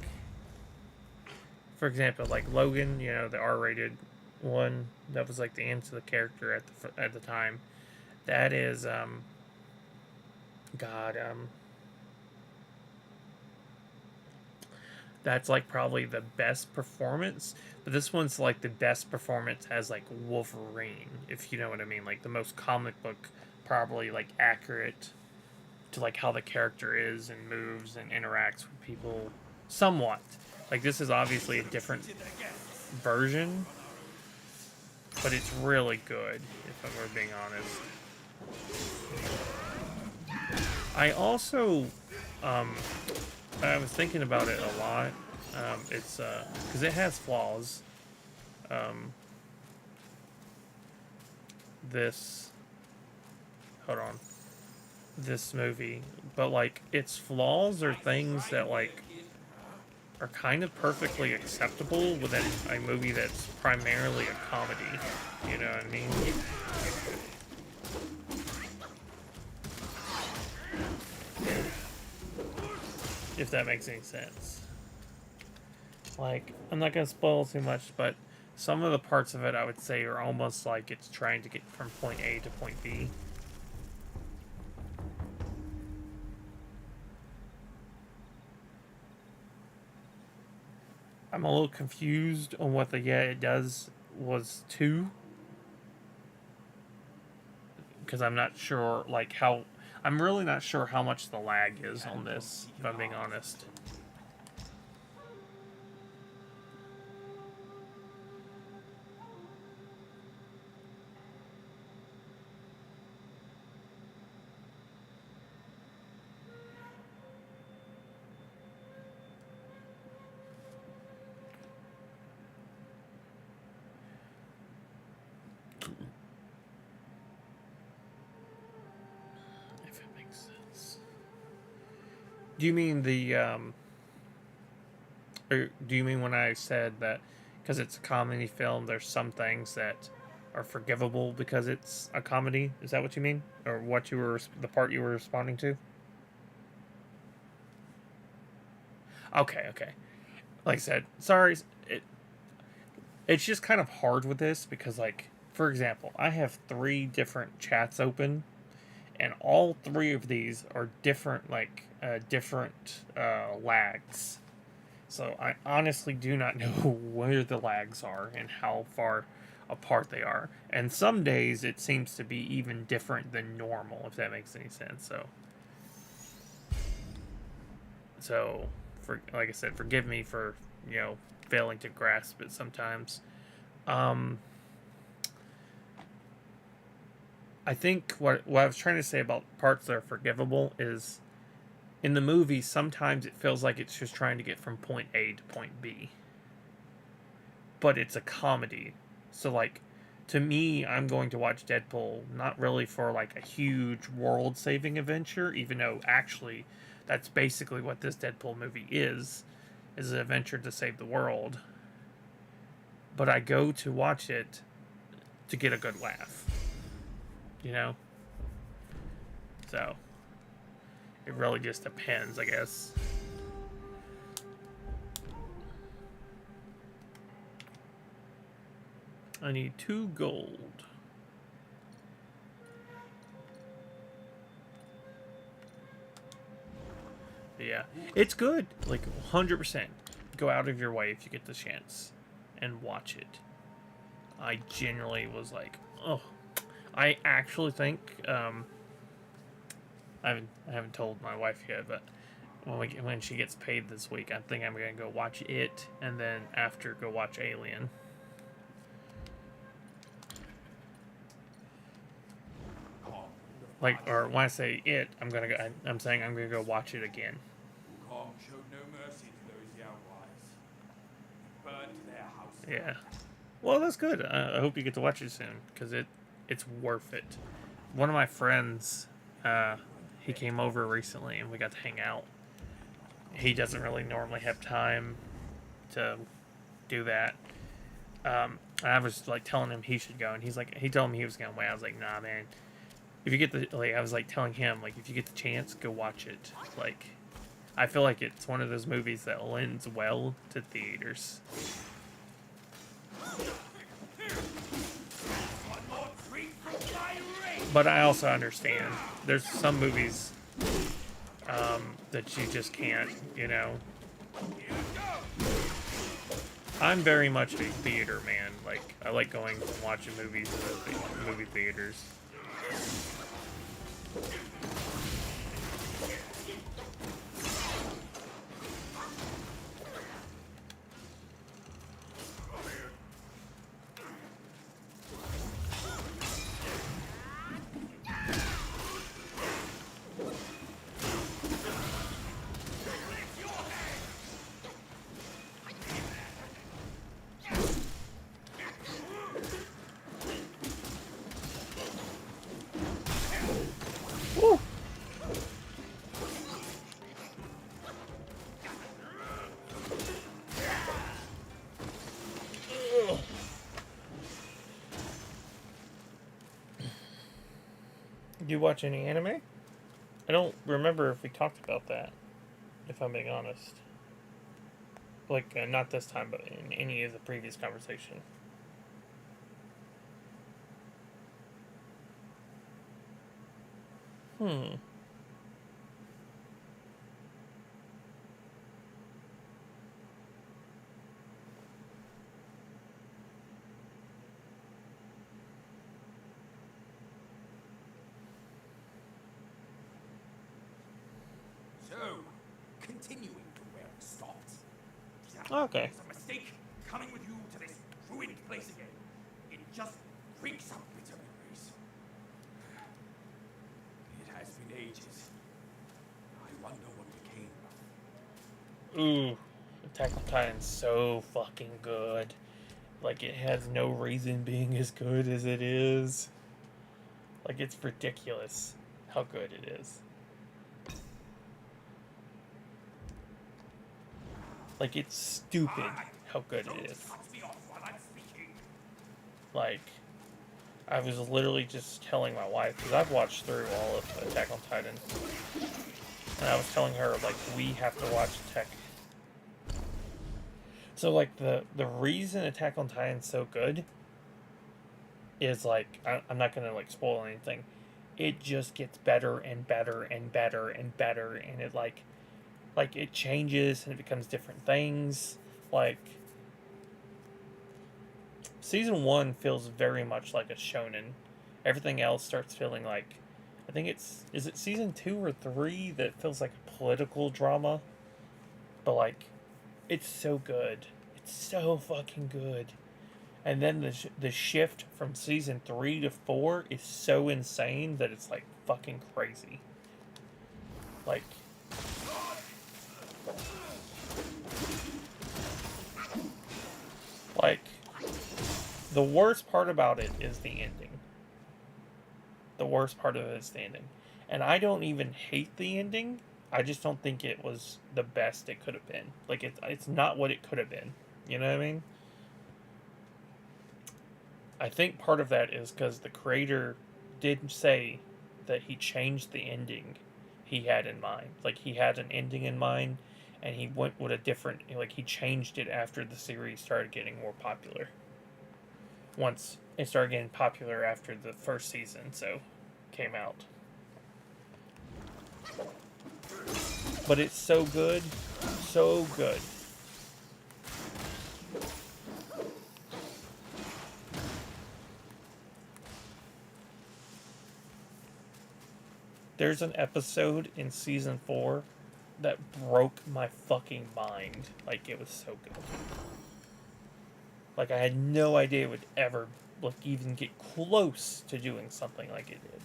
for example, like Logan, you know, the R-rated one, that was like the answer to the character at the time. That is, that's like probably the best performance, but this one's like the best performance as like Wolverine, if you know what I mean, like the most comic book, probably like accurate to like how the character is and moves and interacts with people somewhat. Like this is obviously a different version, but it's really good, if we're being honest. I also, I was thinking about it a lot. It's, because it has flaws. This movie, but like its flaws are things that like are kind of perfectly acceptable within a movie that's primarily a comedy. You know what I mean? If that makes any sense. Like, I'm not gonna spoil too much, but some of the parts of it I would say are almost like it's trying to get from point A to point B. I'm a little confused on what the "yeah, it does" was to. Because I'm not sure, like, how... I'm really not sure how much the lag is on this, if I'm being honest. Do you mean the, or do you mean when I said that because it's a comedy film, there's some things that are forgivable because it's a comedy? Is that what you mean? Or what you were, the part you were responding to? Okay, okay. Like I said, sorry, it's just kind of hard with this because, like, for example, I have 3 different chats open, and all 3 of these are different, like, different lags. So I honestly do not know where the lags are and how far apart they are. And some days it seems to be even different than normal, if that makes any sense. So for, like I said, forgive me for, failing to grasp it sometimes. I think what I was trying to say about parts that are forgivable is, in the movie, sometimes it feels like it's just trying to get from point A to point B. But it's a comedy. So, like, to me, I'm going to watch Deadpool not really for, like, a huge world-saving adventure, even though, actually, that's basically what this Deadpool movie is an adventure to save the world. But I go to watch it to get a good laugh. So, it really just depends, I guess. I need 2 gold. Yeah, it's good. Like, 100%. Go out of your way if you get the chance and watch it. I genuinely was like, oh. I actually think, I haven't told my wife yet, but when she gets paid this week, I think I'm gonna go watch it, and then after go watch Alien. Like, or when I say it, I'm saying I'm gonna go watch it again.
Wukong showed no mercy to those young wives. Burned their house.
Yeah. Well, that's good. I hope you get to watch it soon, because it's worth it. One of my friends, he came over recently and we got to hang out. He doesn't really normally have time to do that. I was like telling him he should go, and he told me he was going to wait. I was like, nah, man. If you get I was like telling him, like, if you get the chance, go watch it. Like, I feel like it's one of those movies that lends well to theaters. But I also understand there's some movies that you just can't, I'm very much a theater man. Like, I like going and watching movies in the movie theaters. Woo! Do you watch any anime? I don't remember if we talked about that, if I'm being honest. Like, not this time, but in any of the previous conversation.
So, continuing to where we stopped.
Okay.
It's a mistake coming with you to this ruined place again. It just brings up bitter memories. It has been ages. I wonder what became of.
Ooh, Attack on Titan's so fucking good. Like, it has no reason being as good as it is. Like, it's ridiculous how good it is. Like, it's stupid how good it is. Like, I was literally just telling my wife, because I've watched through all of Attack on Titan, and I was telling her, like, we have to watch Attack. So, like, the reason Attack on Titan's so good is, like, I'm not going to, like, spoil anything. It just gets better and better and better and better, and it, like, it changes and it becomes different things. Like, season 1 feels very much like a shonen. Everything else starts feeling like, I think is it season 2 or 3 that feels like a political drama? But like, it's so good. It's so fucking good. And then the shift from season 3 to 4 is so insane that it's like fucking crazy. Like, the worst part about it is the ending. The worst part of it is the ending. And I don't even hate the ending. I just don't think it was the best it could have been. Like, it's not what it could have been. You know what I mean? I think part of that is because the creator did say that he changed the ending he had in mind. Like, he had an ending in mind, and he went with a different... Like, he changed it after the series started getting more popular. Once it started getting popular after the first season, so... came out. But it's so good. So good. There's an episode in season 4 that broke my fucking mind. Like, it was so good. Like, I had no idea it would ever, like, even get close to doing something like it did.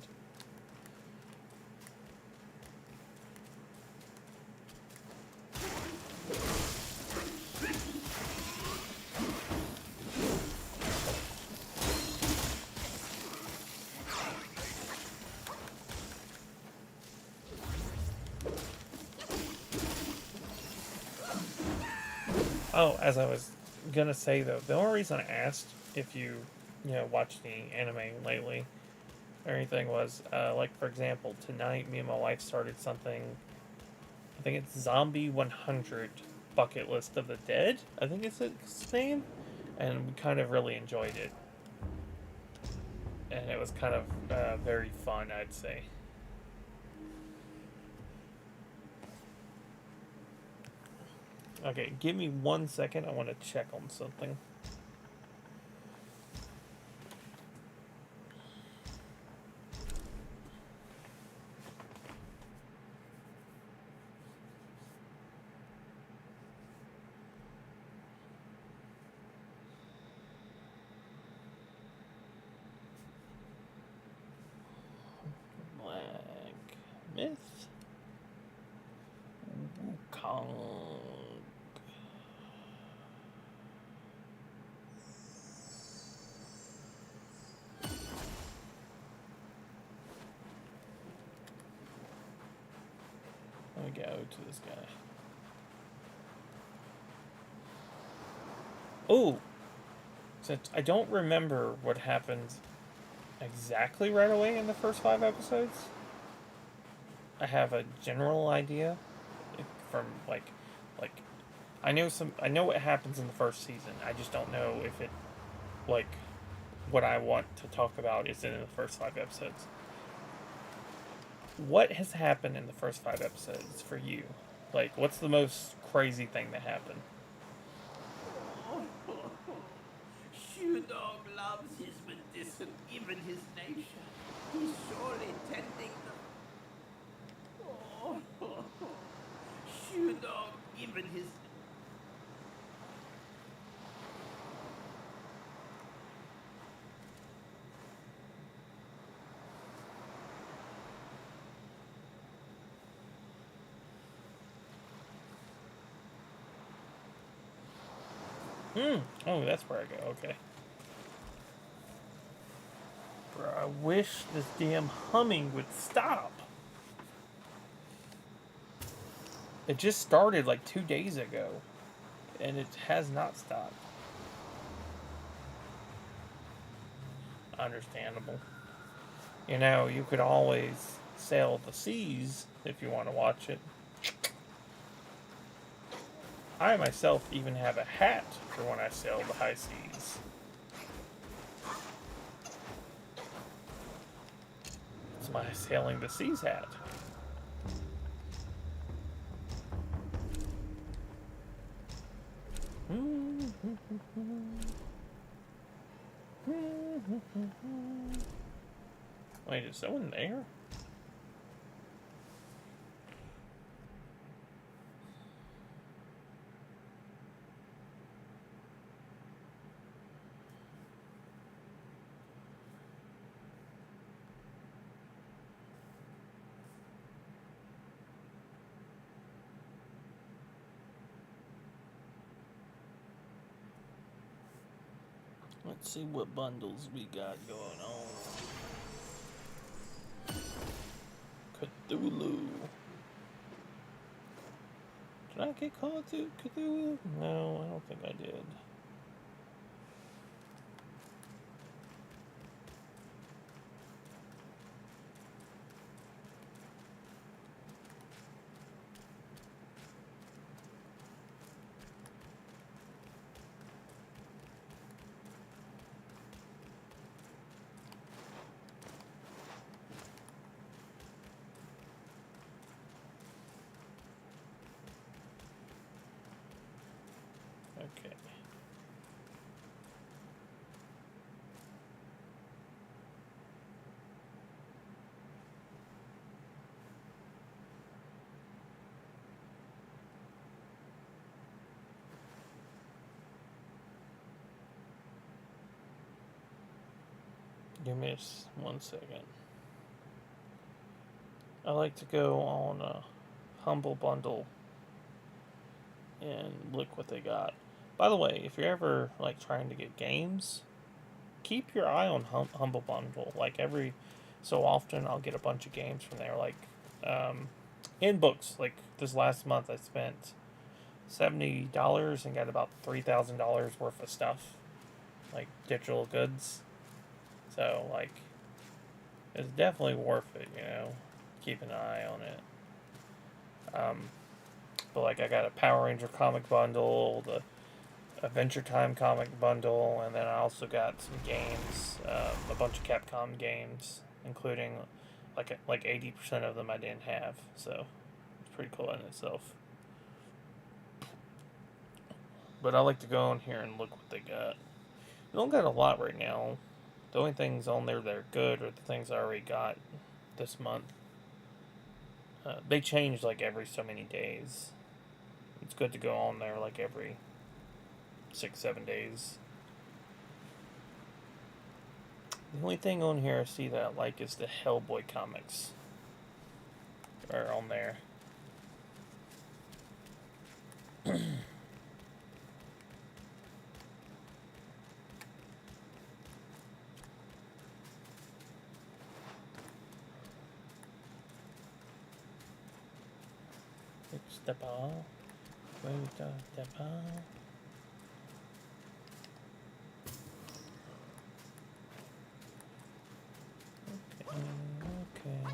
Oh, as I was gonna say though, the only reason I asked if you watched any anime lately or anything was, like, for example, tonight me and my wife started something, I think it's Zombie 100 Bucket List of the Dead, I think it's its name, and we kind of really enjoyed it. And it was kind of very fun, I'd say. Okay, give me 1 second. I want to check on something. Black Myth. Wukong. Let me go to this guy. Oh! Since I don't remember what happens exactly right away in the first 5 episodes, I have a general idea from like I know what happens in the first season. I just don't know if it, like, what I want to talk about is in the first 5 episodes. What has happened in the first 5 episodes for you? Like, what's the most crazy thing that happened?
Shudog loves his medicine, given his nature. He's surely tending the... Oh, Shudog, given his...
Oh, that's where I go. Okay. Bro, I wish this damn humming would stop. It just started like 2 days ago, and it has not stopped. Understandable. You know, you could always sail the seas if you want to watch it. I myself even have a hat for when I sail the high seas. It's my sailing the seas hat. Wait, is someone there? Let's see what bundles we got going on. Cthulhu. Did I get Call of Duty Cthulhu? No, I don't think I did. Okay. Give me just 1 second. I like to go on a Humble Bundle and look what they got. By the way, if you're ever like trying to get games, keep your eye on Humble Bundle. Like every so often, I'll get a bunch of games from there. Like in books. Like this last month, I spent $70 and got about $3,000 worth of stuff, like digital goods. So like, it's definitely worth it. You know, keep an eye on it. But like, I got a Power Ranger comic bundle, the Adventure Time comic bundle, and then I also got some games, a bunch of Capcom games, including like 80% of them I didn't have, so it's pretty cool in itself. But I like to go in here and look what they got. They don't got a lot right now. The only things on there that are good are the things I already got this month. They change like every so many days. It's good to go on there like every 6-7 days. The only thing on here I see that I like is the Hellboy comics are on there. It's the ball. Wait, the ball. Okay.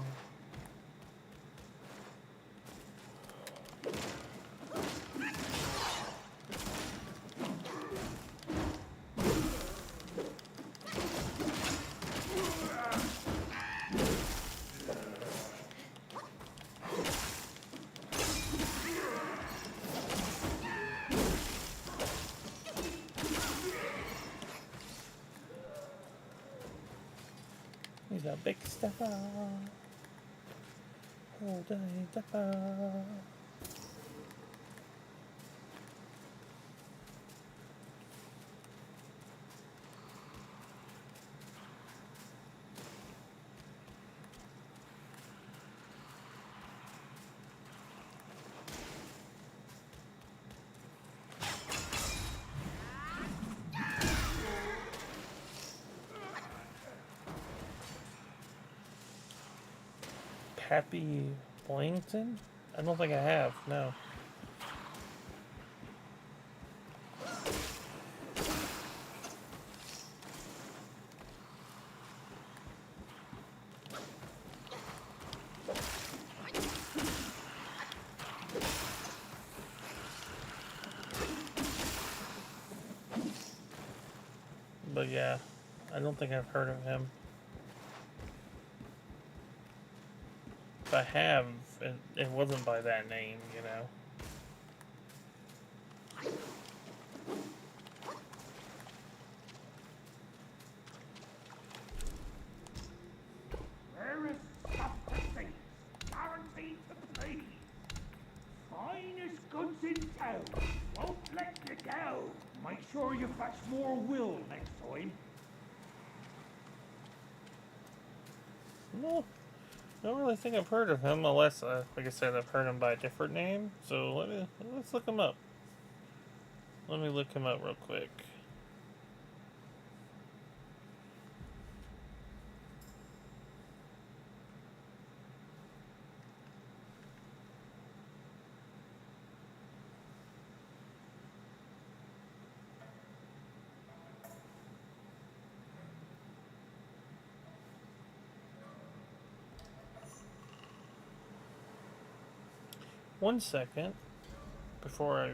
He's a big stepper. Oh, the stepper. Happy Boyington? I don't think I have, no. But yeah, I don't think I've heard of him. If I have, it wasn't by that name, you know.
more will next time.
No, I don't really think I've heard of him, unless, like I said, I've heard him by a different name. So let's look him up. Let me look him up real quick. One second before I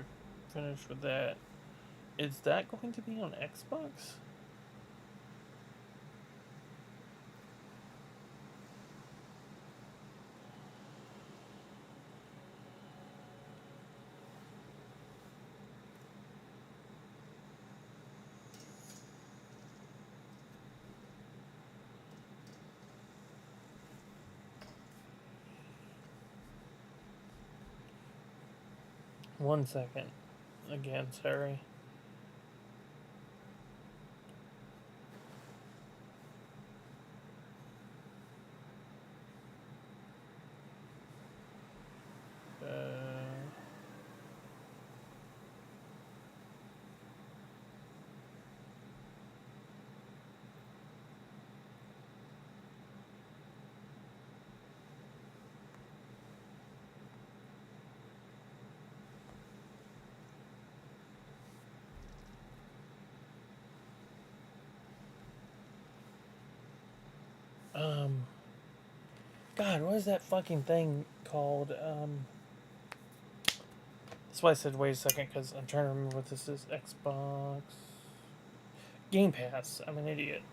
finish with that. Is that going to be on Xbox? One second. Again, sorry. God, what is that fucking thing called? That's why I said wait a second, because I'm trying to remember what this is. Xbox Game Pass. I'm an idiot.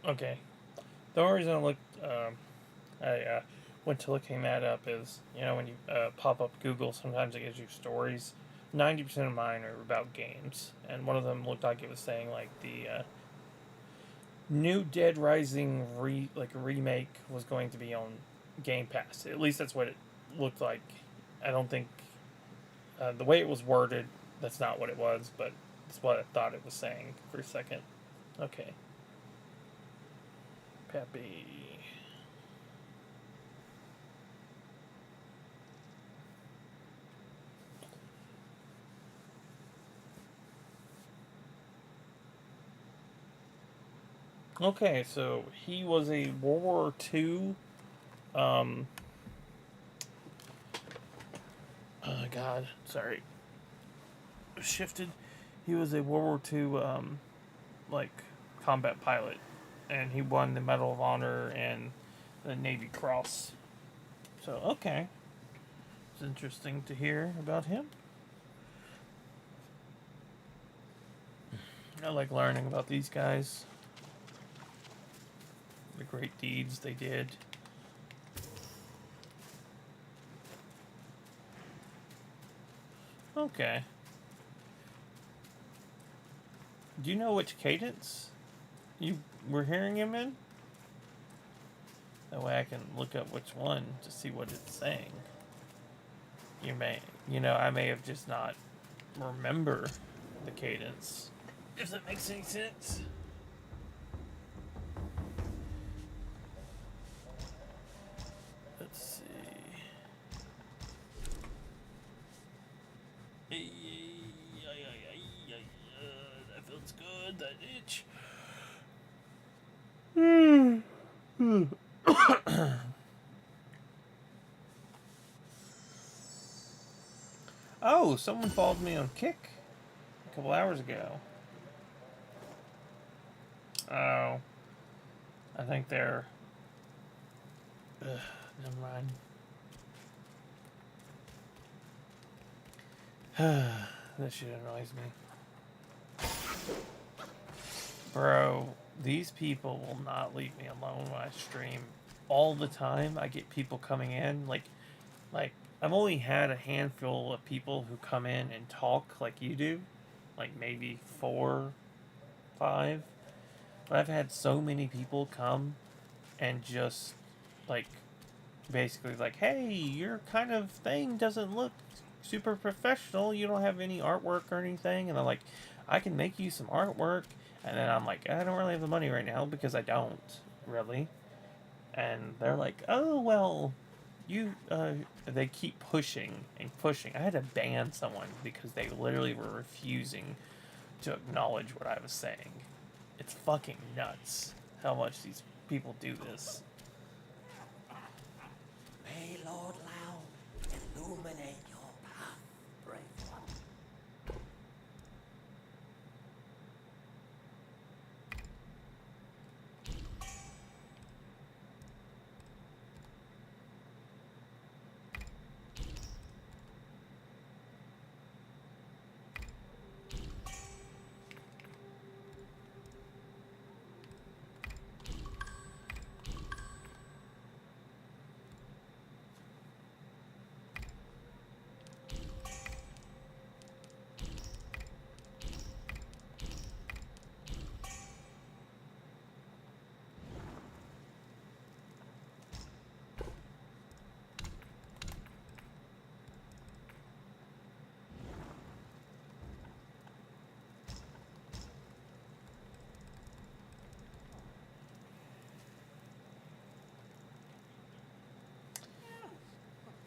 Okay. The only reason I went to looking that up is, when you pop up Google, sometimes it gives you stories. 90% of mine are about games, and one of them looked like it was saying like the new Dead Rising remake was going to be on Game Pass. At least that's what it looked like. I don't think the way it was worded, that's not what it was, but that's what I thought it was saying for a second. Okay. Peppy. Okay, so he was a World War II. Oh God, sorry. Shifted. He was a World War II, combat pilot, and he won the Medal of Honor and the Navy Cross. So okay, it's interesting to hear about him. I like learning about these guys. The great deeds they did. Okay. Do you know which cadence you were hearing him in? That way I can look up which one to see what it's saying. I may have just not remember the cadence. If that makes any sense. Let's see. That feels good, that itch. Oh, someone followed me on Kick a couple hours ago. Oh. I think they're... never mind. That shit annoys me. Bro, these people will not leave me alone when I stream all the time I get people coming in. Like I've only had a handful of people who come in and talk like you do, like maybe 4, 5. But I've had so many people come and just like basically like, hey, your kind of thing doesn't look super professional. You don't have any artwork or anything. And I'm like, I can make you some artwork. And then I'm like, I don't really have the money right now because I don't really. And they're like, oh, well, you, they keep pushing and pushing. I had to ban someone because they literally were refusing to acknowledge what I was saying. It's fucking nuts how much these people do this.
May Lord Lao illuminate your path, brave one.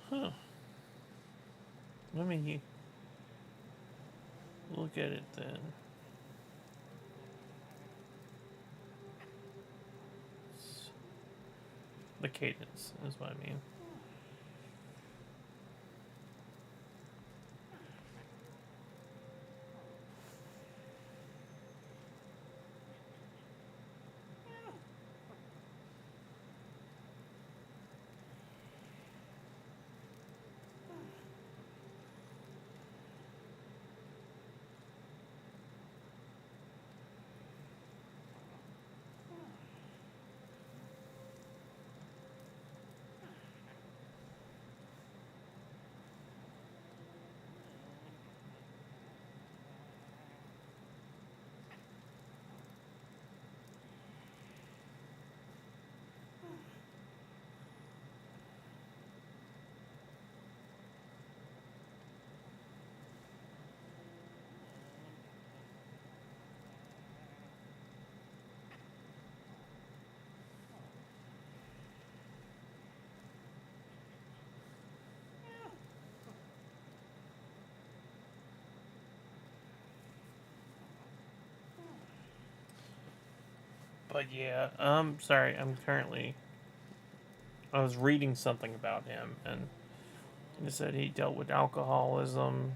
Huh. Let me look at it then. The cadence is what I mean. But yeah, sorry, I was reading something about him, and it said he dealt with alcoholism.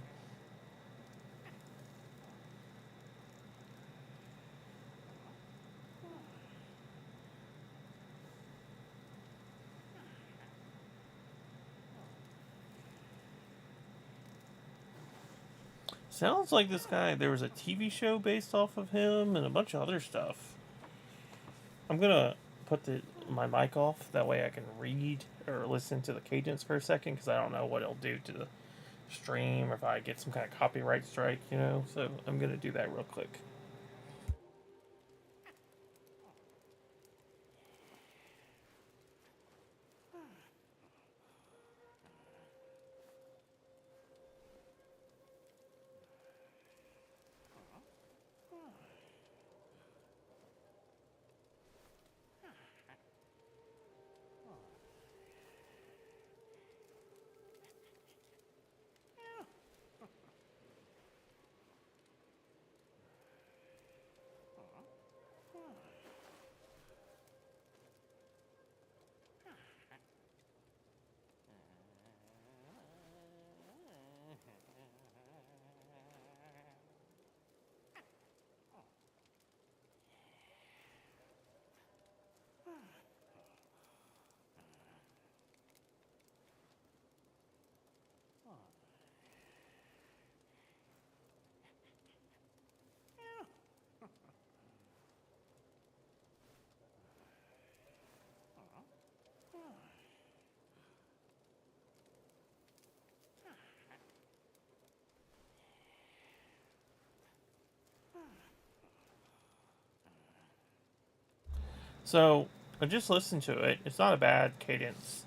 Sounds like this guy, there was a TV show based off of him and a bunch of other stuff. I'm gonna put my mic off, that way I can read or listen to the cadence for a second, because I don't know what it'll do to the stream or if I get some kind of copyright strike, you know? So I'm gonna do that real quick. So I just listened to it. It's not a bad cadence.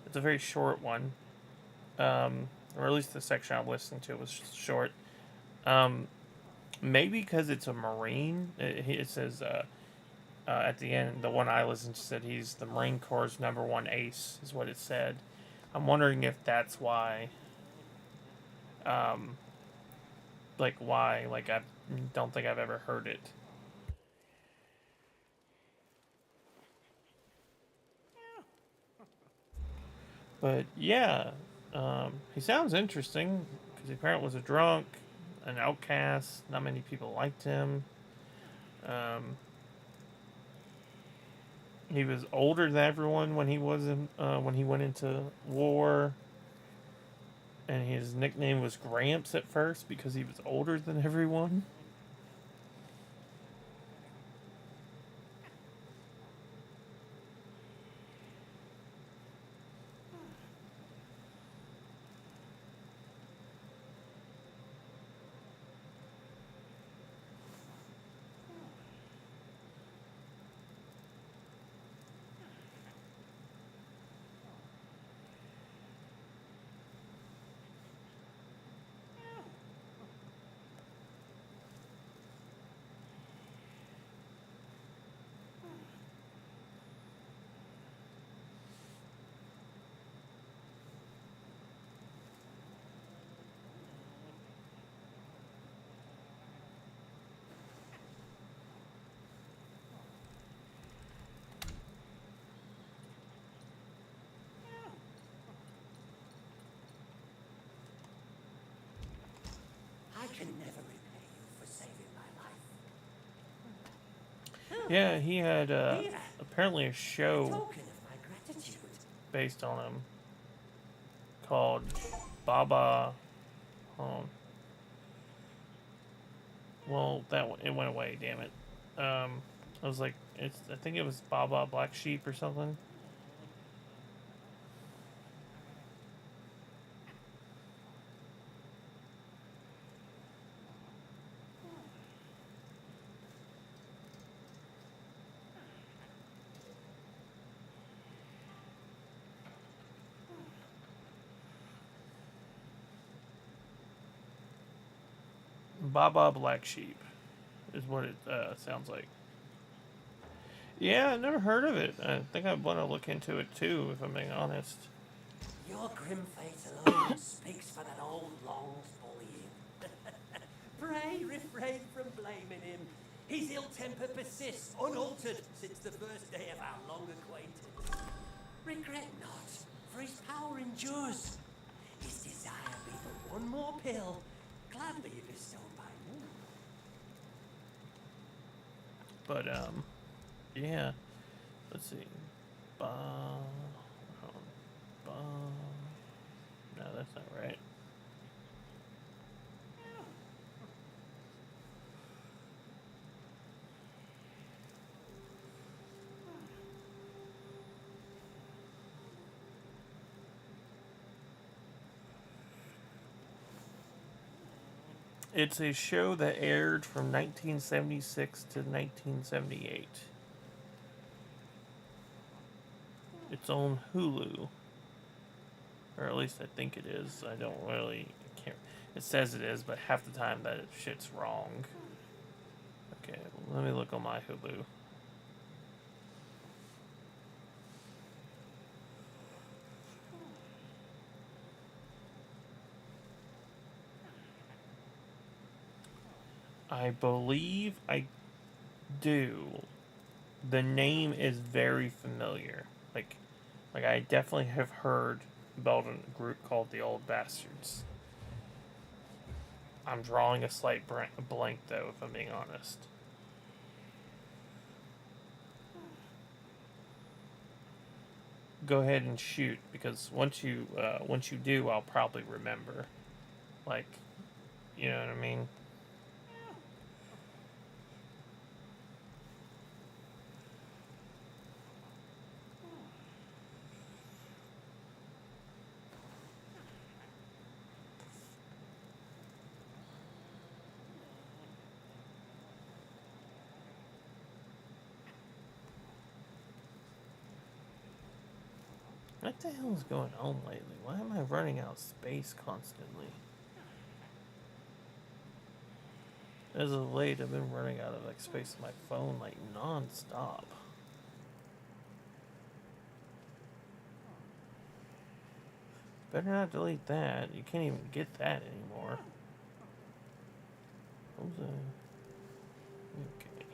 It's a very short one. Or at least the section I listened to was short. Maybe because it's a Marine. It says at the end, the one I listened to said he's the Marine Corps' #1 ace, is what it said. I'm wondering if that's why. Why? Like, I don't think I've ever heard it. But yeah, he sounds interesting because he apparently was a drunk, an outcast. Not many people liked him. He was older than everyone when he went into war, and his nickname was Gramps at first because he was older than everyone.
I can never repay you for saving my life.
Yeah, he had
Here,
apparently a show
token of my gratitude.
based on him called Baba. Um, well, it went away. Damn it. I was like, I think it was Baba Black Sheep or something. Baba Black Sheep is what it sounds like. Yeah, I never heard of it. I think I want to look into it too, if I'm being honest.
Your grim fate alone speaks for that old long's bullying. Pray refrain from blaming him. His ill temper persists unaltered since the first day of our long acquaintance. Regret not, for his power endures. His desire be but one more pill, gladly bestowed by me.
But yeah. Let's see. Ba. No, that's not right. It's a show that aired from 1976 to 1978. It's on Hulu. Or at least I think it is. I don't really... can't. It says it is, but half the time that shit's wrong. Okay, let me look on my Hulu. I believe I do. The name is very familiar. Like I definitely have heard about a group called the Old Bastards. I'm drawing a slight blank though, if I'm being honest. Go ahead and shoot, because once you do, I'll probably remember. Like, you know what I mean? What the hell is going on lately? Why am I running out of space constantly? As of late, I've been running out of like space on my phone like non-stop. Better not delete that. You can't even get that anymore. What was I? Okay.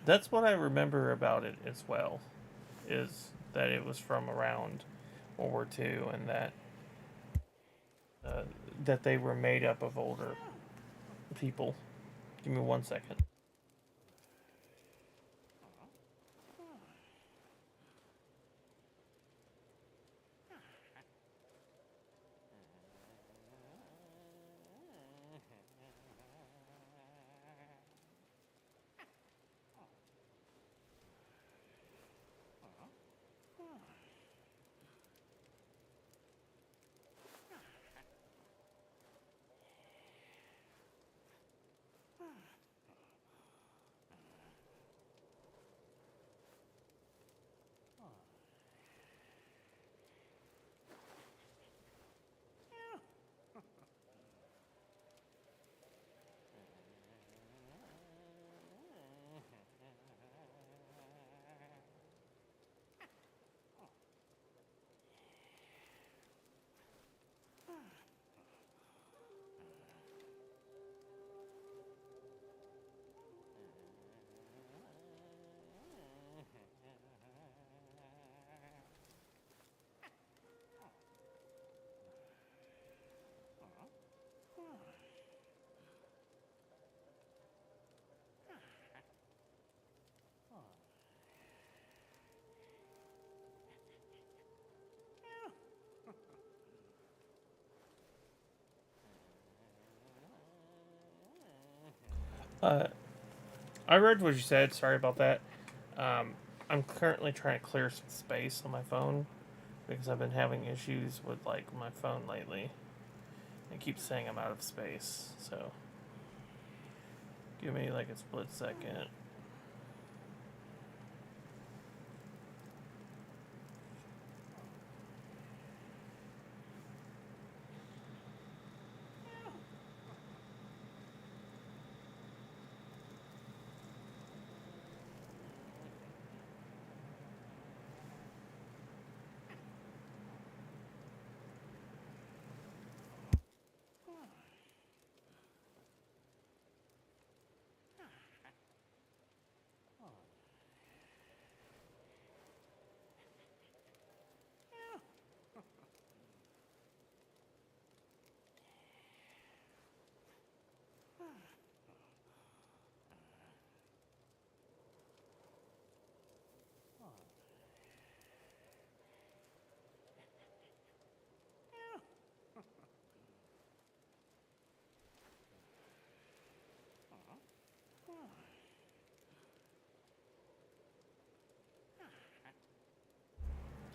That's what I remember about it as well, is that it was from around World War II, and uh, that they were made up of older people. Give me 1 second. Uh, I read what you said. Sorry about that. I'm currently trying to clear some space on my phone because I've been having issues with like my phone lately. It keeps saying I'm out of space. So give me like a split second.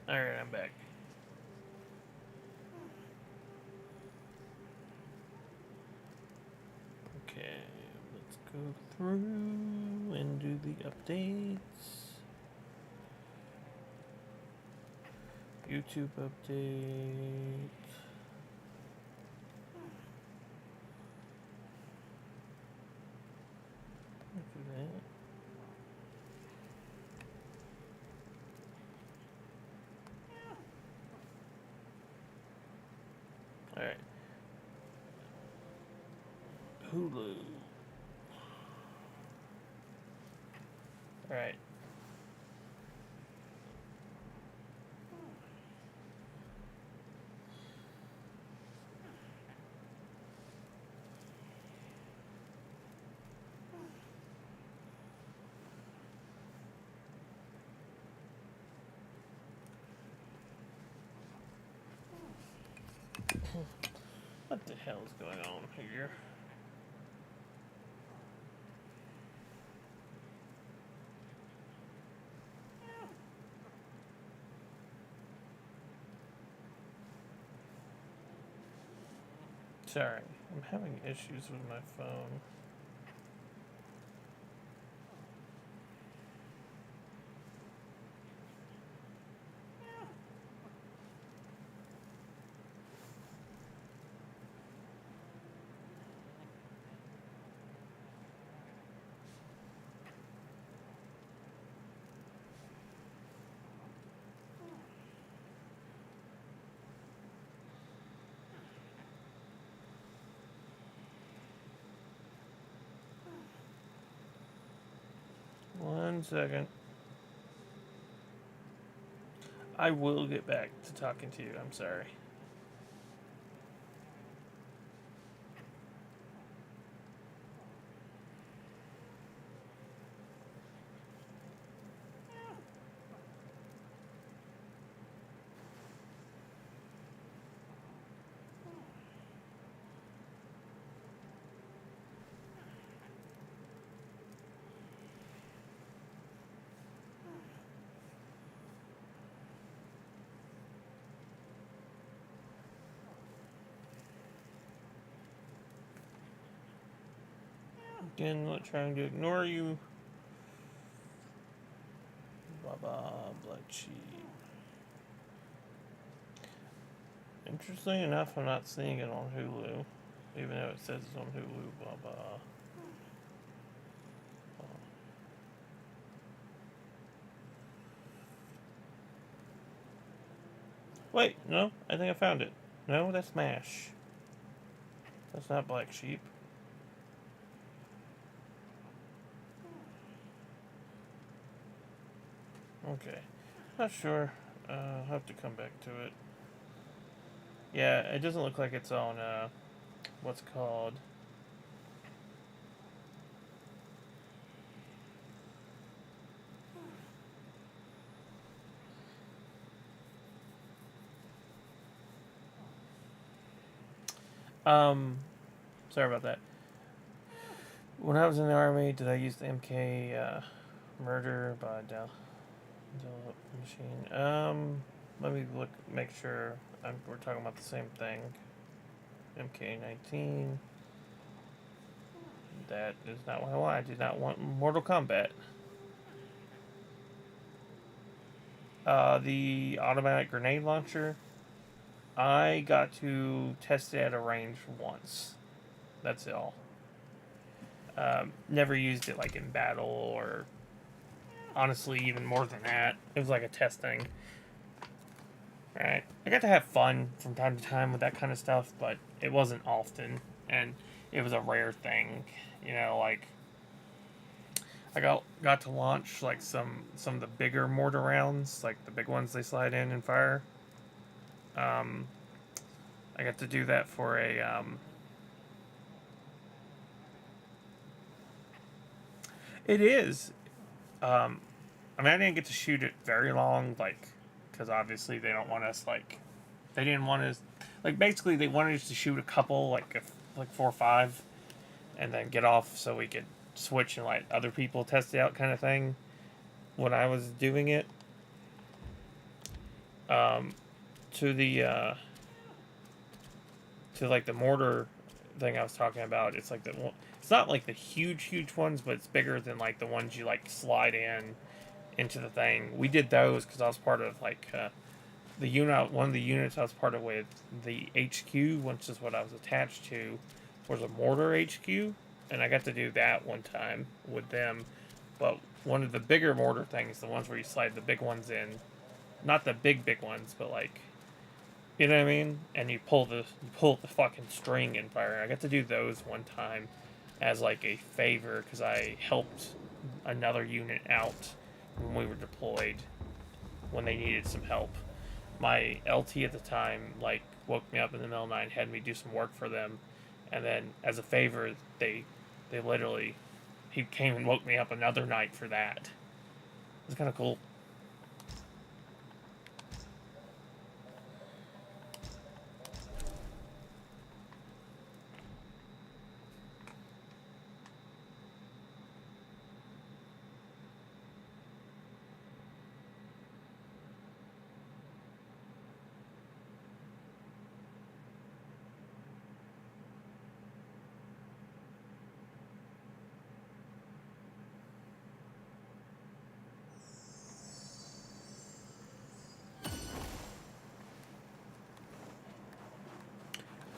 Alright, I'm back. Okay, let's go through and do the updates. YouTube update. Do that. Alright. Hulu. Alright. The hell's going on here? Sorry, I'm having issues with my phone. One second. I will get back to talking to you. I'm sorry. Again, not trying to ignore you. Baba, Blood Sheep. Interestingly enough, I'm not seeing it on Hulu, even though it says it's on Hulu. Baba. Wait, no, I think I found it. No, that's MASH. That's not Black Sheep. Okay, not sure. I'll have to come back to it. Yeah, it doesn't look like it's on, what's called... Sorry about that. When I was in the army, did I use the MK, Murder by Del Machine? Let me look, make sure we're talking about the same thing. MK19. That is not what I want. I did not want Mortal Kombat. The automatic grenade launcher, I got to test it at a range once. That's all. Never used it like in battle or honestly even more than that. It was like a testing. Right. I got to have fun from time to time with that kind of stuff, but it wasn't often, and it was a rare thing. You know, like I got to launch like some of the bigger mortar rounds, like the big ones they slide in and fire. I got to do that for a it is. I mean, I didn't get to shoot it very long, like, because obviously they don't want us, like, they didn't want us, like, basically they wanted us to shoot a couple, like 4 or 5, and then get off so we could switch and let other people test it out, kind of thing. When I was doing it, to the to like the mortar thing I was talking about, it's like it's not like the huge ones, but it's bigger than like the ones you like slide into the thing. We did those because I was part of like the unit. One of the units I was part of with the HQ, which is what I was attached to, was a mortar HQ, and I got to do that one time with them. But one of the bigger mortar things, the ones where you slide the big ones in, not the big ones, but like, you know what I mean? And you pull the fucking string and fire. I got to do those one time as like a favor because I helped another unit out when we were deployed when they needed some help. My LT at the time like woke me up in the middle of the night, had me do some work for them, and then as a favor they literally, he came and woke me up another night for that. It was kind of cool.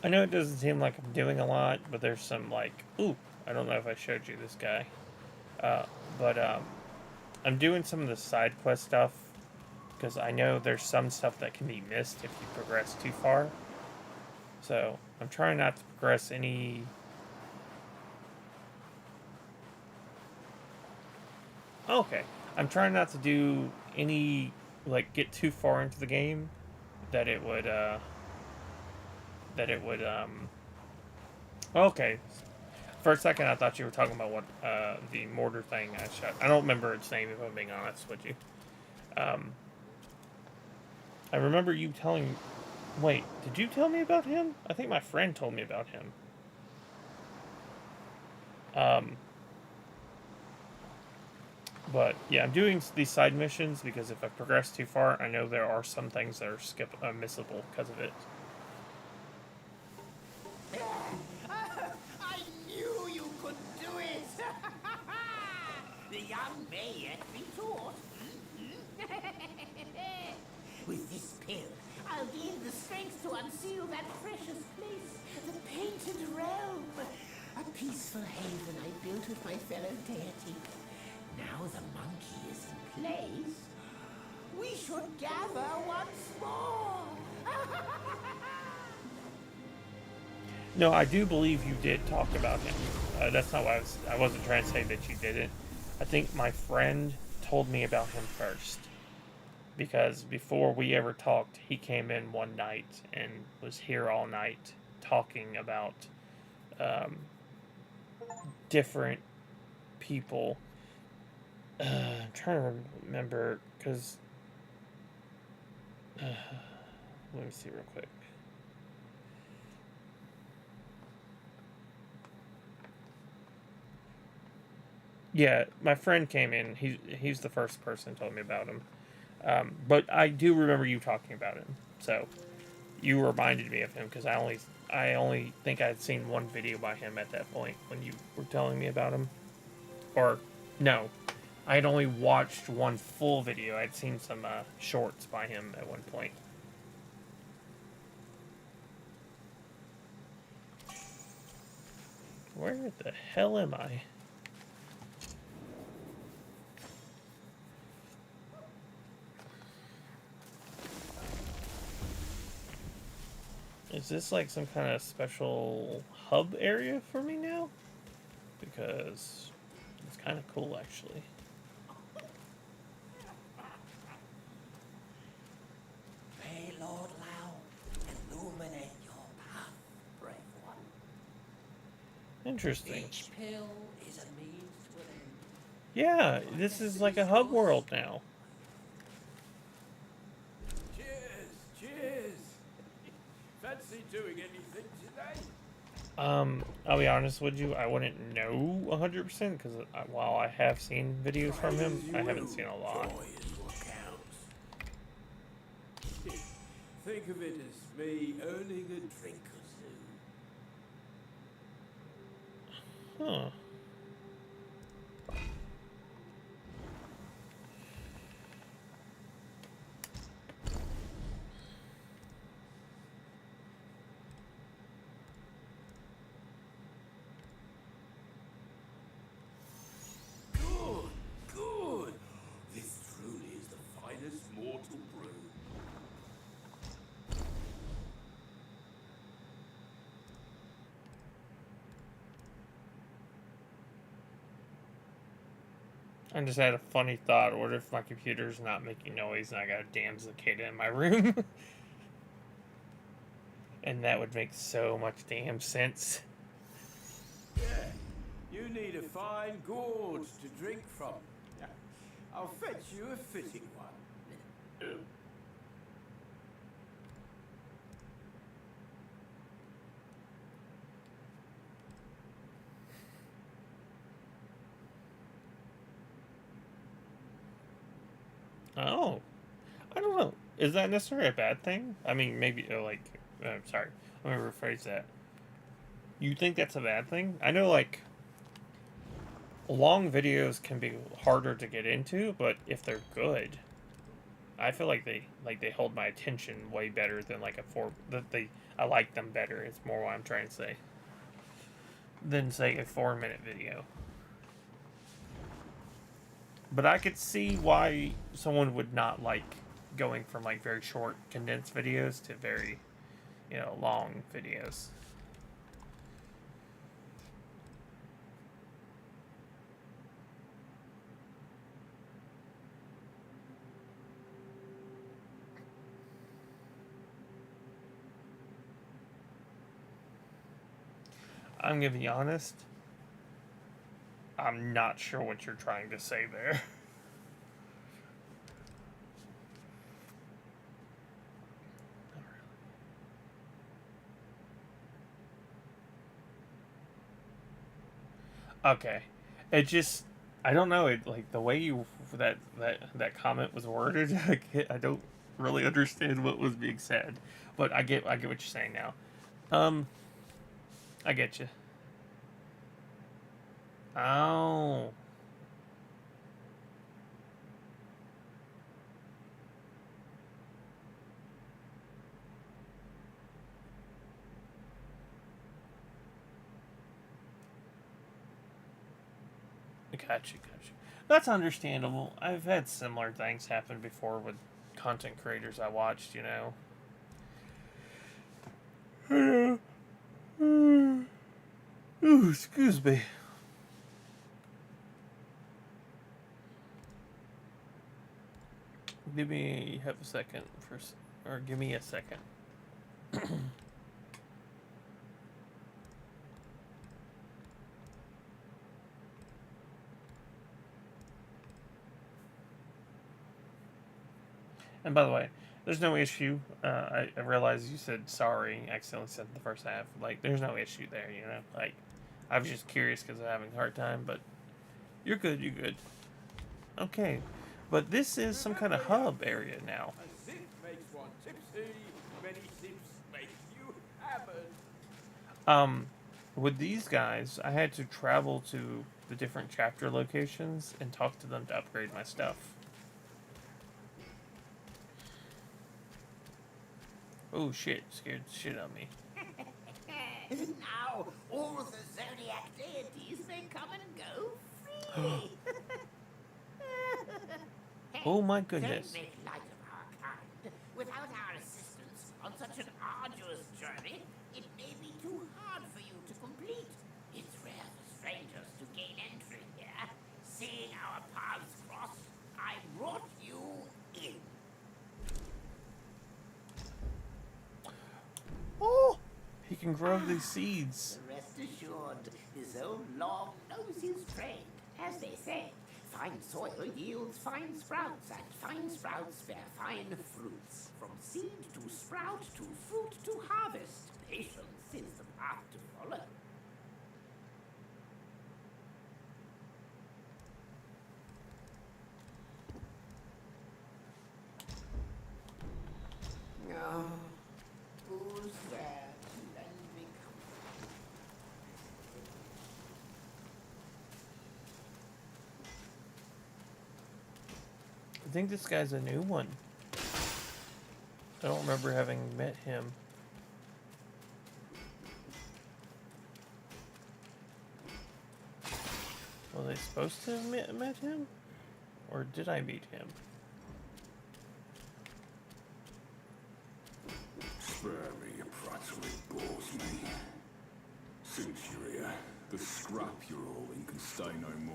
I know it doesn't seem like I'm doing a lot, but there's some like, ooh, I don't know if I showed you this guy. But I'm doing some of the side quest stuff because I know there's some stuff that can be missed if you progress too far. So I'm trying not to progress any. Okay, I'm trying not to do any like get too far into the game that it would Okay. For a second, I thought you were talking about what the mortar thing I shot. I don't remember its name, if I'm being honest with you. I remember you telling. Wait, did you tell me about him? I think my friend told me about him. But yeah, I'm doing these side missions because if I progress too far, I know there are some things that are missable because of it.
I knew you could do it! The young may yet be taught. With this pill, I'll gain the strength to unseal that precious place, the painted realm. A peaceful haven I built with my fellow deity. Now the monkey is in place. We should gather once more.
No, I do believe you did talk about him. That's not why I wasn't trying to say that you didn't. I think my friend told me about him first. Because before we ever talked, he came in one night and was here all night talking about different people. I'm trying to remember, because... let me see real quick. Yeah, my friend came in. He's the first person who told me about him. But I do remember you talking about him. So you reminded me of him because I only think I'd seen one video by him at that point when you were telling me about him. Or no, I had only watched one full video. I'd seen some shorts by him at one point. Where the hell am I? Is this like some kind of special hub area for me now? Because it's kind of cool, actually.
May Lord Lao illuminate your path, brave one.
Interesting.
Each pill is a means to an end.
Yeah, this is like a hub world now.
Cheers, cheers. Fancy doing anything today?
I'll be honest with you, I wouldn't know 100% because while I have seen videos from him, I haven't seen a lot.
Joy is what counts. Think of it as me earning a drink or two.
Huh.
Good. This truly is the finest mortal brew.
I just had a funny thought. What if my computer's not making noise and I got a damn cicada in my room? And that would make so much damn sense.
Yeah, you need a fine gourd to drink from. I'll fetch you a fitting one.
Oh. I don't know. Is that necessarily a bad thing? I mean, maybe, sorry. Let me rephrase that. You think that's a bad thing? I know, like, long videos can be harder to get into, but if they're good, I feel like they hold my attention way better than like I like them better. It's more what I'm trying to say than say a 4-minute video. But I could see why someone would not like going from like very short condensed videos to very, long videos. I'm gonna be honest. I'm not sure what you're trying to say there. Okay. It just, I don't know, it like the way that comment was worded, I don't really understand what was being said. But I get what you're saying now. I get you. Oh. Gotcha. That's understandable. I've had similar things happen before with content creators I watched, Ooh, excuse me. Give me a second first, or give me a second. And by the way, there's no issue. I realize you said sorry. Accidentally said the first half. Like, there's no issue there, Like, I was just curious because I'm having a hard time, but you're good. Okay. But this is some kind of hub area now.
A sip makes one tipsy, many sips make you hammered.
With these guys, I had to travel to the different chapter locations and talk to them to upgrade my stuff. Oh shit, scared the shit out of me.
Now, all the Zodiac deities may come and go freely. Hey,
Oh my goodness.
don't make light of our kind. Without our assistance on such an arduous journey, it may be too hard for you to complete. It's rare for strangers to gain entry here. Seeing our paths cross, I brought you in.
Oh! He can grow these seeds.
Rest assured, his own long knows his trade. As they say, fine soil yields fine sprouts, and fine sprouts bear fine fruits. From seed to sprout to fruit to harvest, patience is the path to follow. Oh, who's there to lend me comfort?
I think this guy's a new one. I don't remember having met him. Was I supposed to have met him? Or did I meet him?
Spare me, your prattle, bores me. Since you're here, the scrap you're all in can stay no more.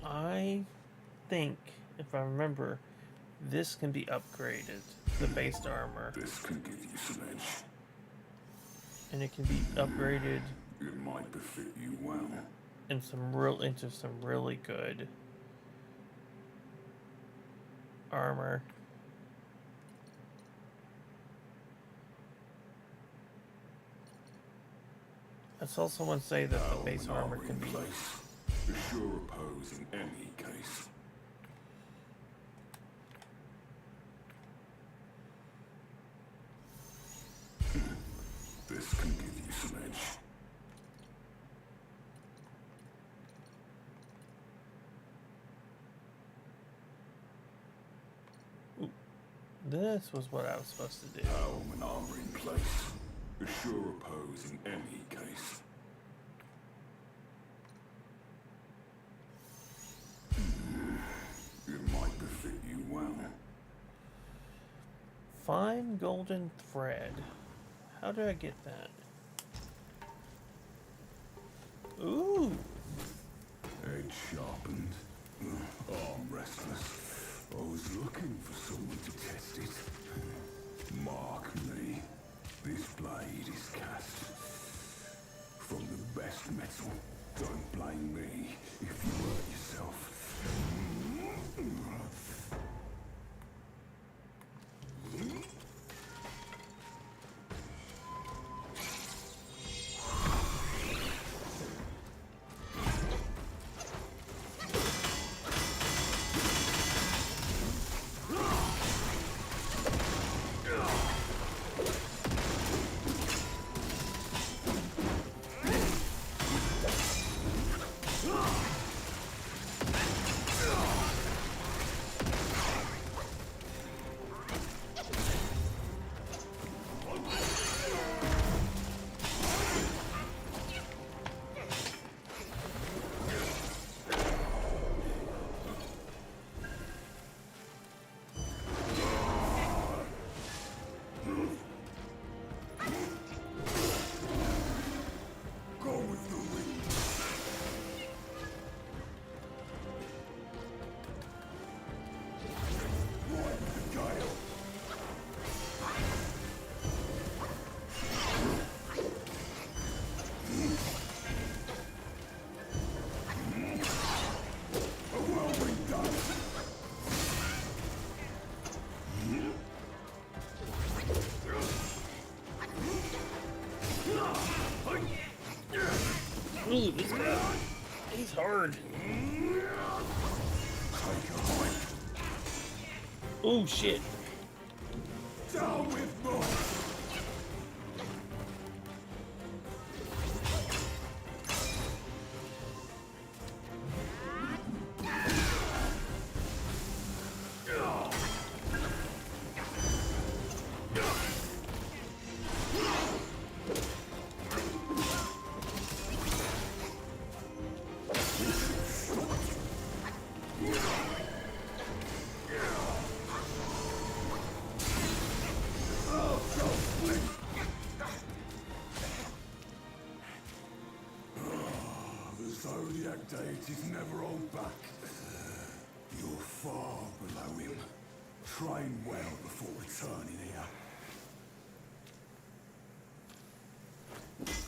I think, if I remember, this can be upgraded. The base armor.
This can give you some edge.
And it can be upgraded
It might befit you well.
into some really good armor. I saw someone say that the base armor can be.
A sure oppose in any case. This can give you some edge.
This was what I was supposed to do.
Helm and armor in place. A sure oppose in any case. It might befit you well.
Fine golden thread. How do I get that? Ooh.
Edge sharpened. Arm restless. I was looking for someone to test it. Mark me. This blade is cast from the best metal. Don't blame me if you hurt yourself.
Ooh, this guy. He's hard. Oh shit.
Down with more. Zodiac deities never hold back. You're far below him. Train well before returning here.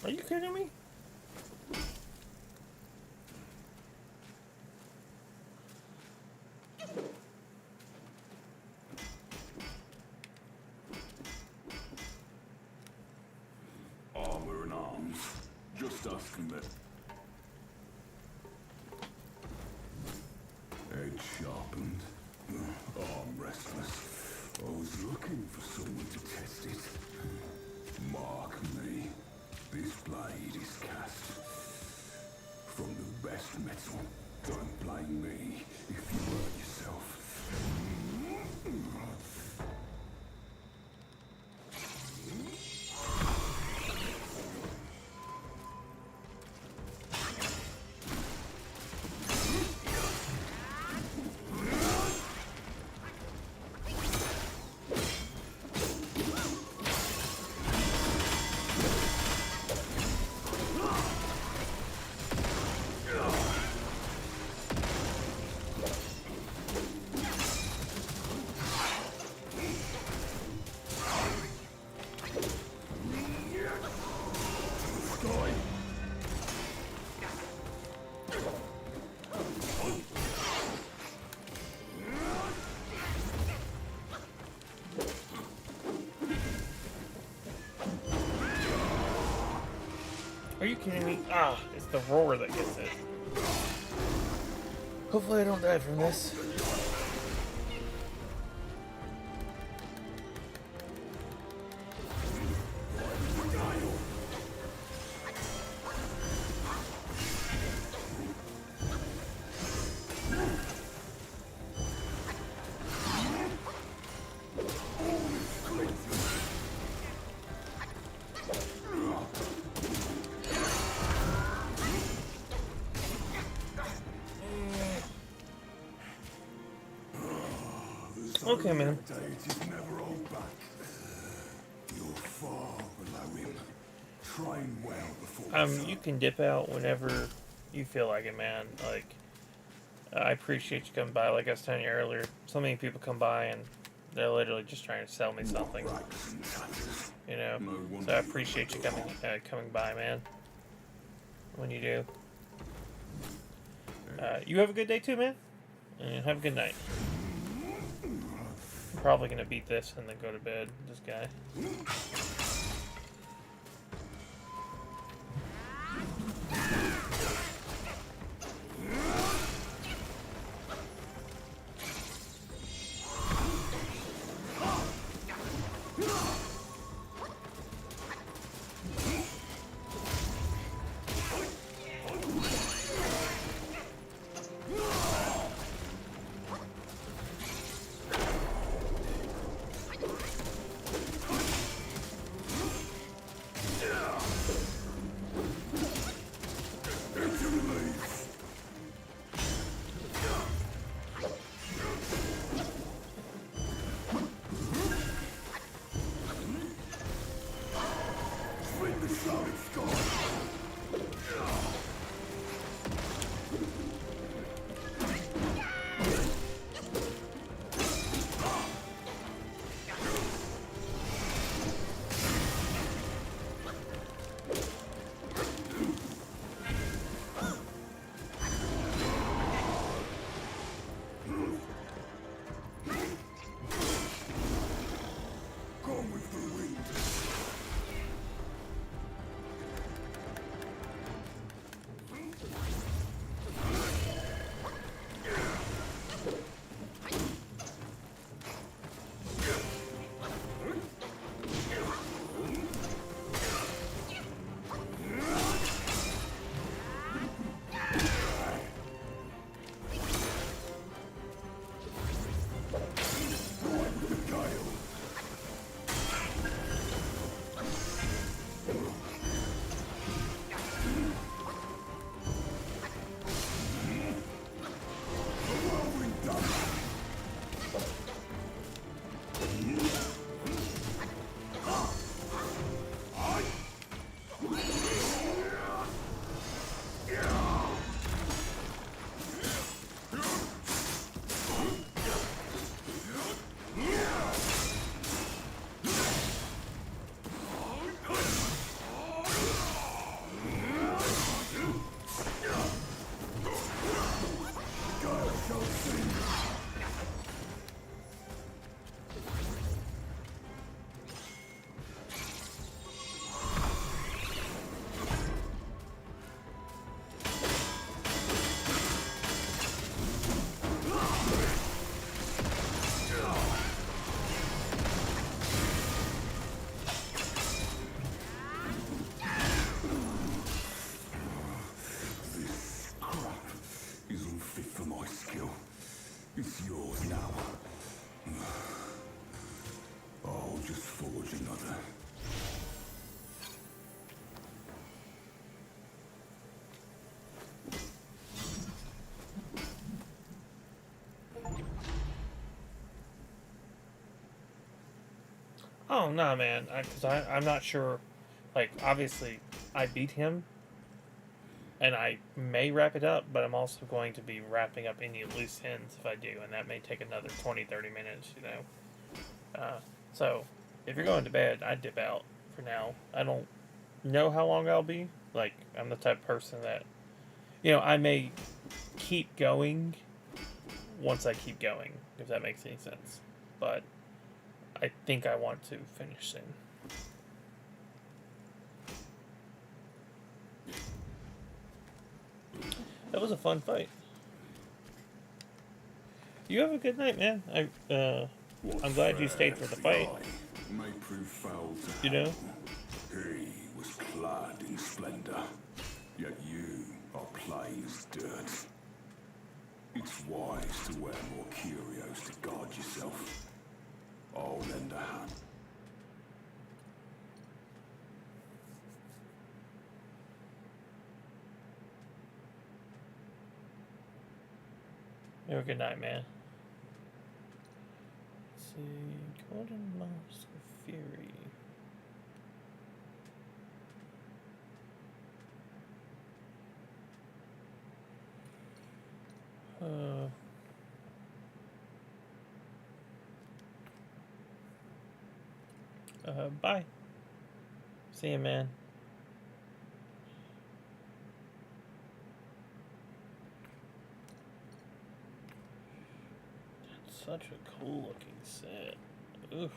Are you kidding me?
Armor and arms. Just asking that. Edge sharpened. Arm restless. I was looking for someone to test it. Mark me. This blade is cast from the best metal. Don't blame me if you hurt yourself.
Are you kidding me? Ah, it's the roar that gets it. Hopefully I don't die from this. Okay, man.
Deities never hold back. You're far below him. Train well before
You can dip out whenever you feel like it, man. Like, I appreciate you coming by. Like I was telling you earlier, so many people come by and they're literally just trying to sell me something. You know, so I appreciate you coming by, man. When you do. You have a good day too, man. And have a good night. I'm probably gonna beat this and then go to bed. This guy.
It's yours now. I'll just forge another.
Oh, nah, man. I'm not sure. Like, obviously, I beat him. And I may wrap it up, but I'm also going to be wrapping up any loose ends if I do. And that may take another 20, 30 minutes, you know. So, if you're going to bed, I'd dip out for now. I don't know how long I'll be. Like, I'm the type of person that, you know, I may keep going once I keep going, if that makes any sense. But I think I want to finish soon. was a fun fight. You have a good night, man. I'm glad you stayed for the fight.
May prove foul to
You know?
He was clad in splendor, yet you are plain as dirt. It's wise to wear more curios to guard yourself. I'll lend a hand.
You have a good night, man. Let's see. Golden Mask of Fury. Bye. See you, man. That's such a cool looking set. Oof.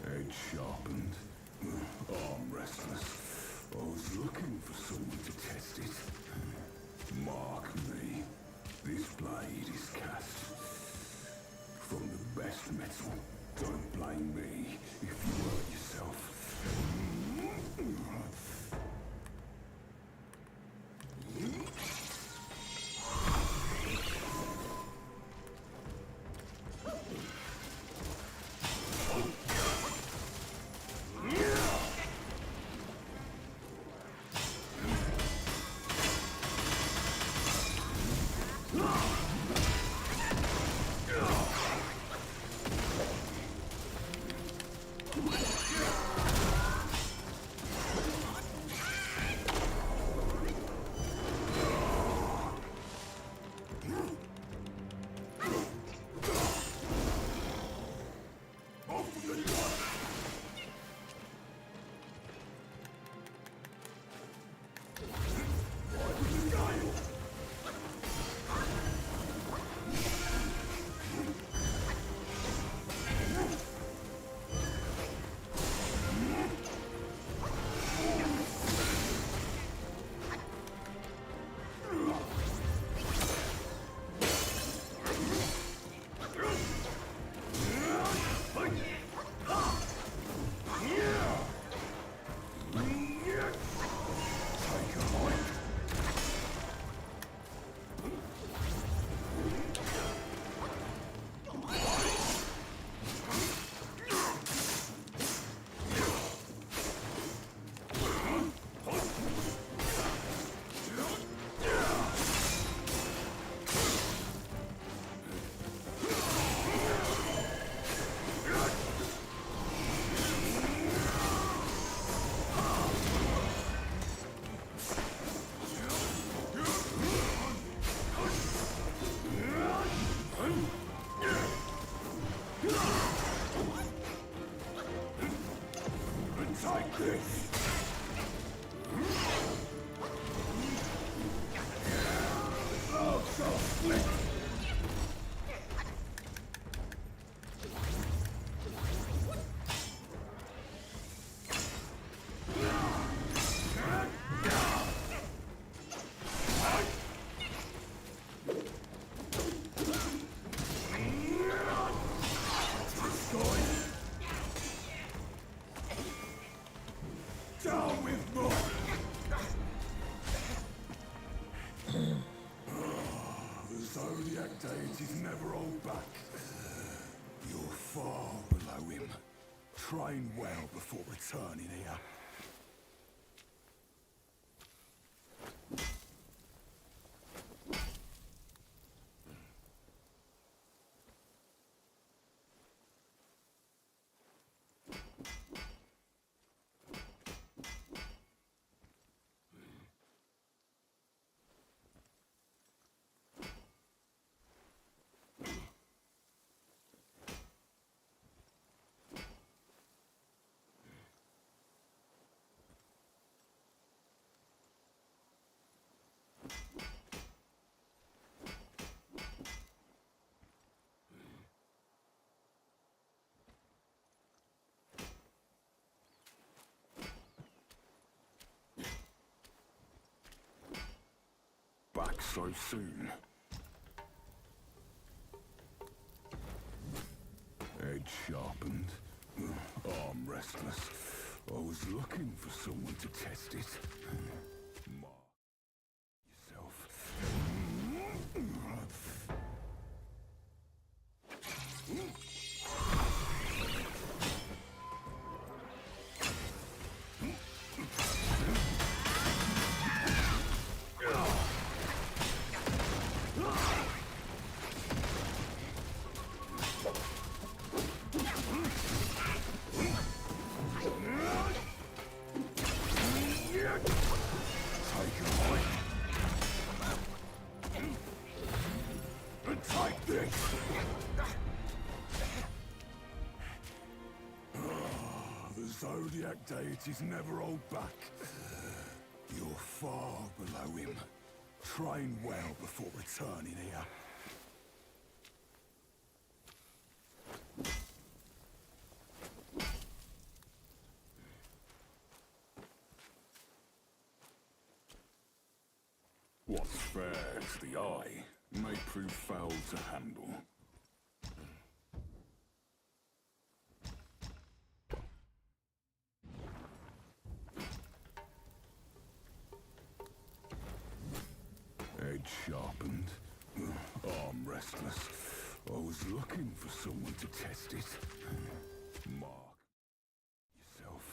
Edge sharpened, arm restless. I was looking for someone to test it. Mark me. This blade is cast from the best metal. Don't blame me if you hurt yourself. with more. The Zodiac deities never hold back. You're far below him. Train well before returning here. Back so soon. Edge sharpened, arm restless. I was looking for someone to test it. Mark yourself. Take this! The Zodiac deities never hold back. You're far below him. Train well before returning here. What's fair to the eye may prove foul to handle. Edge sharpened, arm restless. I was looking for someone to test it. Mark yourself.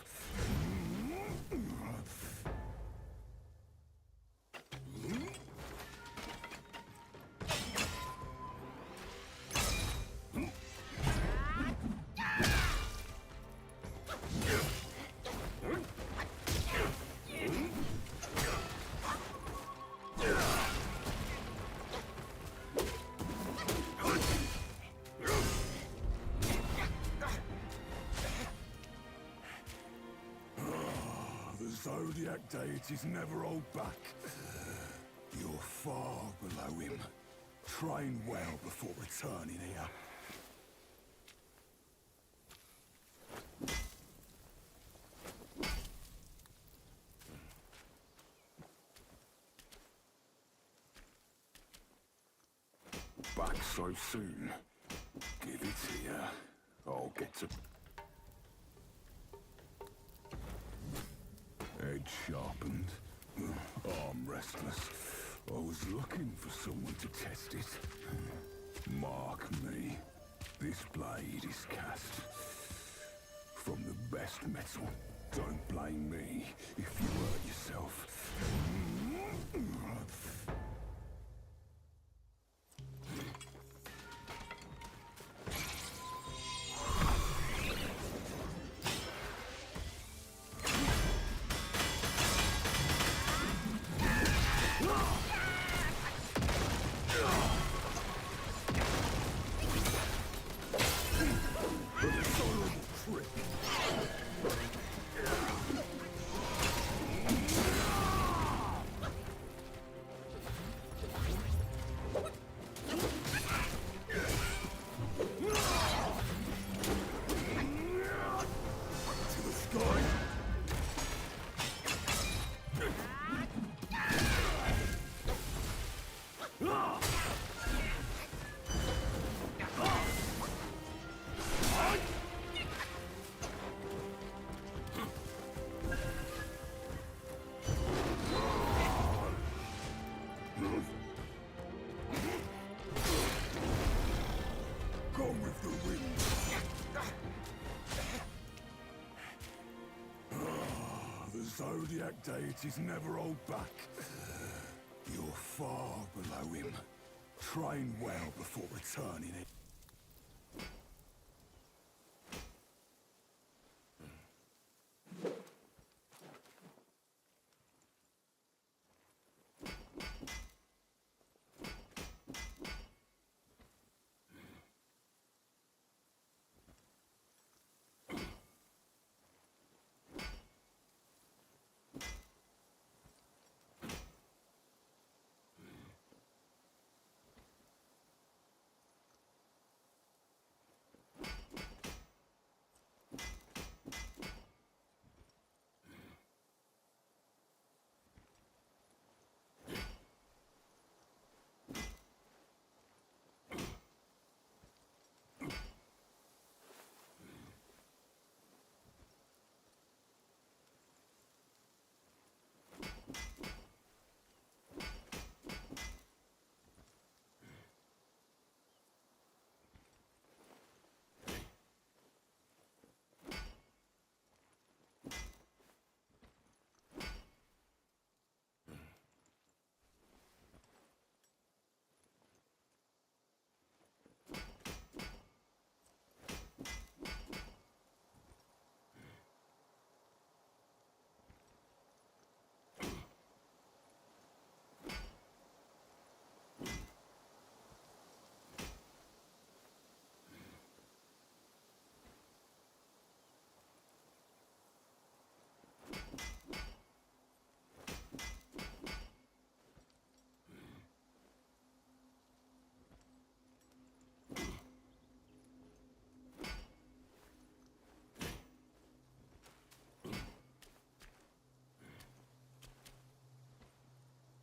Zodiac deities never hold back. You're far below him. Train well before returning here. Back so soon. Give it here. I'll get to... Edge sharpened, arm restless. I was looking for someone to test it. Mark me. This blade is cast from the best metal. Don't blame me if you hurt yourself. Zodiac deities never hold back. You're far below him. Train well before returning it.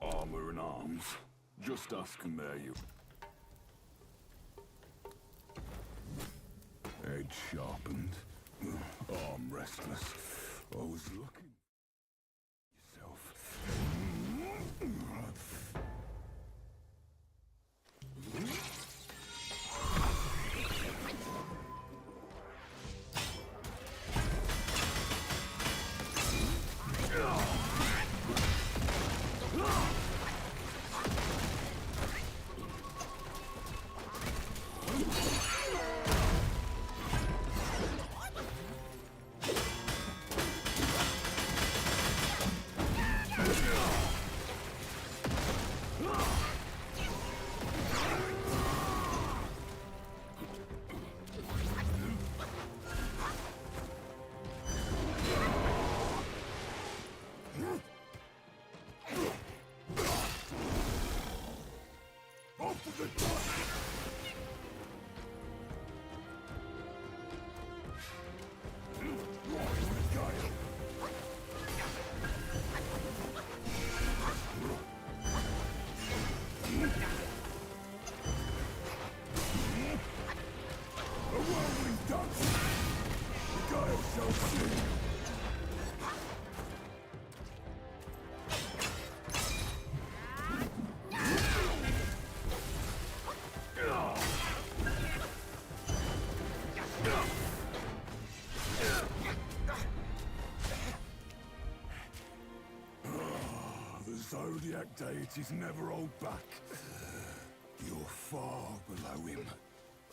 Armor and arms. Just ask and there you. Edge sharpened. Arm restless. I was looking. Yourself. Zodiac deities never hold back. You're far below him.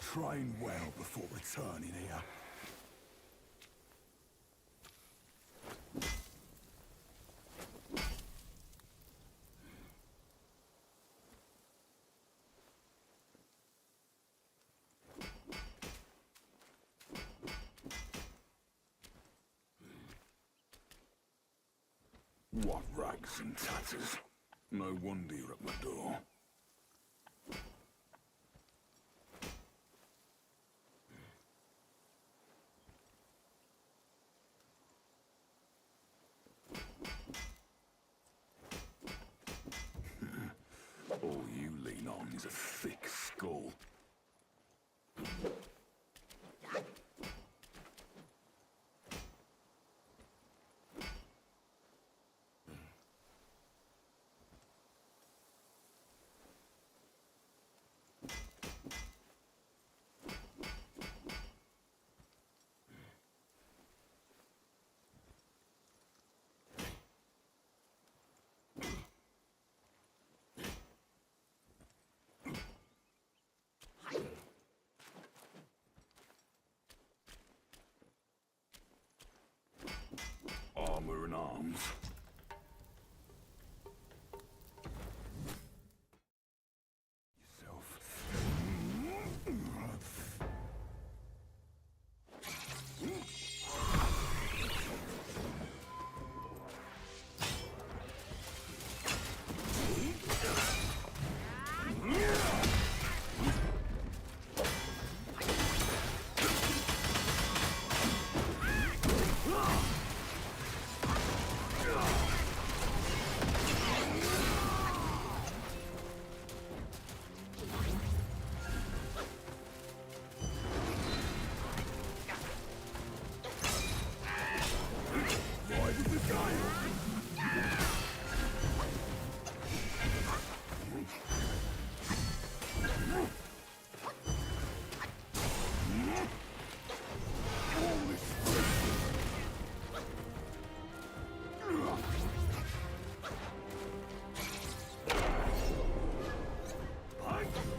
Train well before returning here. What rags and tatters. No wonder you're at my door. All you lean on is a thick skull. in arms.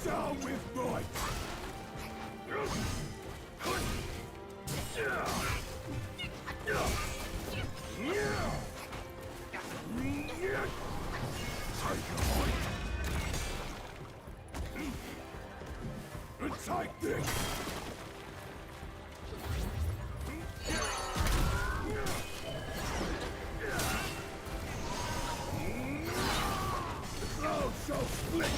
Down with might! Take this! The clouds shall split!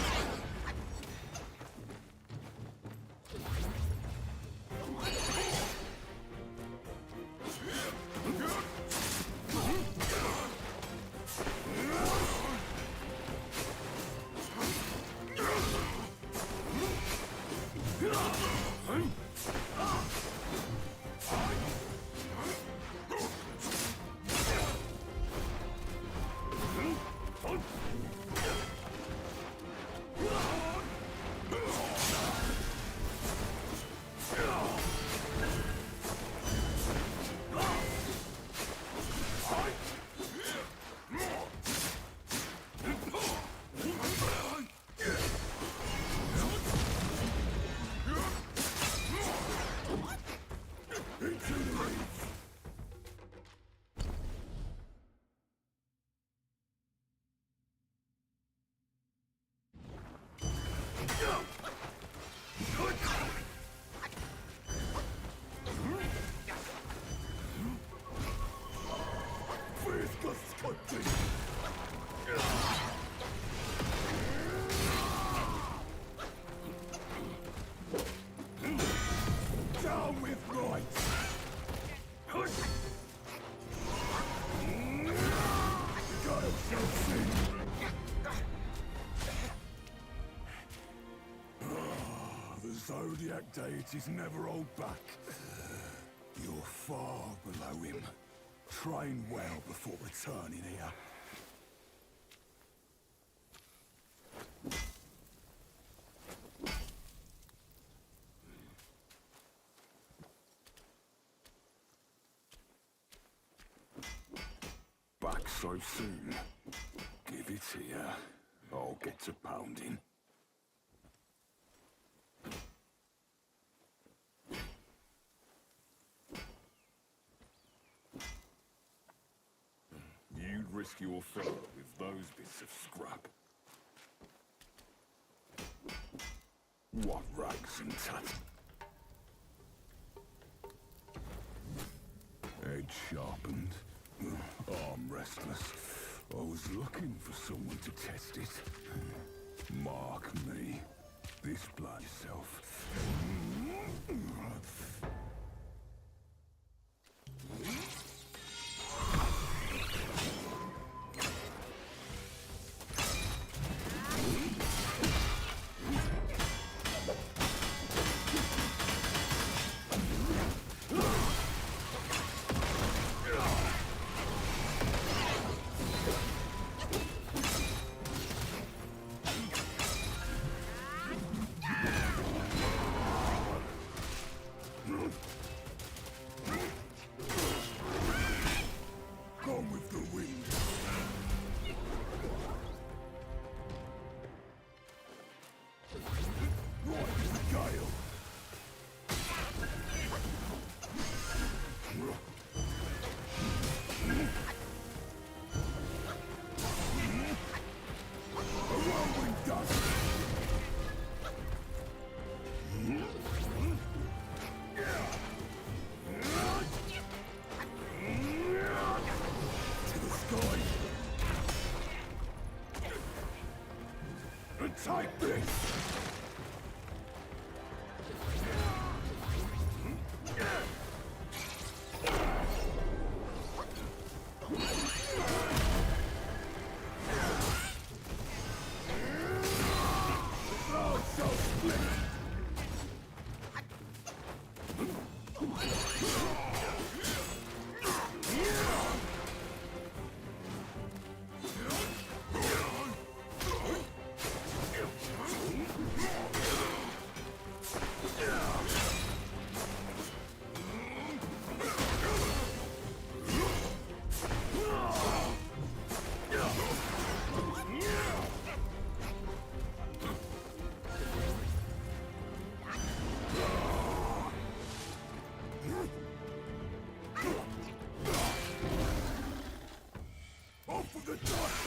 Down with might! God shall sing! The Zodiac deities never hold back. You're far below him. Train well before returning here. Back so soon? Give it here. I'll get to pounding. You'd risk your fur with those bits of scrap. What rags and tat? Edge sharpened, arm restless. I was looking for someone to test it. Mark me. This blood yourself. Take this! Off with the dust!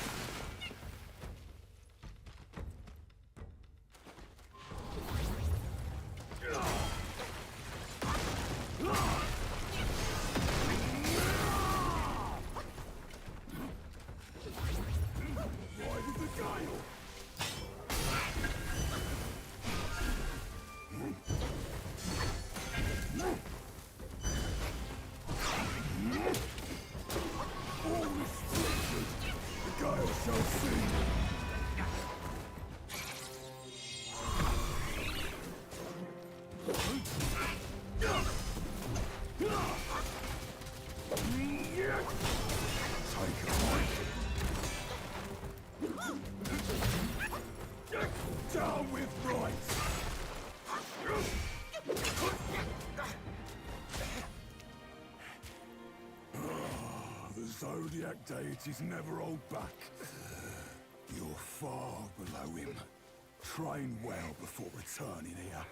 Ride with the gale! All restricted! The gale shall see! Take it away! Down with rights! The Zodiac deities never hold back. You're far below him. Train well before returning here.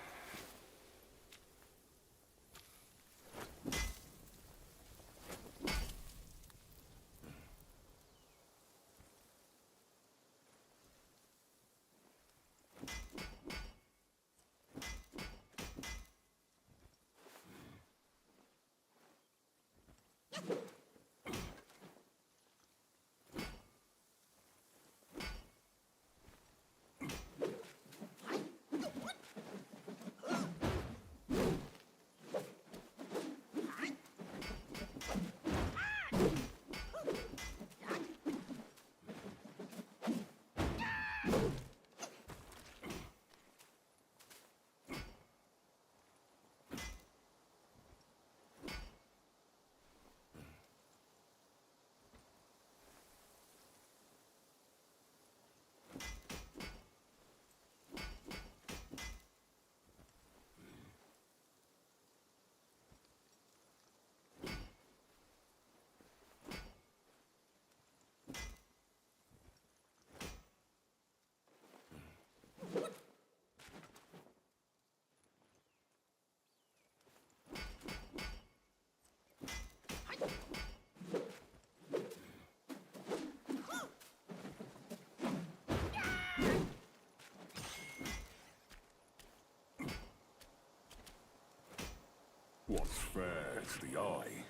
What's fair to the eye?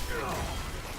Yourself.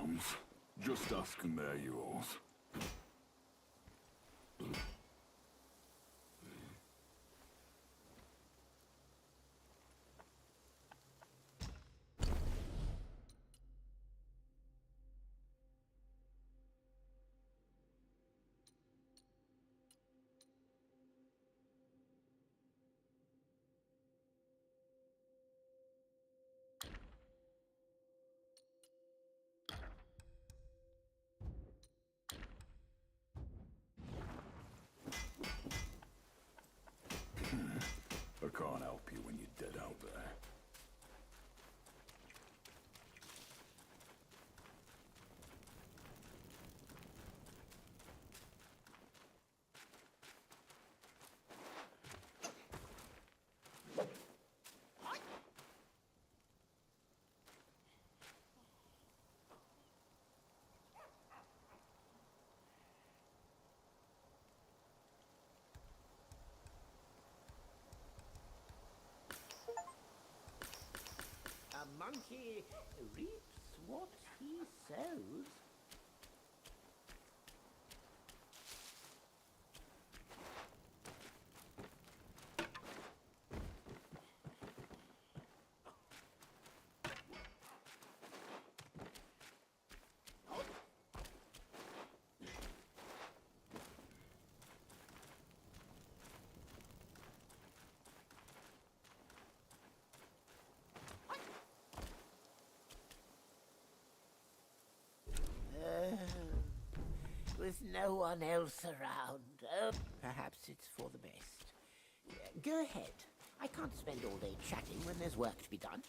arms. Just ask and they're yours. I can't help you when you're dead out there.
A monkey reaps what he sows. With no one else around. Oh, perhaps it's for the best. Go ahead. I can't spend all day chatting when there's work to be done.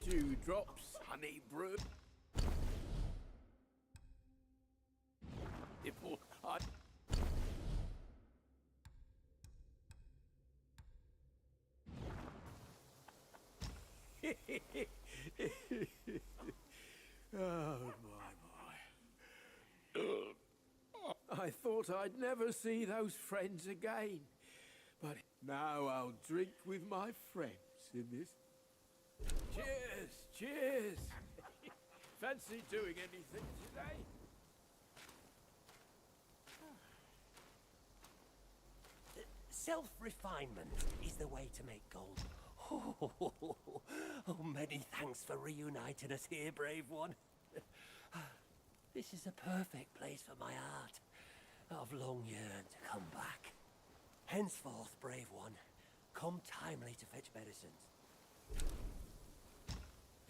Dewdrops, honey brew. Nipple, I... Oh, my. I thought I'd never see those friends again. But now I'll drink with my friends in this. Cheers! Cheers! Fancy doing anything today?
Self-refinement is the way to make gold. Oh, many thanks for reuniting us here, brave one. This is a perfect place for my art. I've long yearned to come back. Henceforth, brave one, come timely to fetch medicines.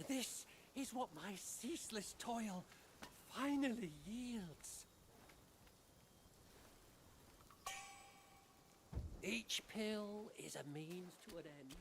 This is what my ceaseless toil finally yields. Each pill is a means to an end.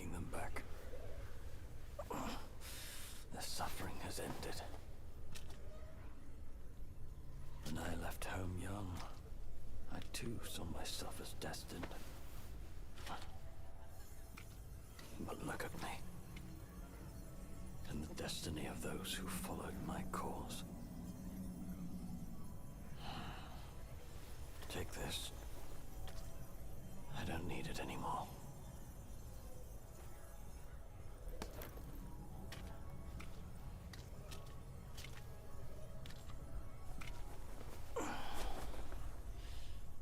bring them back. Their suffering has ended. When I left home young, I too saw myself as destined. But look at me. And the destiny of those who followed my cause. Take this. I don't need it anymore.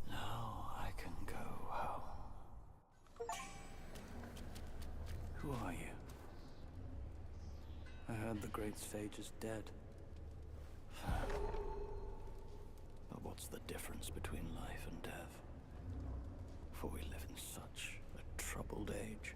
Now I can go home. Who are you? I heard the great sage is dead. But what's the difference between life and death? For we live in such a troubled age.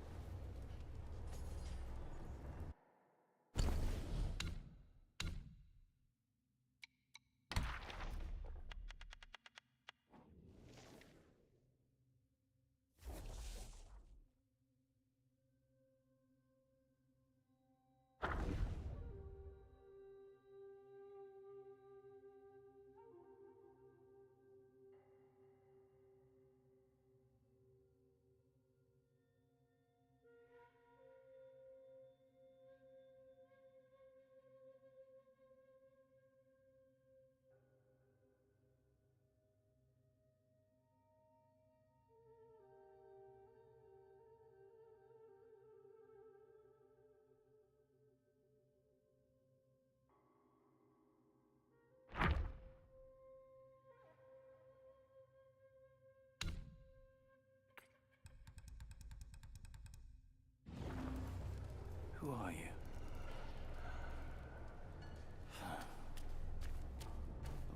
Who are you?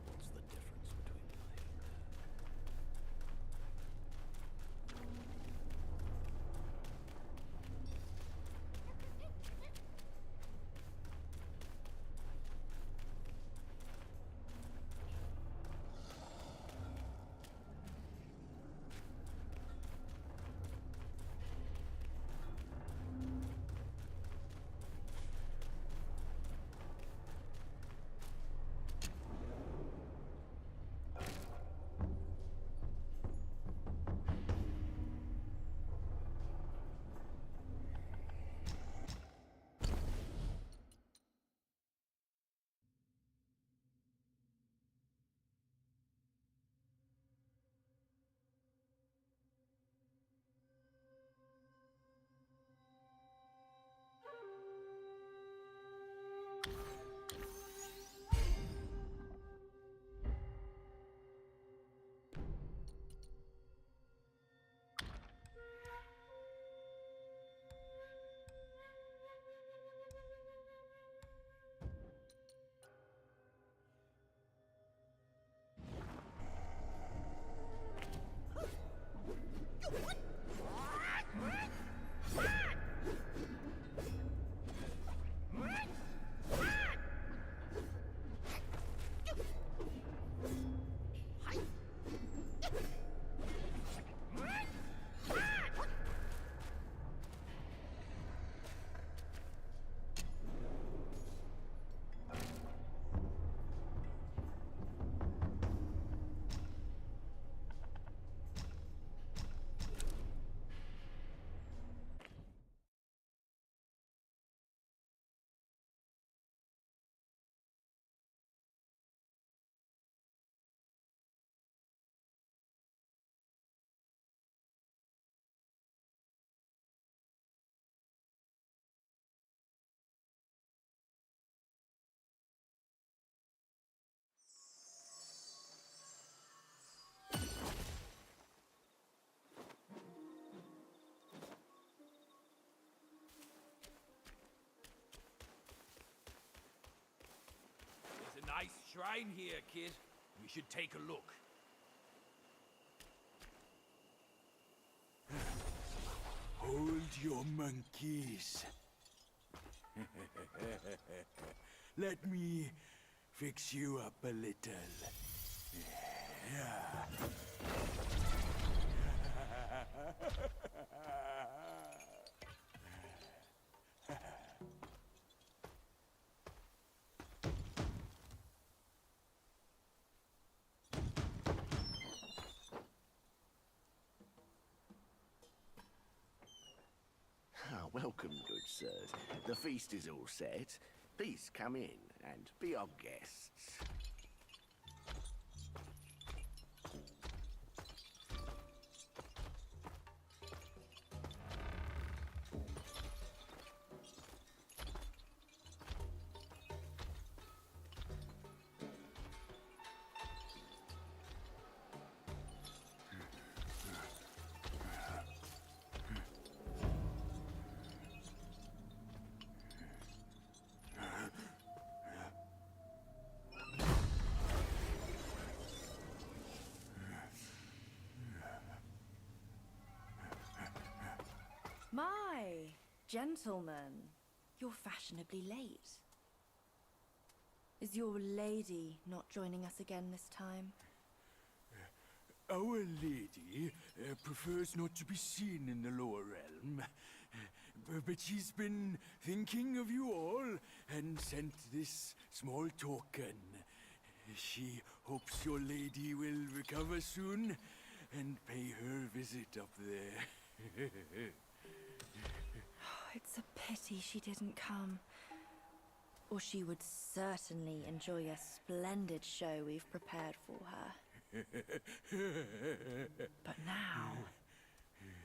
What's the difference between life and death?
There's a nice shrine here, kid. We should take a look.
Hold your monkeys. Let me fix you up a little.
Welcome, good sirs. The feast is all set. Please come in and be our guests.
My gentlemen, you're fashionably late. Is your lady not joining us again this time?
Our lady prefers not to be seen in the lower realm. But she's been thinking of you all and sent this small token. She hopes your lady will recover soon and pay her visit up there.
It's a pity she didn't come. Or she would certainly enjoy a splendid show we've prepared for her. But now,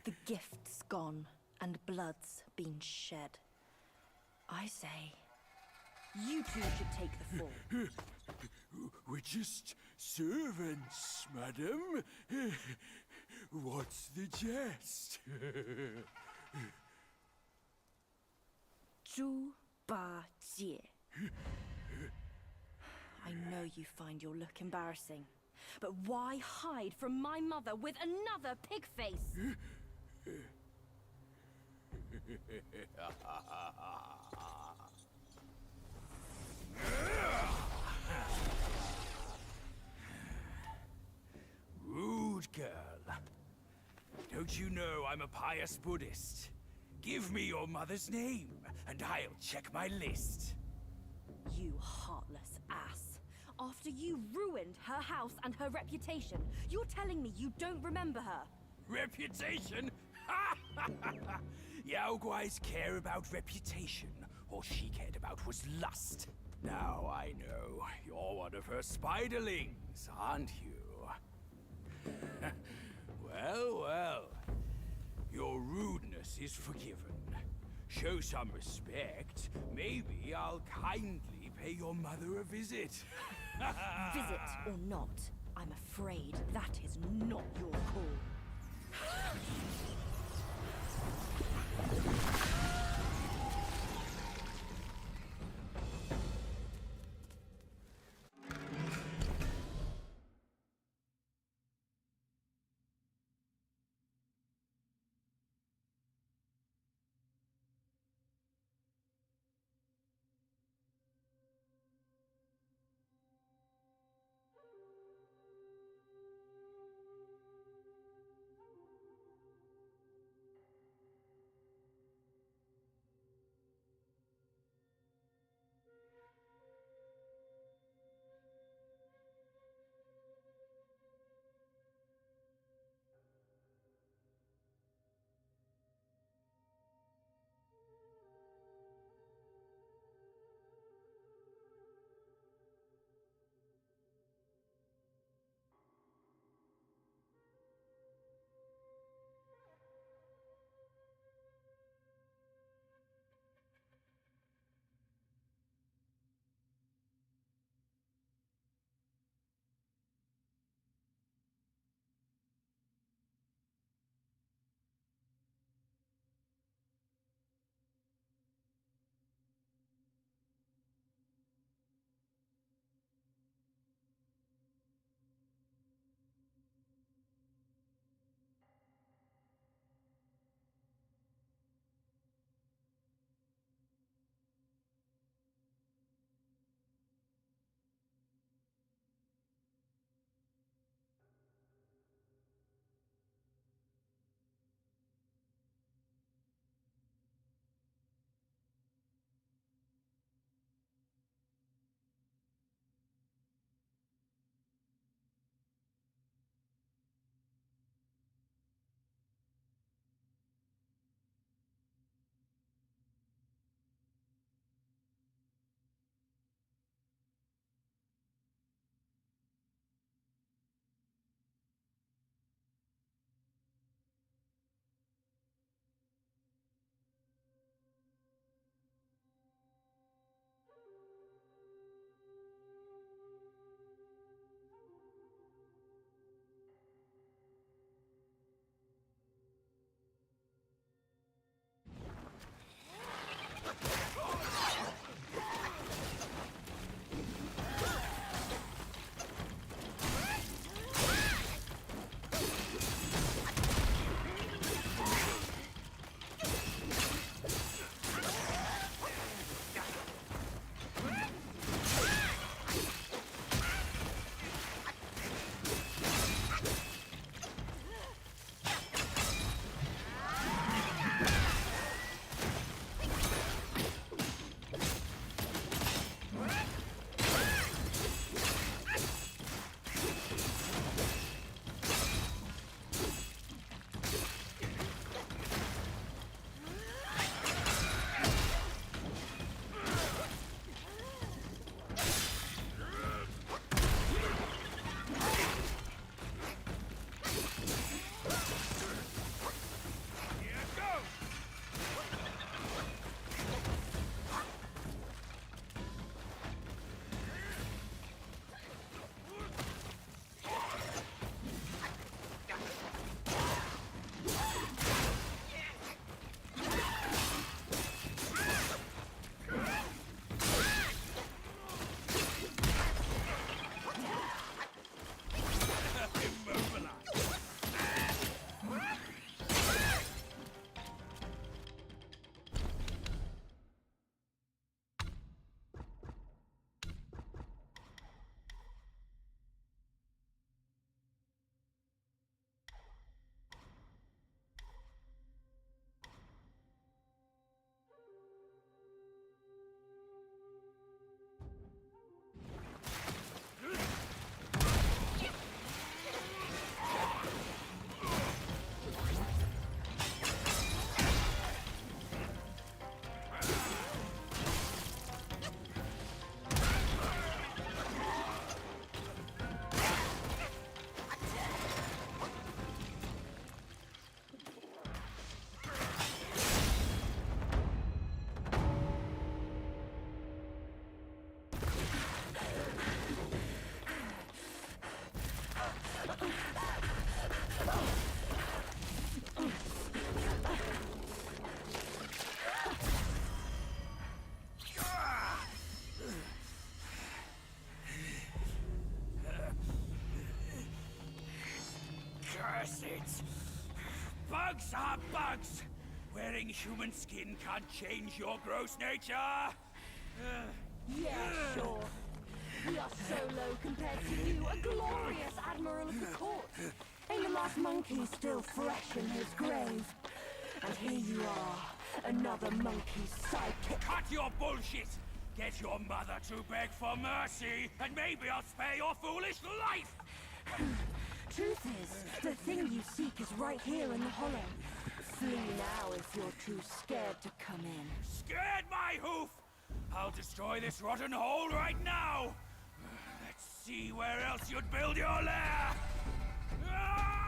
the gift's gone and blood's been shed. I say, you two should take the fall.
We're just servants, madam. What's the jest?
Zhu Ba Jie. I know you find your look embarrassing, but why hide from my mother with another pig face?
Rude girl. Don't you know I'm a pious Buddhist? Give me your mother's name, and I'll check my list.
You heartless ass. After you ruined her house and her reputation, you're telling me you don't remember her?
Reputation? Yao Guai's care about reputation. All she cared about was lust. Now I know. You're one of her spiderlings, aren't you? Well, well. Your rudeness is forgiven. Show some respect. Maybe I'll kindly pay your mother a visit.
Visit or not, I'm afraid that is not your call.
Accursed! Bugs are bugs! Wearing human skin can't change your gross nature!
Yeah, sure. We are so low compared to you, a glorious admiral of the court. Ain't the last monkey still fresh in his grave? And here you are, another monkey's sidekick.
Cut your bullshit! Get your mother to beg for mercy, and maybe I'll spare your foolish life!
Truth is, the thing you seek is right here in the hollow. Flee now if you're too scared to come in.
Scared my hoof! I'll destroy this rotten hole right now! Let's see where else you'd build your lair! Ah!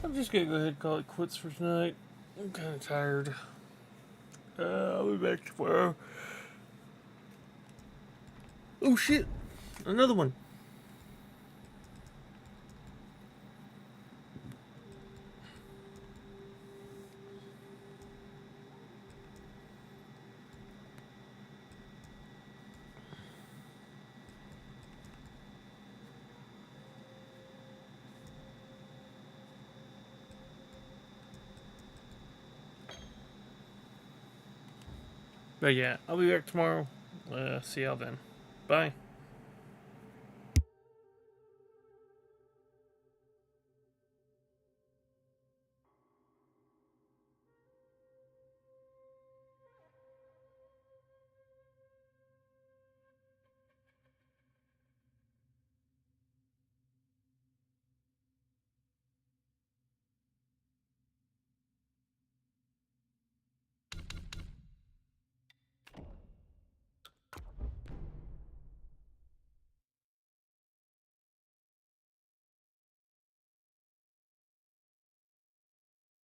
I'm just gonna go ahead and call it quits for tonight. I'm kind of tired. I'll be back tomorrow. Oh shit! Another one. But yeah, I'll be back tomorrow. See y'all then. Bye.